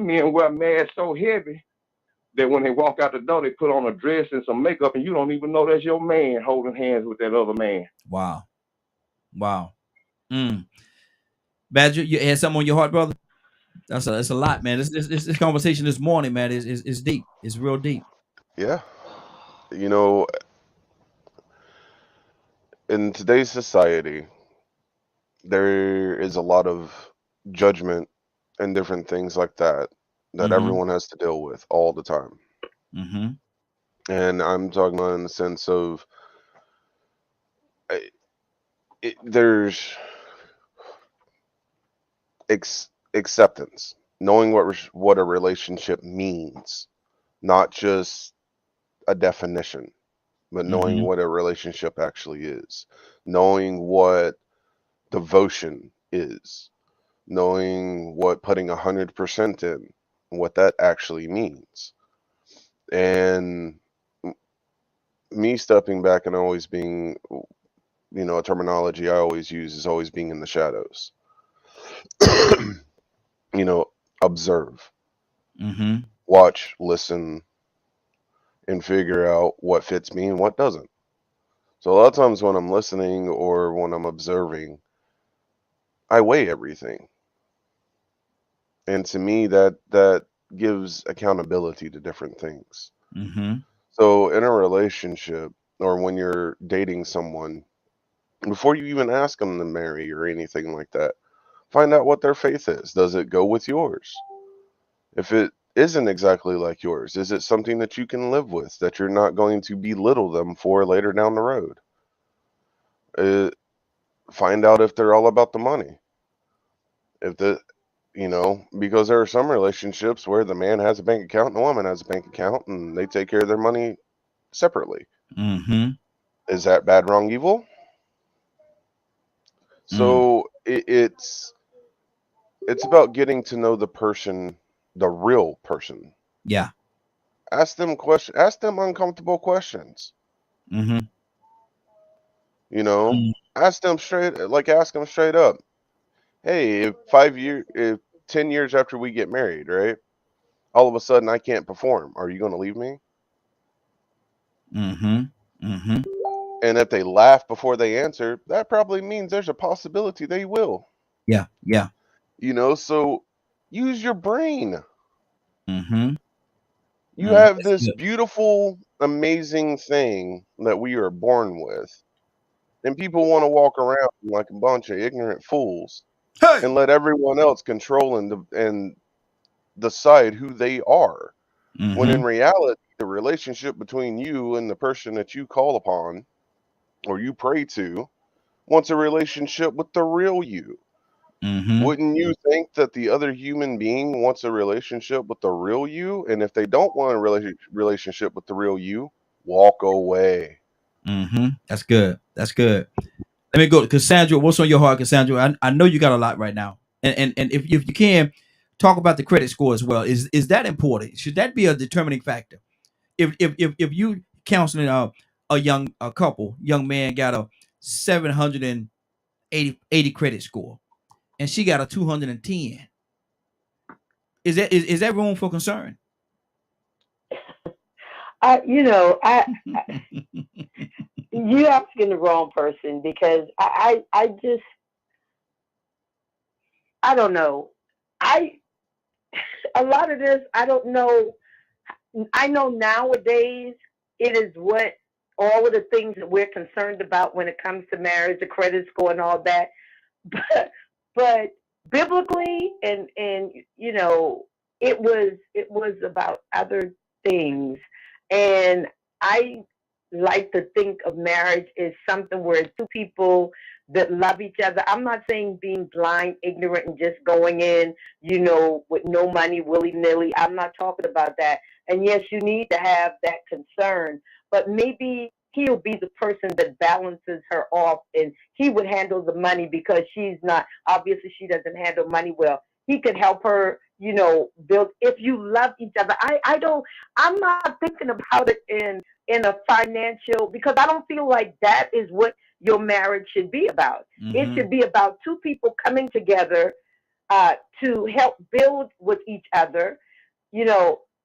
men wear masks so heavy that when they walk out the door, they put on a dress and some makeup, and you don't even know that's your man holding hands with that other man. Wow. Badger, you had something on your heart, brother? That's a lot, man. This conversation this morning, man, is deep. It's real deep. Yeah. In today's society, there is a lot of judgment and different things like that everyone has to deal with all the time. And I'm talking about in the sense of there's acceptance, knowing what a relationship means, not just a definition, but knowing what a relationship actually is, knowing what devotion is, knowing what putting 100% in, what that actually means. And me stepping back and always being, a terminology I always use is always being in the shadows. Observe, watch, listen, and figure out what fits me and what doesn't. So a lot of times when I'm listening or when I'm observing, I weigh everything. And to me, that gives accountability to different things. So in a relationship, or when you're dating someone, before you even ask them to marry or anything like that, find out what their faith is. Does it go with yours? If it isn't exactly like yours, is it something that you can live with, that you're not going to belittle them for later down the road? Find out if they're all about the money. Because there are some relationships where the man has a bank account and the woman has a bank account, and they take care of their money separately. Is that bad, wrong, evil? So it's about getting to know the person, the real person. Yeah. Ask them uncomfortable questions. Ask them straight up. Hey, if 10 years after we get married, right? All of a sudden I can't perform. Are you going to leave me? And if they laugh before they answer, that probably means there's a possibility they will. Yeah. Yeah. So use your brain. You have this beautiful, amazing thing that we are born with, and people want to walk around like a bunch of ignorant fools and let everyone else control and decide who they are. When in reality, the relationship between you and the person that you call upon or you pray to wants a relationship with the real you. Wouldn't you think that the other human being wants a relationship with the real you? And if they don't want a relationship with the real you, walk away. That's good. That's good. Let me go, Cassandra. What's on your heart, Cassandra? I know you got a lot right now, and if you can talk about the credit score as well. Is that important? Should that be a determining factor? if you counseling a young couple, young man got a 780 credit score, and she got a 210. Is that room for concern? You asking the wrong person, because I just, I don't know. I A lot of this, I don't know. I know nowadays it is what all of the things that we're concerned about when it comes to marriage, the credit score, and all that. But biblically, and it was about other things. And I like to think of marriage as something where two people that love each other. I'm not saying being blind, ignorant, and just going in, with no money, willy nilly. I'm not talking about that. And yes, you need to have that concern, but maybe he'll be the person that balances her off, and he would handle the money, because she's not, obviously she doesn't handle money well. He could help her, build, if you love each other. I'm not thinking about it in a financial, because I don't feel like that is what your marriage should be about. It should be about two people coming together to help build with each other.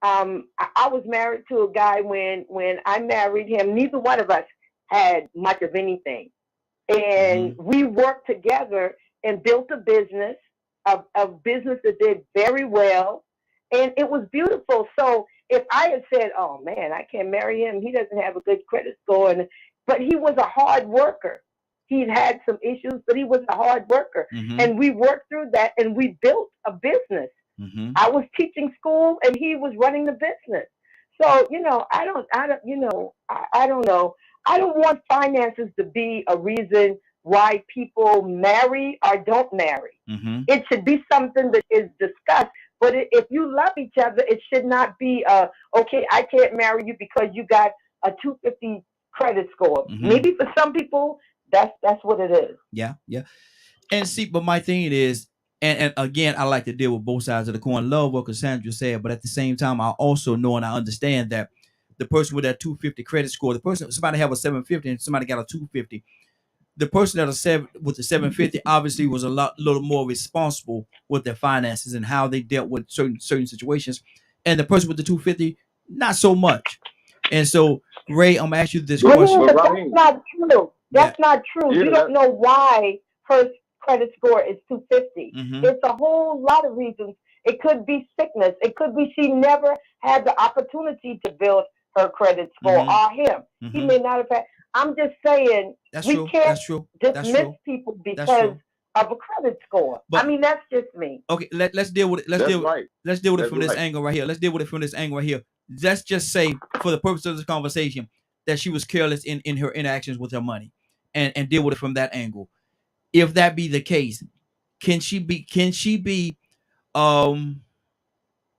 I was married to a guy, when I married him, neither one of us had much of anything. And we worked together and built a business, a business that did very well. And it was beautiful. So if I had said, oh man, I can't marry him, he doesn't have a good credit score. But he was a hard worker. He'd had some issues, but he was a hard worker. And we worked through that, and we built a business. I was teaching school, and he was running the business. So, I don't know. I don't want finances to be a reason why people marry or don't marry. It should be something that is discussed. But if you love each other, it should not be okay, I can't marry you because you got a 250 credit score. Maybe for some people, that's what it is. Yeah. And see, but my thing is, and again, I like to deal with both sides of the coin. Love what Cassandra said, but at the same time, I also know and I understand that the person with that 250 credit score, somebody have a 750 and somebody got a 250. The person with the 750 obviously was little more responsible with their finances and how they dealt with certain situations, and the person with the 250 not so much. And so, Ray, I'm gonna ask you this question. But that's not true. That's not true. You don't know why her credit score is 250. It's a whole lot of reasons. It could be sickness. It could be she never had the opportunity to build her credit score, or him. He may not have had. I'm just saying can't dismiss people because of a credit score. But, that's just me. Okay, let's deal with it. Let's deal with it from this angle right here. Let's deal with it from this angle right here. Let's just say, for the purpose of this conversation, that she was careless in her interactions with her money, and deal with it from that angle. If that be the case, can she be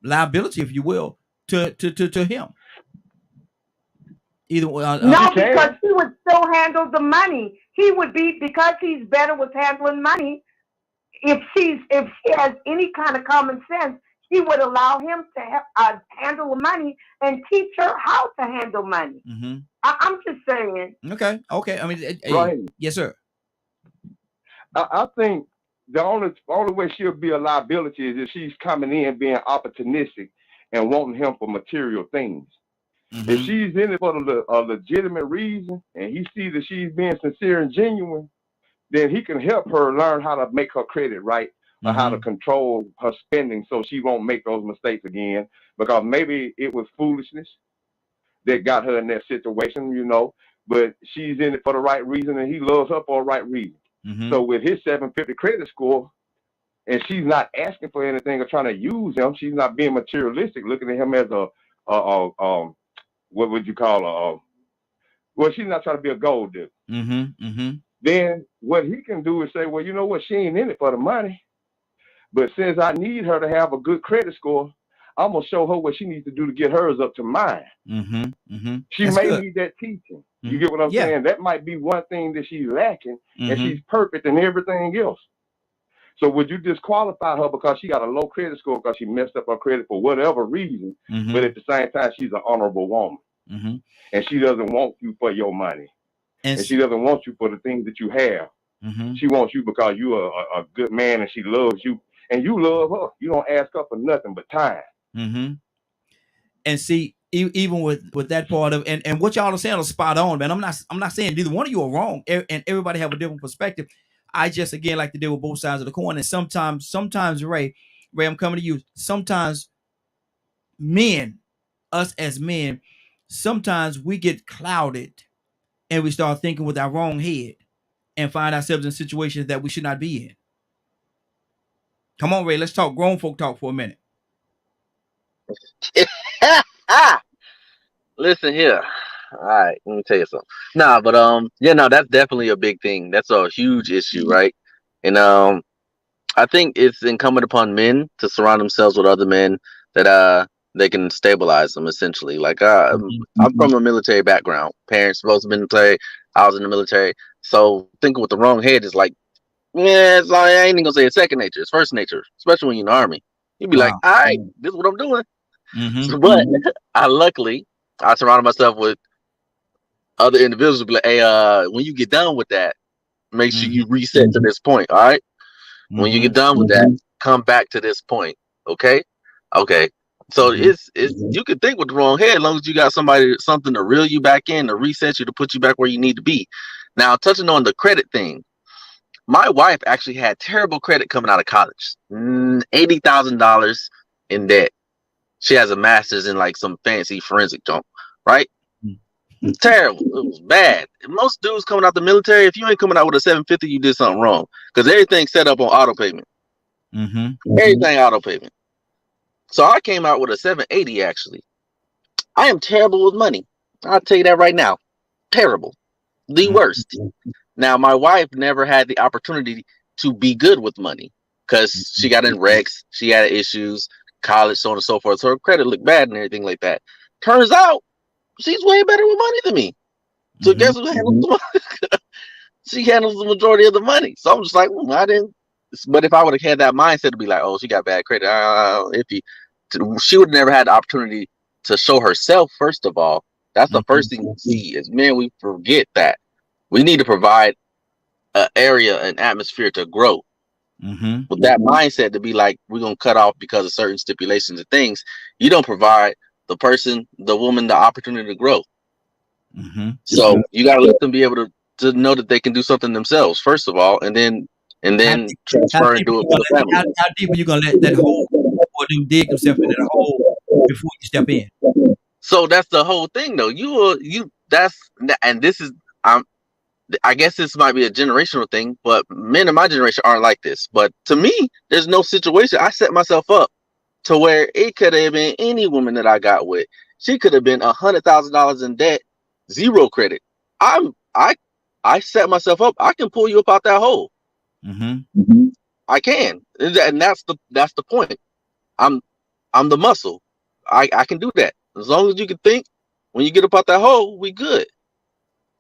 liability, if you will, to him? Either no, because he would still handle the money. He would be, because he's better with handling money. If she has any kind of common sense, he would allow him to handle the money and teach her how to handle money. I'm just saying. Okay. Yes, sir. I think the only way she'll be a liability is if she's coming in being opportunistic and wanting him for material things. If she's in it for a legitimate reason, and he sees that she's being sincere and genuine, then he can help her learn how to make her credit right, or how to control her spending so she won't make those mistakes again. Because maybe it was foolishness that got her in that situation, but she's in it for the right reason, and he loves her for the right reason. So with his 750 credit score, and she's not asking for anything or trying to use him, she's not being materialistic, looking at him as a what would you call well, she's not trying to be a gold digger. Then what he can do is say, well, you know what, she ain't in it for the money, but since I need her to have a good credit score, I'm gonna show her what she needs to do to get hers up to mine. She may need that teaching. You get what I'm saying? That might be one thing that she's lacking, and she's perfect in everything else. So would you disqualify her because she got a low credit score because she messed up her credit for whatever reason, but at the same time she's an honorable woman, and she doesn't want you for your money, and she doesn't want you for the things that you have. She wants you because you're a good man and she loves you and you love her. You don't ask her for nothing but time. And see, even with that part of and what y'all are saying is spot on, man. I'm not saying neither one of you are wrong, and everybody have a different perspective. I just again like to deal with both sides of the coin, and sometimes Ray, I'm coming to you. Sometimes us as men, sometimes we get clouded and we start thinking with our wrong head and find ourselves in situations that we should not be in. Come on, Ray, let's talk grown folk talk for a minute. Listen here. All right, let me tell you something. Nah, but that's definitely a big thing. That's a huge issue, right? And I think it's incumbent upon men to surround themselves with other men that they can stabilize them essentially. Like I'm from a military background. Parents both been in the military. I was in the military. So thinking with the wrong head is like, yeah, it's like, I ain't even gonna say it's second nature. It's first nature, especially when you're in the army. You'd be like, all right, this is what I'm doing. But luckily, I surrounded myself with other individuals who be like, hey, when you get done with that, make sure you reset to this point. All right. When you get done with that, come back to this point. Okay. Okay. So it's you can think with the wrong head as long as you got something to reel you back in, to reset you, to put you back where you need to be. Now, touching on the credit thing, my wife actually had terrible credit coming out of college. $80,000 in debt. She has a master's in like some fancy forensic junk, right? Terrible. It was bad. Most dudes coming out the military, if you ain't coming out with a 750, you did something wrong. Because everything's set up on auto payment. Everything auto payment. So I came out with a 780 actually. I am terrible with money. I'll tell you that right now. Terrible. The worst. Now, my wife never had the opportunity to be good with money because she got in wrecks, she had issues, college, so on and so forth. So her credit looked bad and everything like that. Turns out she's way better with money than me. So guess who handles the money? She handles the majority of the money. So I'm just like, I didn't. But if I would have had that mindset to be like, oh, she got bad credit, she would have never had the opportunity to show herself. First of all, that's the first thing we see is, man, we forget that we need to provide an area, an atmosphere to grow. With that mindset to be like, we're gonna cut off because of certain stipulations and things, you don't provide the person, the woman, the opportunity to grow. So you gotta let them be able to know that they can do something themselves, first of all, and then transfer and do it for the family. How deep are you gonna let that hole or them dig themselves in that hole before you step in? So that's the whole thing, though. And this is, I guess this might be a generational thing, but men in my generation aren't like this. But to me, there's no situation. I set myself up to where it could have been any woman that I got with. She could have been $100,000 in debt, zero credit. I set myself up. I can pull you up out that hole. I can, and that's the point. I'm the muscle. I can do that as long as you can think. When you get up out that hole, we good.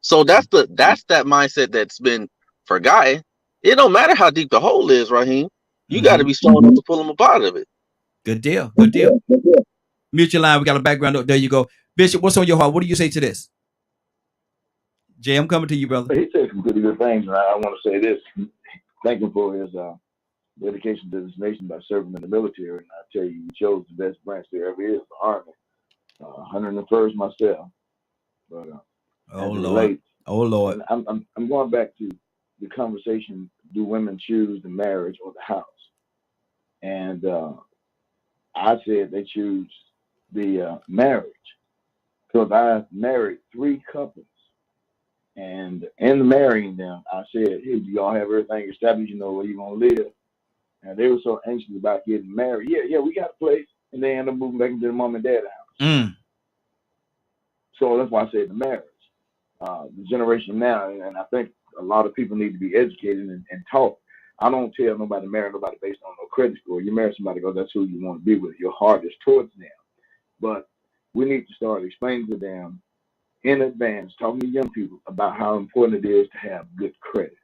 So that's that mindset that's been forgotten. It don't matter how deep the hole is, Raheem. You got to be strong enough to pull them up out of it. Good deal. Good deal. Mute your line. We got a background. There you go. Bishop, what's on your heart? What do you say to this? Jay, I'm coming to you, brother. He said some pretty good things, and I want to say this. Thank him for his dedication to this nation by serving in the military. And I tell you, he chose the best branch there ever is, the Army. 101st myself. But oh Lord. Oh Lord. I'm going back to the conversation: do women choose the marriage or the house? And I said they choose the marriage because I married 3 couples, and in marrying them, I said, "Hey, do y'all have everything established? You know where you gonna live?" And they were so anxious about getting married. Yeah, we got a place, and they end up moving back into the mom and dad house. So that's why I said the marriage. The generation now, and I think a lot of people need to be educated and taught. I don't tell nobody to marry nobody based on no credit score. You marry somebody because that's who you want to be with. Your heart is towards them. But we need to start explaining to them in advance, talking to young people about how important it is to have good credit.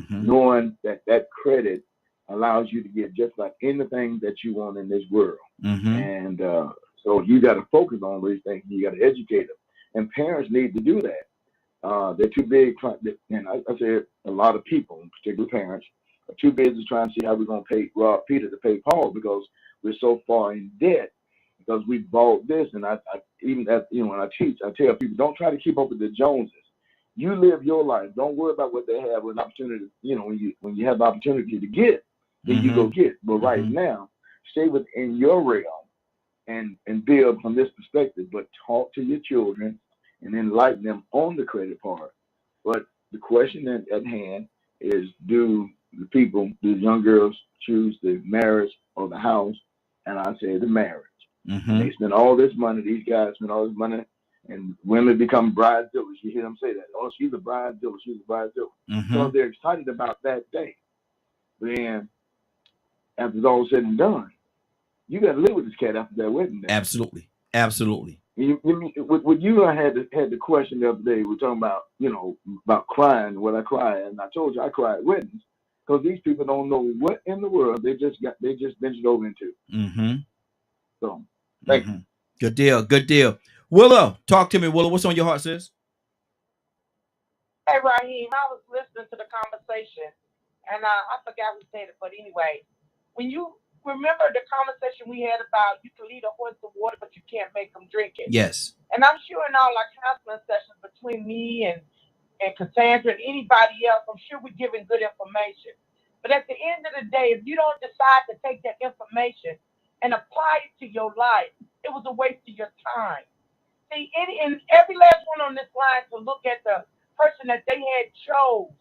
Knowing that credit allows you to get just like anything that you want in this world. Mm-hmm. And so you got to focus on these things. You got to educate them. And parents need to do that. They're too big, and I say a lot of people, particularly parents, are too busy trying to see how we're going to pay Rob Peter to pay Paul because we're so far in debt because we bought this. And I even as when I teach, I tell people don't try to keep up with the Joneses. You live your life. Don't worry about what they have with an opportunity. When you have the opportunity to get, then you go get. But right now, stay within your realm and build from this perspective. But talk to your children and enlighten them on the credit part. But the question at hand is: do the young girls, choose the marriage or the house? And I say the marriage. Mm-hmm. They spend all this money. These guys spend all this money. And women become bridezillas. You hear them say that. Oh, she's a bridezilla. She's a bridezilla. Mm-hmm. So they're excited about that day. But then, after it's all said and done, you got to live with this cat after that wedding day. Absolutely. Absolutely. With you, I had the question the other day. We were talking about, about crying, what I cry. And I told you I cry at weddings because these people don't know what in the world they just ventured over into. Mm-hmm. So, thank you. Good deal. Good deal. Willow, talk to me, Willow. What's on your heart, sis? Hey, Raheem, I was listening to the conversation, and I forgot who said it, but anyway, when you remember the conversation we had about you can lead a horse to water, but you can't make them drink it. Yes. And I'm sure in all our counseling sessions between me and Cassandra and anybody else, I'm sure we're giving good information. But at the end of the day, if you don't decide to take that information and apply it to your life, it was a waste of your time. See, in every last one on this line to look at the person that they had chose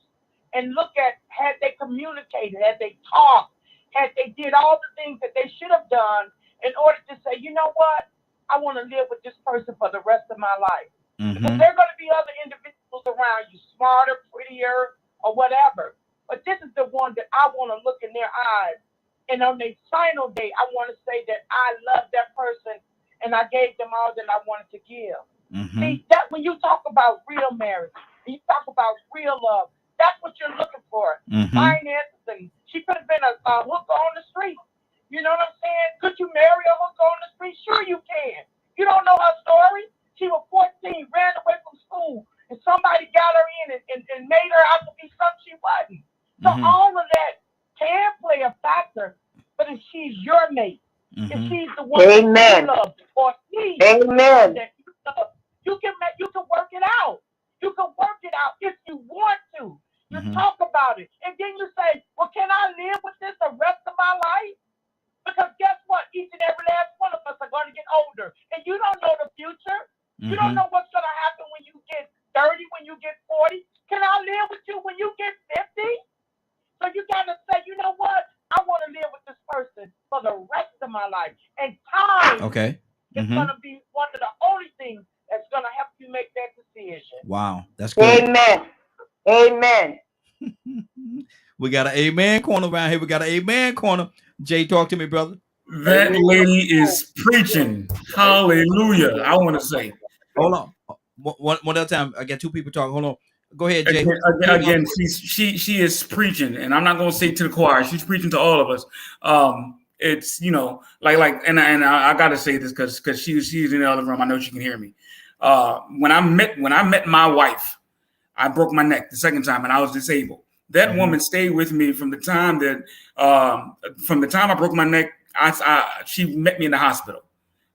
and look at had they communicated, had they talked, had they did all the things that they should have done in order to say, you know what, I want to live with this person for the rest of my life. Mm-hmm. Because there are going to be other individuals around you, smarter, prettier, or whatever. But this is the one that I want to look in their eyes. And on their final day, I want to say that I love that person and I gave them all that I wanted to give. Mm-hmm. See, that when you talk about real marriage, you talk about real love, that's what you're looking for. Mm-hmm. Finances, and she could have been a hooker on the street. You know what I'm saying? Could you marry a hooker on the street? Sure you can. You don't know her story. She was 14, ran away from school, and somebody got her in and made her out to be something she wasn't. So all of that can play a factor, but if she's your mate, if she's the one that you love, or she that you love, you can work it out. You can work it out if you want to. You talk about it, and then you say, well, can I live with this the rest of my life? Because guess what? Each and every last one of us are going to get older, and you don't know the future. You don't know what's going to happen when you get 30, when you get 40. Can I live with you when you get 50? So you got to say, you know what? I want to live with this person for the rest of my life. And time is going to be one of the only things that's going to help you make that decision. Wow. That's good. Amen. Amen. We got an amen corner around here. We got an amen corner. Jay, talk to me, brother. That lady is preaching. Hallelujah. I want to say. Hold on. One other time. I got two people talking. Hold on. Go ahead, Jay. Again, she is preaching, and I'm not going to say to the choir. She's preaching to all of us. It's and I got to say this because she's in the other room. I know she can hear me. When I met my wife, I broke my neck the second time, and I was disabled. That woman stayed with me from the time I broke my neck. She met me in the hospital.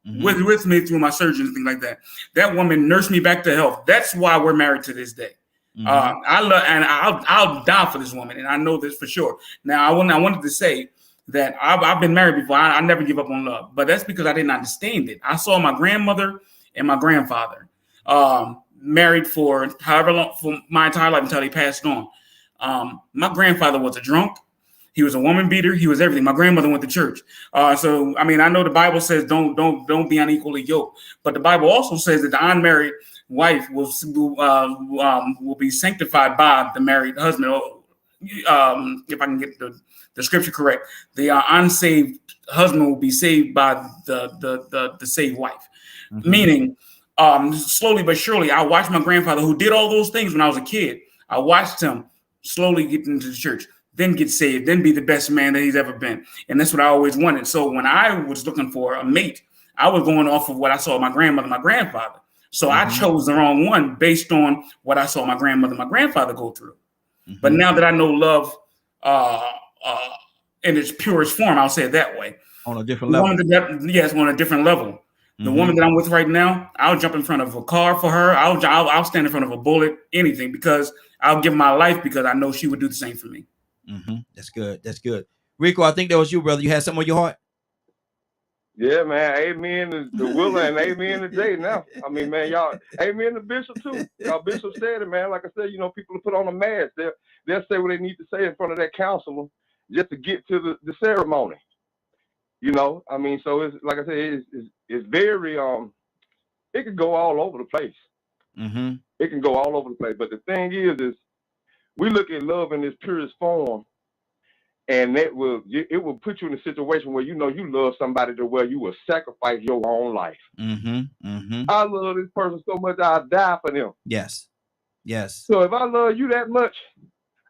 With me through my surgery and things like that. That woman nursed me back to health. That's why we're married to this day. I love, and I'll die for this woman, and I know this for sure. Now, I wanted to say that I've been married before. I never give up on love, but that's because I didn't understand it. I saw my grandmother and my grandfather married for however long, for my entire life until they passed on. My grandfather was a drunk. He was a woman beater. He was everything. My grandmother went to church. So, I mean, I know the Bible says don't be unequally yoked, but the Bible also says that the unmarried wife will be sanctified by the married husband. If I can get the scripture correct, the unsaved husband will be saved by the saved wife. Meaning, slowly but surely, I watched my grandfather, who did all those things when I was a kid. I watched him slowly get into the church. then get saved, then be the best man that he's ever been. And that's what I always wanted. So when I was looking for a mate, I was going off of what I saw my grandmother, my grandfather. So I chose the wrong one based on what I saw my grandmother, my grandfather go through. But now that I know love in its purest form, I'll say it that way. On a different level. Yes, on a different level. The woman that I'm with right now, I'll jump in front of a car for her. I'll stand in front of a bullet, anything, because I'll give my life because I know she would do the same for me. That's good. That's good. Rico, I think that was you, brother. You had something on your heart? Yeah, man. Amen to Willa and amen to Jay now. I mean, man, y'all, amen to Bishop too. Y'all Bishop said it, man. Like I said, you know, people will put on a mask. They'll say what they need to say in front of that counselor just to get to the ceremony. You know, I mean, so it's like I said, it's very it can go all over the place. It can go all over the place. But the thing is we look at love in its purest form. And it will put you in a situation where you know you love somebody to where you will sacrifice your own life. I love this person so much I'll die for them. Yes. So if I love you that much,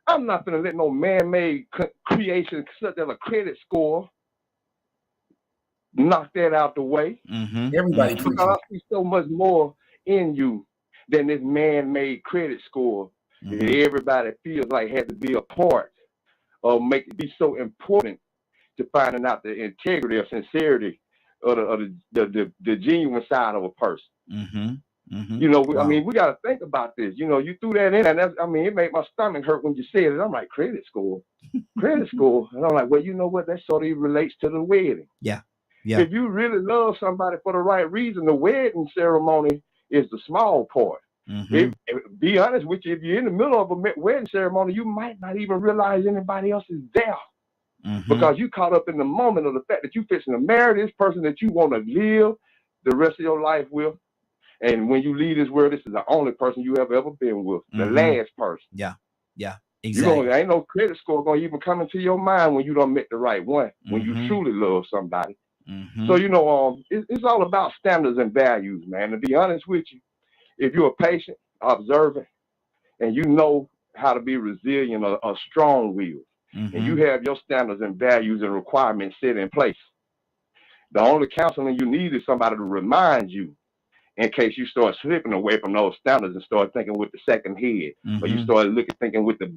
I'm not gonna let no man-made creation such as a credit score knock that out the way. Everybody because I see so much more in you than this man-made credit score that everybody feels like had to be a part. Or make it be so important to finding out the integrity or sincerity of the genuine side of a person. You know, I mean, we got to think about this. You know, you threw that in, and it made my stomach hurt when you said it. I'm like, credit score, and I'm like, well, you know what? That sort of relates to the wedding. Yeah. If you really love somebody for the right reason, the wedding ceremony is the small part. Be honest with you, if you're in the middle of a wedding ceremony, you might not even realize anybody else is there because you caught up in the moment of the fact that you fixing to marry this person that you want to live the rest of your life with. And when you leave this world, this is the only person you have ever been with, the last person. Yeah, exactly. Ain't no credit score going to even come into your mind when you don't met the right one, when you truly love somebody. So, you know, it's all about standards and values, man. To be honest with you, if you're patient, observant, and you know how to be resilient or strong-willed, and you have your standards and values and requirements set in place, the only counseling you need is somebody to remind you in case you start slipping away from those standards and start thinking with the second head, or you start thinking with the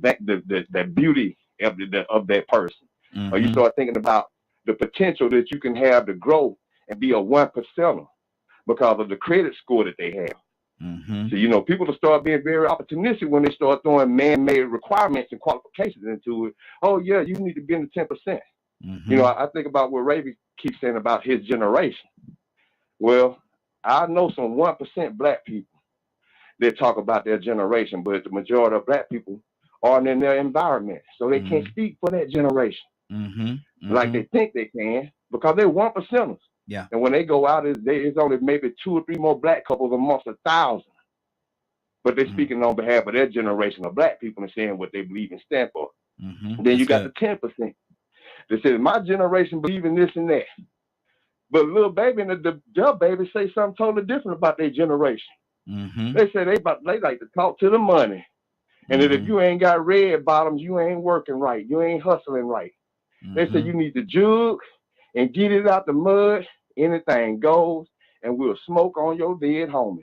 beauty of that person, or you start thinking about the potential that you can have to grow and be a 1%er because of the credit score that they have. So, you know, people will start being very opportunistic when they start throwing man-made requirements and qualifications into it. Oh, yeah, you need to be in the 10%. You know, I think about what Ravi keeps saying about his generation. Well, I know some 1% black people that talk about their generation, but the majority of black people aren't in their environment. So they can't speak for that generation like they think they can because they're 1%ers. Yeah. And when they go out, it's only maybe 2 or 3 more black couples amongst 1,000. But they're speaking on behalf of their generation of black people and saying what they believe and stand for. Then you got the 10% that says, my generation believe in this and that. But little baby and the baby say something totally different about their generation. They say they like to talk to the money. And that if you ain't got red bottoms, you ain't working right. You ain't hustling right. They say you need to jug and get it out the mud. Anything goes, and we'll smoke on your dead homies.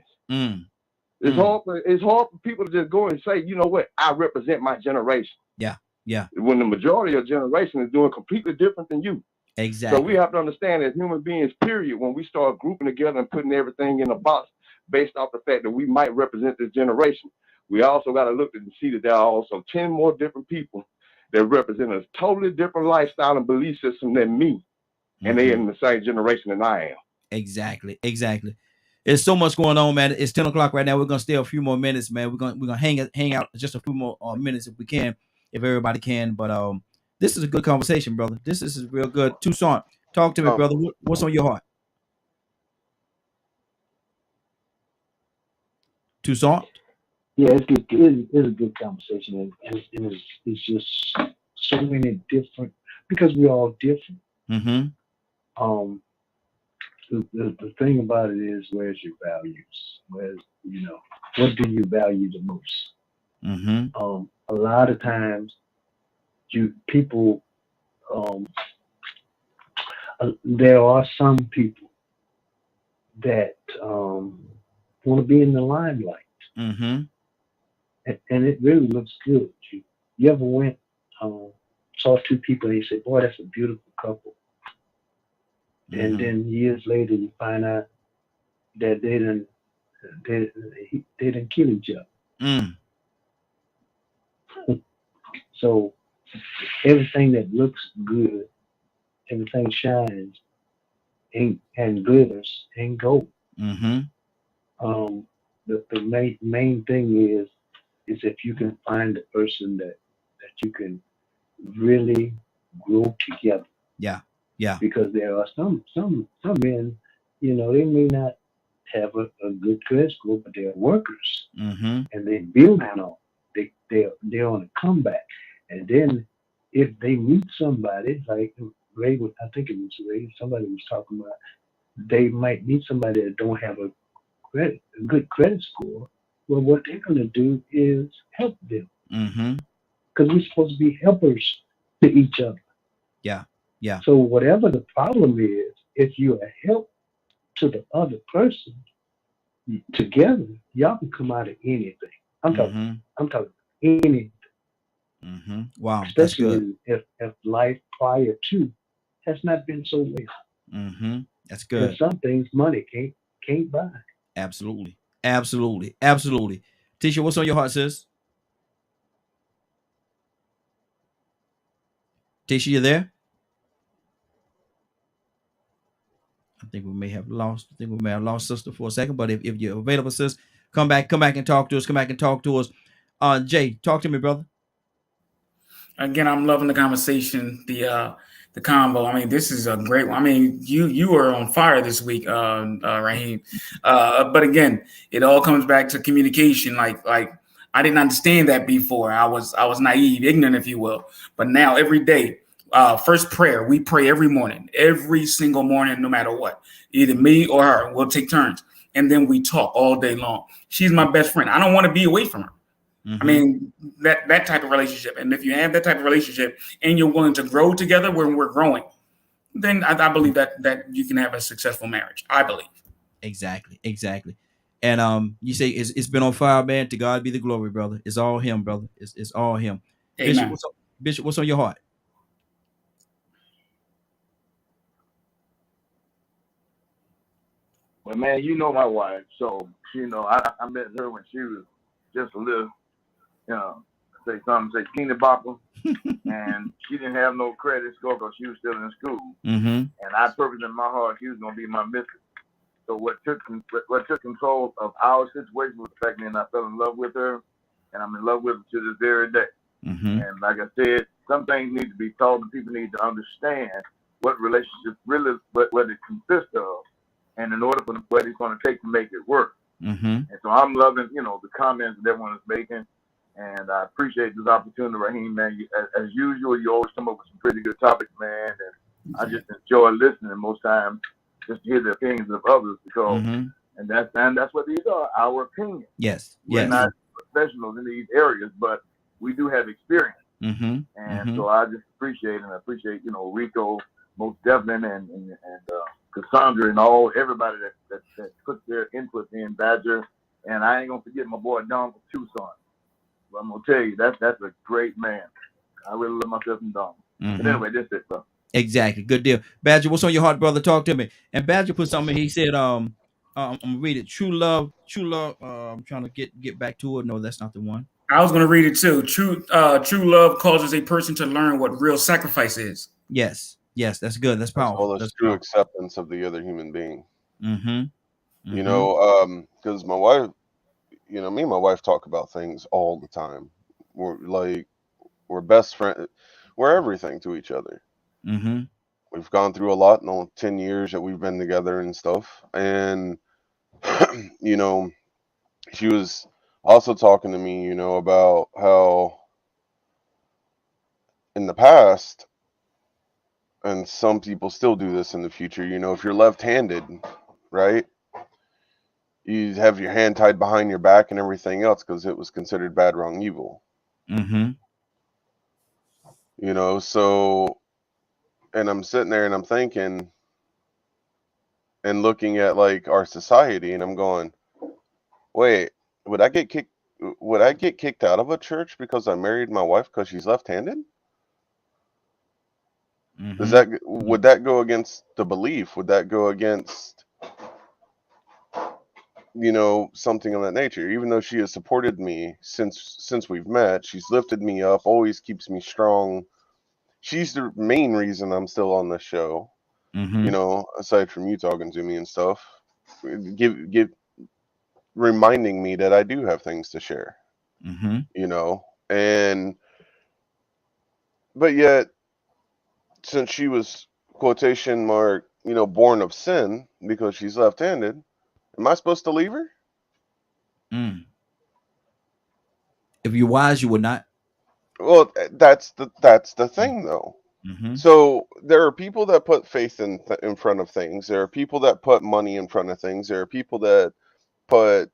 It's hard for people to just go and say, you know what, I represent my generation. Yeah. When the majority of generation is doing completely different than you. Exactly. So we have to understand as human beings, period, when we start grouping together and putting everything in a box based off the fact that we might represent this generation, we also got to look and see that there are also 10 more different people that represent a totally different lifestyle and belief system than me. And they're in the same generation than I am. Exactly. There's so much going on, man. It's 10 o'clock right now. We're gonna stay a few more minutes, man. We're gonna hang out just a few more minutes if we can, if everybody can. But this is a good conversation, brother. This is real good. Toussaint, talk to me, brother. What's on your heart? Toussaint? Yeah, it's good. It's a good conversation, and it's just so many different because we're all different. The thing about it is, where's your values? What do you value the most? A lot of times people. There are some people that want to be in the limelight, and it really looks good. You ever went saw two people and you say, "Boy, that's a beautiful couple," and then years later you find out that they didn't kill each other. So everything that looks good, everything shines and glitters ain't gold. The main thing is if you can find a person that you can really grow together. Yeah. Because there are some men, they may not have a good credit score, but they're workers, and they build on. They're on a comeback, and then if they meet somebody like Ray, I think it was Ray, somebody was talking about, they might meet somebody that don't have a good credit score. Well, what they're going to do is help them, because we're supposed to be helpers to each other. Yeah. So whatever the problem is, if you're a help to the other person, together y'all can come out of anything. I'm talking anything. Wow, that's good. Especially if life prior to has not been so well. That's good. There's some things money can't buy. Absolutely. Tisha, what's on your heart, sis? Tisha, you there? I think we may have lost sister for a second, but if you're available, sis, come back and talk to us. Jay, talk to me, brother. Again, I'm loving the conversation, the combo. I mean, this is a great one. I mean, you are on fire this week, Raheem. But again, it all comes back to communication. Like I didn't understand that before. I was naive, ignorant, if you will. But now every day, first prayer, we pray every morning, every single morning, no matter what. Either me or her, we'll take turns, and then we talk all day long. She's my best friend. I don't want to be away from her. I mean, that type of relationship. And if you have that type of relationship and you're willing to grow together when we're growing, then I believe that you can have a successful marriage. I believe. Exactly. And you say it's been on fire, man. To God be the glory, brother. It's all him, brother. It's all him. Amen. Bishop, what's on your heart? Well, man, you know my wife, so I met her when she was just a little, say teeny bopper, and she didn't have no credit score because she was still in school. And I purposed in my heart she was gonna be my missus. So what took control of our situation was the fact that I fell in love with her, and I'm in love with her to this very day. And like I said, some things need to be told, and people need to understand what relationships really what it consists of, and in order for what it's going to take to make it work. And so I'm loving, the comments that everyone is making, and I appreciate this opportunity, Raheem, man. As usual, you always come up with some pretty good topics, man, and I just enjoy listening most times just to hear the opinions of others, because and that's what these are, our opinions. Yes. We're not professionals in these areas, but we do have experience. And so I just appreciate Rico most definitely, and Cassandra and everybody that puts their input in, Badger, and I ain't gonna forget my boy Don from Tucson. But I'm gonna tell you that's a great man. I really love myself in Don. But anyway, that's it, bro. Exactly. Good deal. Badger, what's on your heart, brother? Talk to me. And Badger put something. He said, I'm gonna read it. True love. I'm trying to get back to it. No, that's not the one. I was going to read it too. True love causes a person to learn what real sacrifice is. Yes, that's good. That's powerful. Well, that's true acceptance of the other human being. Mm-hmm. Because my wife, me and my wife talk about things all the time. We're best friends. We're everything to each other. We've gone through a lot in the 10 years that we've been together and stuff. And, she was also talking to me, about how in the past, and some people still do this in the future, if you're left-handed, right, you have your hand tied behind your back and everything else because it was considered bad, wrong, evil. You know, so, and I'm sitting there and I'm thinking and looking at like our society, and I'm going, wait, would I get kicked? Would I get kicked out of a church because I married my wife because she's left-handed? Would that go against the belief? Would that go against, you know, something of that nature? Even though she has supported me since we've met, she's lifted me up, always keeps me strong. She's the main reason I'm still on this show. You know, aside from you talking to me and stuff, give reminding me that I do have things to share. You know, and but yet, since she was quotation mark, you know, born of sin because she's left-handed, am I supposed to leave her? If you're wise, you would not. Well, that's the thing, though. So there are people that put faith in front of things. There are people that put money in front of things. There are people that put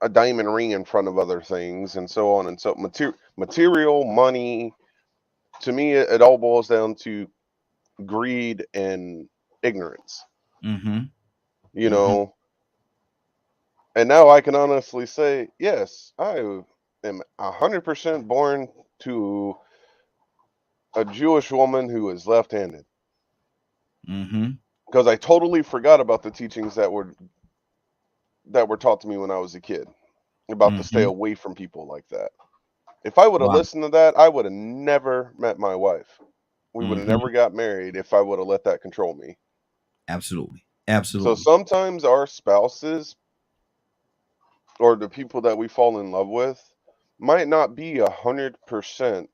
a diamond ring in front of other things, and so on and so material money. To me, it all boils down to greed and ignorance. You know, and now I can honestly say, yes, I am 100% born to a Jewish woman who is left-handed. Because I totally forgot about the teachings that were taught to me when I was a kid about to stay away from people like that. If I would have listened to that, I would have never met my wife. We would have never got married if I would have let that control me. Absolutely. So sometimes our spouses or the people that we fall in love with might not be 100%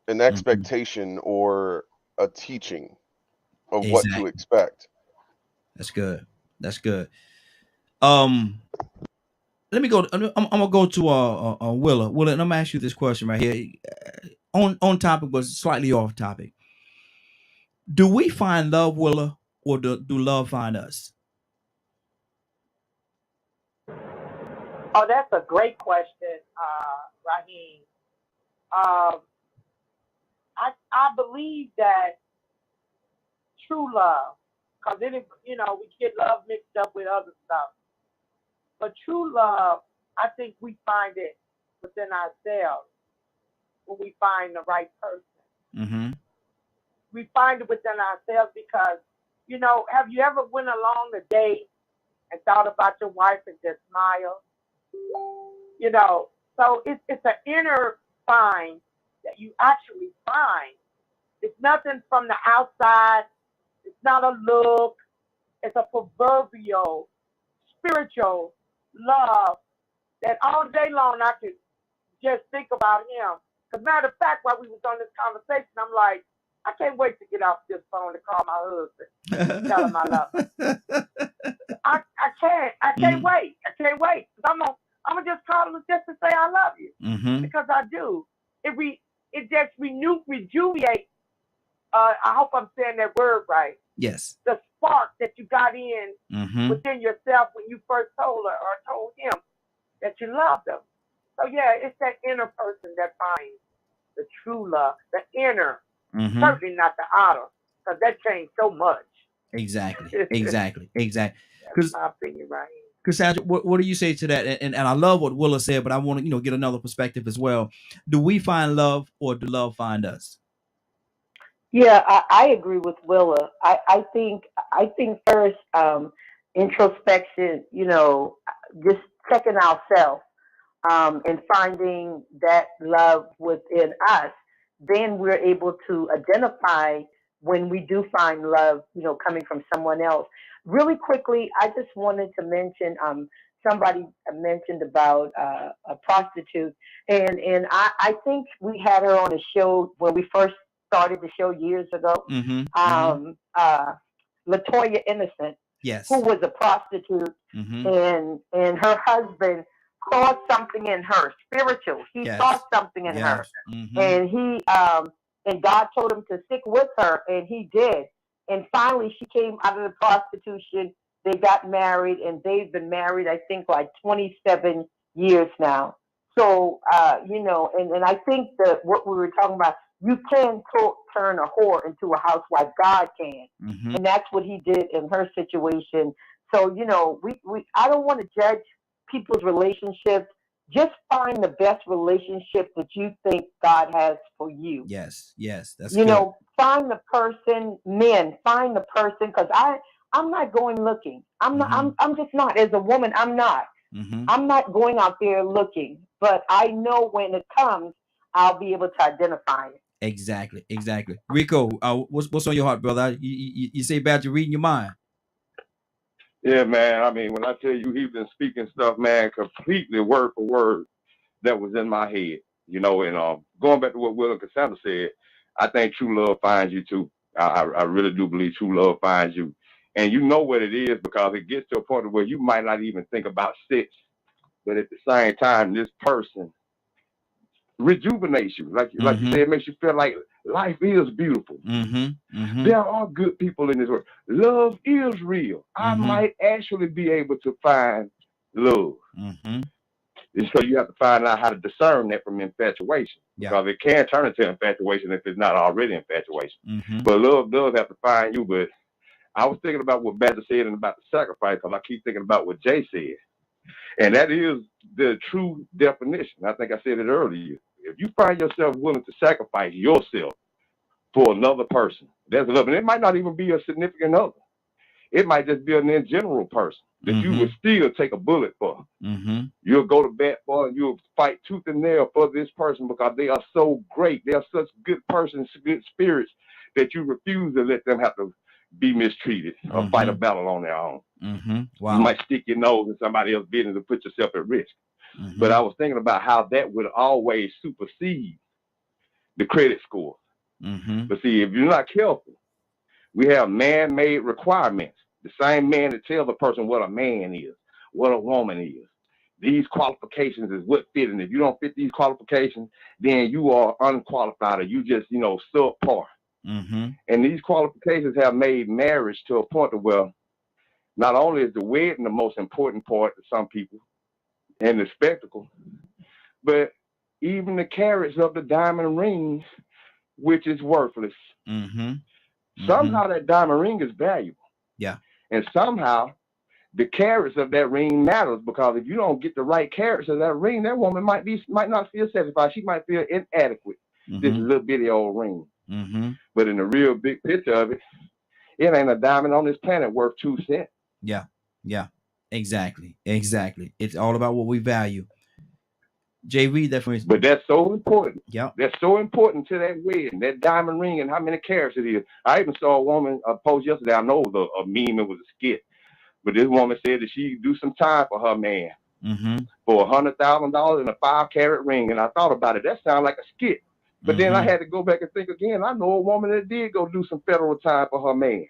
an expectation or a teaching of what to expect. That's good. That's good. Let me go. I'm gonna go to Willa. Willa, and I'm gonna ask you this question right here. On topic, but slightly off topic. Do we find love, Willa, or do love find us? Oh, that's a great question, Raheem. Um, I believe that true love, because we get love mixed up with other stuff. But true love, I think we find it within ourselves when we find the right person. We find it within ourselves because, have you ever went along a date and thought about your wife and just smiled? So it's an inner find that you actually find. It's nothing from the outside. It's not a look. It's a proverbial, spiritual love that all day long I could just think about him. As a matter of fact, while we was on this conversation, I'm like, I can't wait to get off this phone to call my husband, tell him I love him. I can't wait. I can't wait. I'm gonna just call him just to say I love you because I do. It just rejuvenate. I hope I'm saying that word right. Yes. The spark that you got in within yourself when you first told her or told him that you loved them. So yeah, it's that inner person that finds the true love, the inner, certainly not the outer, because that changed so much. Exactly. That's my opinion, right? Cassandra, what do you say to that? And I love what Willa said, but I want to get another perspective as well. Do we find love, or do love find us? Yeah, I agree with Willa. I think first introspection, just checking ourselves and finding that love within us, then we're able to identify when we do find love, coming from someone else. Really quickly, I just wanted to mention somebody mentioned about a prostitute, and I think we had her on the show when we first started the show years ago. Latoya Innocent, yes, who was a prostitute, and her husband saw something in her, spiritual. He saw something in her, and he and God told him to stick with her, and he did. And finally, she came out of the prostitution. They got married, and they've been married, I think, like 27 years now. So, and I think that what we were talking about, you can turn a whore into a housewife. God can. Mm-hmm. And that's what he did in her situation. So, I don't want to judge people's relationships. Just find the best relationship that you think God has for you. Yes, that's good. Find the person, find the person, because I'm not going looking. I'm not. I'm just not. As a woman, I'm not. Mm-hmm. I'm not going out there looking, but I know when it comes, I'll be able to identify it. Exactly. Rico, what's on your heart, brother? You say about you reading your mind. Yeah, man. I mean, when I tell you he's been speaking stuff, man, completely word for word that was in my head, and going back to what Will and Cassandra said, I think true love finds you too. I really do believe true love finds you. And you know what it is because it gets to a point where you might not even think about sex, but at the same time, this person rejuvenates you. Like you said, it makes you feel like life is beautiful. There are good people in this world. Love is real. I might actually be able to find love. And so you have to find out how to discern that from infatuation. Because it can turn into infatuation if it's not already infatuation. But love does have to find you. But I was thinking about what Badger said and about the sacrifice because I keep thinking about what Jay said. And that is the true definition. I think I said it earlier. If you find yourself willing to sacrifice yourself for another person, that's love. And it might not even be a significant other. It might just be an in general person that you would still take a bullet for. You'll go to bat for and you'll fight tooth and nail for this person because they are so great. They are such good persons, good spirits that you refuse to let them have to be mistreated or fight a battle on their own. Wow. You might stick your nose in somebody else's business and put yourself at risk. But I was thinking about how that would always supersede the credit score. But see, if you're not careful, we have man-made requirements. The same man that tells a person what a man is, what a woman is. These qualifications is what fit. And if you don't fit these qualifications, then you are unqualified or you just, subpar. And these qualifications have made marriage to a point where not only is the wedding the most important part to some people and the spectacle, but even the carats of the diamond rings, which is worthless. Somehow that diamond ring is valuable. Yeah. And somehow the carats of that ring matters because if you don't get the right carats of that ring, that woman might not feel satisfied. She might feel inadequate. This little bitty old ring. But in the real big picture of it, it ain't a diamond on this planet worth 2 cents. Yeah. Exactly. It's all about what we value. Jay, read that for me. But that's so important. Yeah. That's so important to that wedding, that diamond ring and how many carats it is. I even saw a woman post yesterday. I know it was a meme, it was a skit. But this woman said that she'd do some time for her man for $100,000 and a 5-carat ring. And I thought about it. That sounds like a skit. But then I had to go back and think again. I know a woman that did go do some federal time for her man.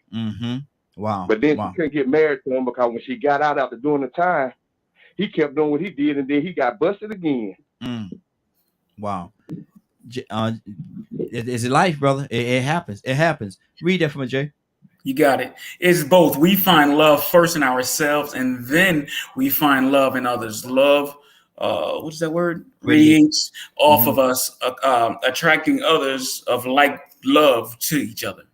Wow. But then she couldn't get married to him because when she got out after doing the time, he kept doing what he did, and then he got busted again. Wow. It's life, brother. It happens. Read that for me, Jay. You got it. It's both. We find love first in ourselves, and then we find love in others. Love, what is that word? Radiates off of us, attracting others of like love to each other.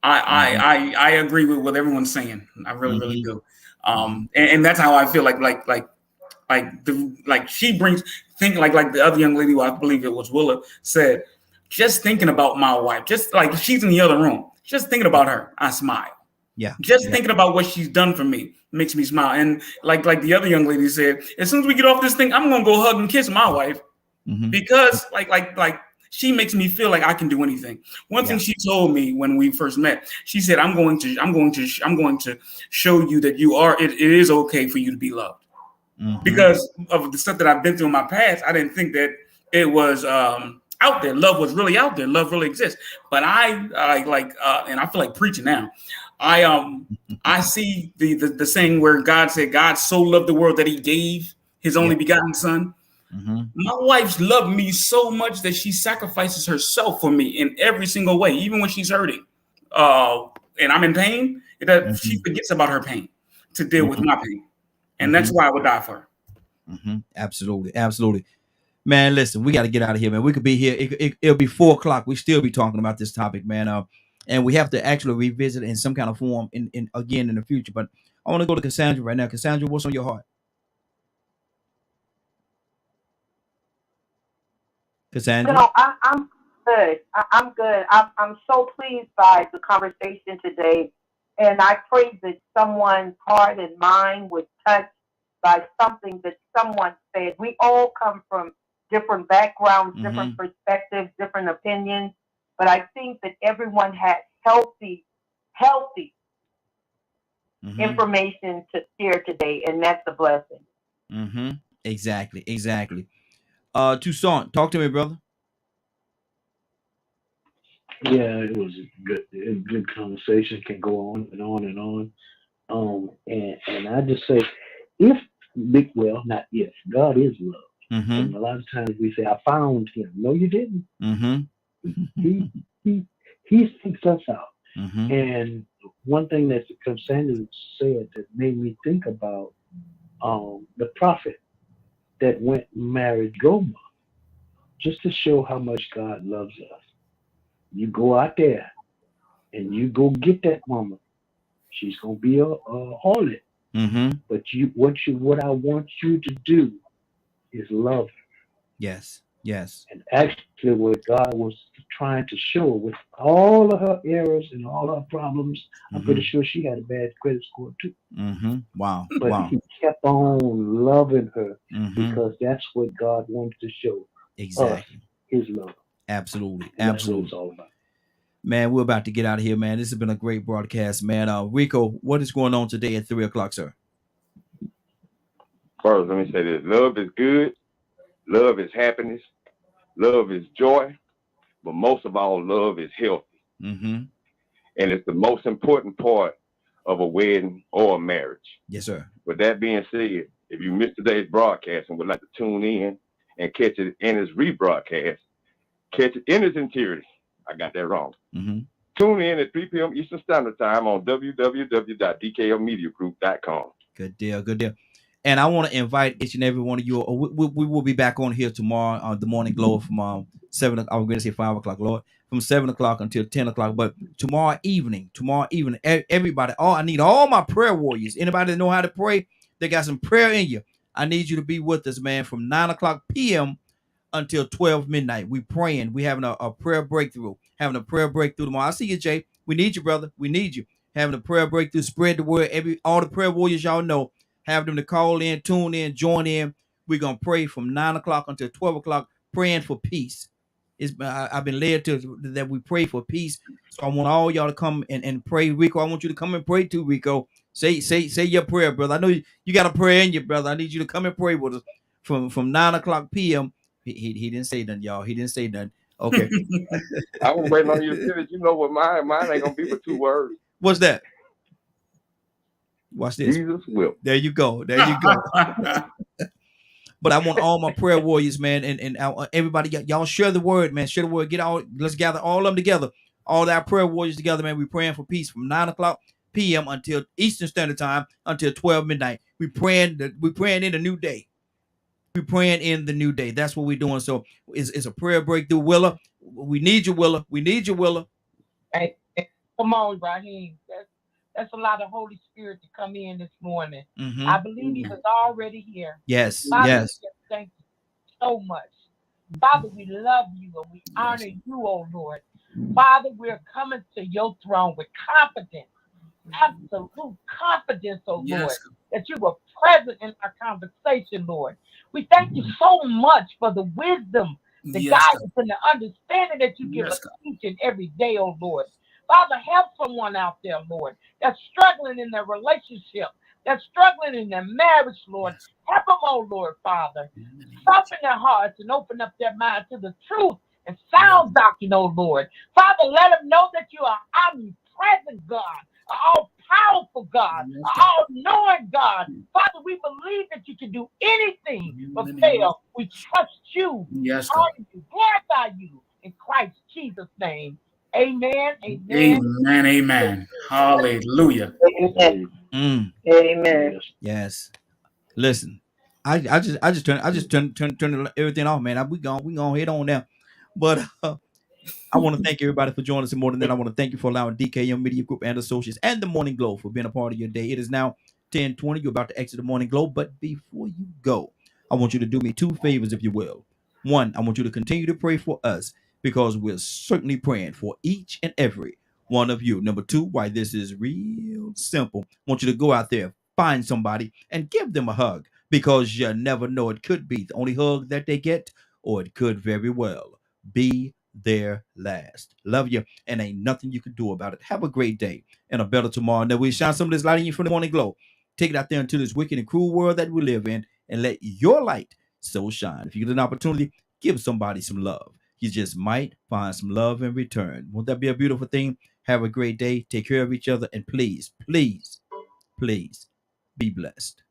I agree with what everyone's saying. I really do. And that's how I feel like she brings like the other young lady who I believe it was Willa said, just thinking about my wife, just like she's in the other room, just thinking about her, I smile. Just thinking about what she's done for me makes me smile. And like the other young lady said, as soon as we get off this thing, I'm gonna go hug and kiss my wife because like she makes me feel like I can do anything. One thing she told me when we first met, she said, I'm going to show you that it is okay for you to be loved. Because of the stuff that I've been through in my past, I didn't think that it was out there. Love was really out there. Love really exists. But and I feel like preaching now. I see the saying where God said, God so loved the world that he gave his only begotten son. My wife's loved me so much that she sacrifices herself for me in every single way, even when she's hurting. And I'm in pain, that she forgets about her pain to deal with my pain. And that's why I would die for her. Absolutely. Man, listen, we got to get out of here, man. We could be here. It'll be 4:00. We still be talking about this topic, man. And we have to actually revisit it in some kind of form in again in the future. But I want to go to Cassandra right now. Cassandra, what's on your heart? Cassandra? No, I'm good. I'm good. I'm so pleased by the conversation today, and I pray that someone's heart and mind was touched by something that someone said. We all come from different backgrounds, different perspectives, different opinions, but I think that everyone had healthy information to share today, and that's a blessing. Exactly. Toussaint, talk to me, brother. Yeah, it was a good conversation. Can go on and on and on. And I just say, if well, not if God is love, and a lot of times we say, "I found Him." No, you didn't. He seeks us out. And one thing that Cassandra said that made me think about the prophet that went and married Gomer, just to show how much God loves us. You go out there and you go get that woman. She's gonna be a harlot. But what I want you to do is love her. Yes. And actually, what God was trying to show with all of her errors and all her problems, I'm pretty sure she had a bad credit score too. Wow. But He kept on loving her because that's what God wanted to show us, His love. Absolutely. That's what it's all about. Man, we're about to get out of here, man. This has been a great broadcast, man. Rico, what is going on today at 3:00, sir? First, let me say this. Love is good. Love is happiness. Love is joy. But most of all, love is healthy. And it's the most important part of a wedding or a marriage. Yes, sir. With that being said, if you missed today's broadcast and would like to tune in and catch it in its rebroadcast, catch it in its entirety. I got that wrong. Tune in at 3 p.m. Eastern Standard Time on www.dklmediagroup.com. Good deal. And I want to invite each and every one of you. We will be back on here tomorrow on the Morning Glow from 7. I was going to say 5:00, Lord, from 7:00 until 10:00. But tomorrow evening, everybody. I need all my prayer warriors. Anybody that know how to pray, they got some prayer in you. I need you to be with us, man, from 9:00 p.m. until 12 midnight. We praying. We having a prayer breakthrough. Having a prayer breakthrough tomorrow. I see you, Jay. We need you, brother. We need you. Having a prayer breakthrough. Spread the word. All the prayer warriors y'all know. Have them to call in, tune in, join in. We're gonna pray from 9:00 until 12:00, praying for peace. I've been led to that we pray for peace. So I want all y'all to come and pray. Rico, I want you to come and pray too, Rico. Say your prayer, brother. I know you got a prayer in you, brother. I need you to come and pray with us from 9:00 p.m. He didn't say nothing, y'all. He didn't say nothing. Okay. I was waiting on you to finish. You know what mine ain't gonna be but 2 words. What's that? Watch this. Jesus will. There you go. But I want all my prayer warriors, man, and everybody, y'all share the word, man. Share the word. Let's gather all of them together. All our prayer warriors together, man. We're praying for peace from 9:00 p.m. until Eastern Standard Time until 12 midnight. We're praying in the new day. We're praying in the new day. That's what we're doing. So it's a prayer breakthrough. Willa, we need you, Willa. We need you, Willa. Hey, come on, Raheem. That's a lot of Holy Spirit to come in this morning. I believe He was already here. Yes, Father, yes. thank you so much. Father, we love you and we honor you, oh Lord. Father, we're coming to your throne with confidence, absolute confidence, oh Lord, that you were present in our conversation, Lord. We thank you so much for the wisdom, the guidance, and the understanding that you give us each and every day, oh Lord. Father, help someone out there, Lord, that's struggling in their relationship, that's struggling in their marriage, Lord. Help them, oh Lord, Father. Soften their hearts and open up their mind to the truth and sound doctrine, oh Lord. Father, let them know that you are omnipresent God, all-powerful God, all-knowing God. Father, we believe that you can do anything but fail. We trust you, honor you, glorify you in Christ Jesus' name. Amen. Amen. Hallelujah. Amen. Amen. Yes. Listen, I just turn everything off, man. We gonna head on now. But I want to thank everybody for joining us more than that. I want to thank you for allowing DKM Media Group and Associates and the Morning Glow for being a part of your day. It is now 10:20. You're about to exit the Morning Glow, but before you go, I want you to do me two favors, if you will. One, I want you to continue to pray for us because we're certainly praying for each and every one of you. Number two, why this is real simple. I want you to go out there, find somebody, and give them a hug because you never know. It could be the only hug that they get, or it could very well be their last. Love you, and ain't nothing you can do about it. Have a great day and a better tomorrow. And that we shine some of this light in you from the Morning Glow. Take it out there into this wicked and cruel world that we live in, and let your light so shine. If you get an opportunity, give somebody some love. You just might find some love in return. Won't that be a beautiful thing? Have a great day. Take care of each other, and please, please, please be blessed.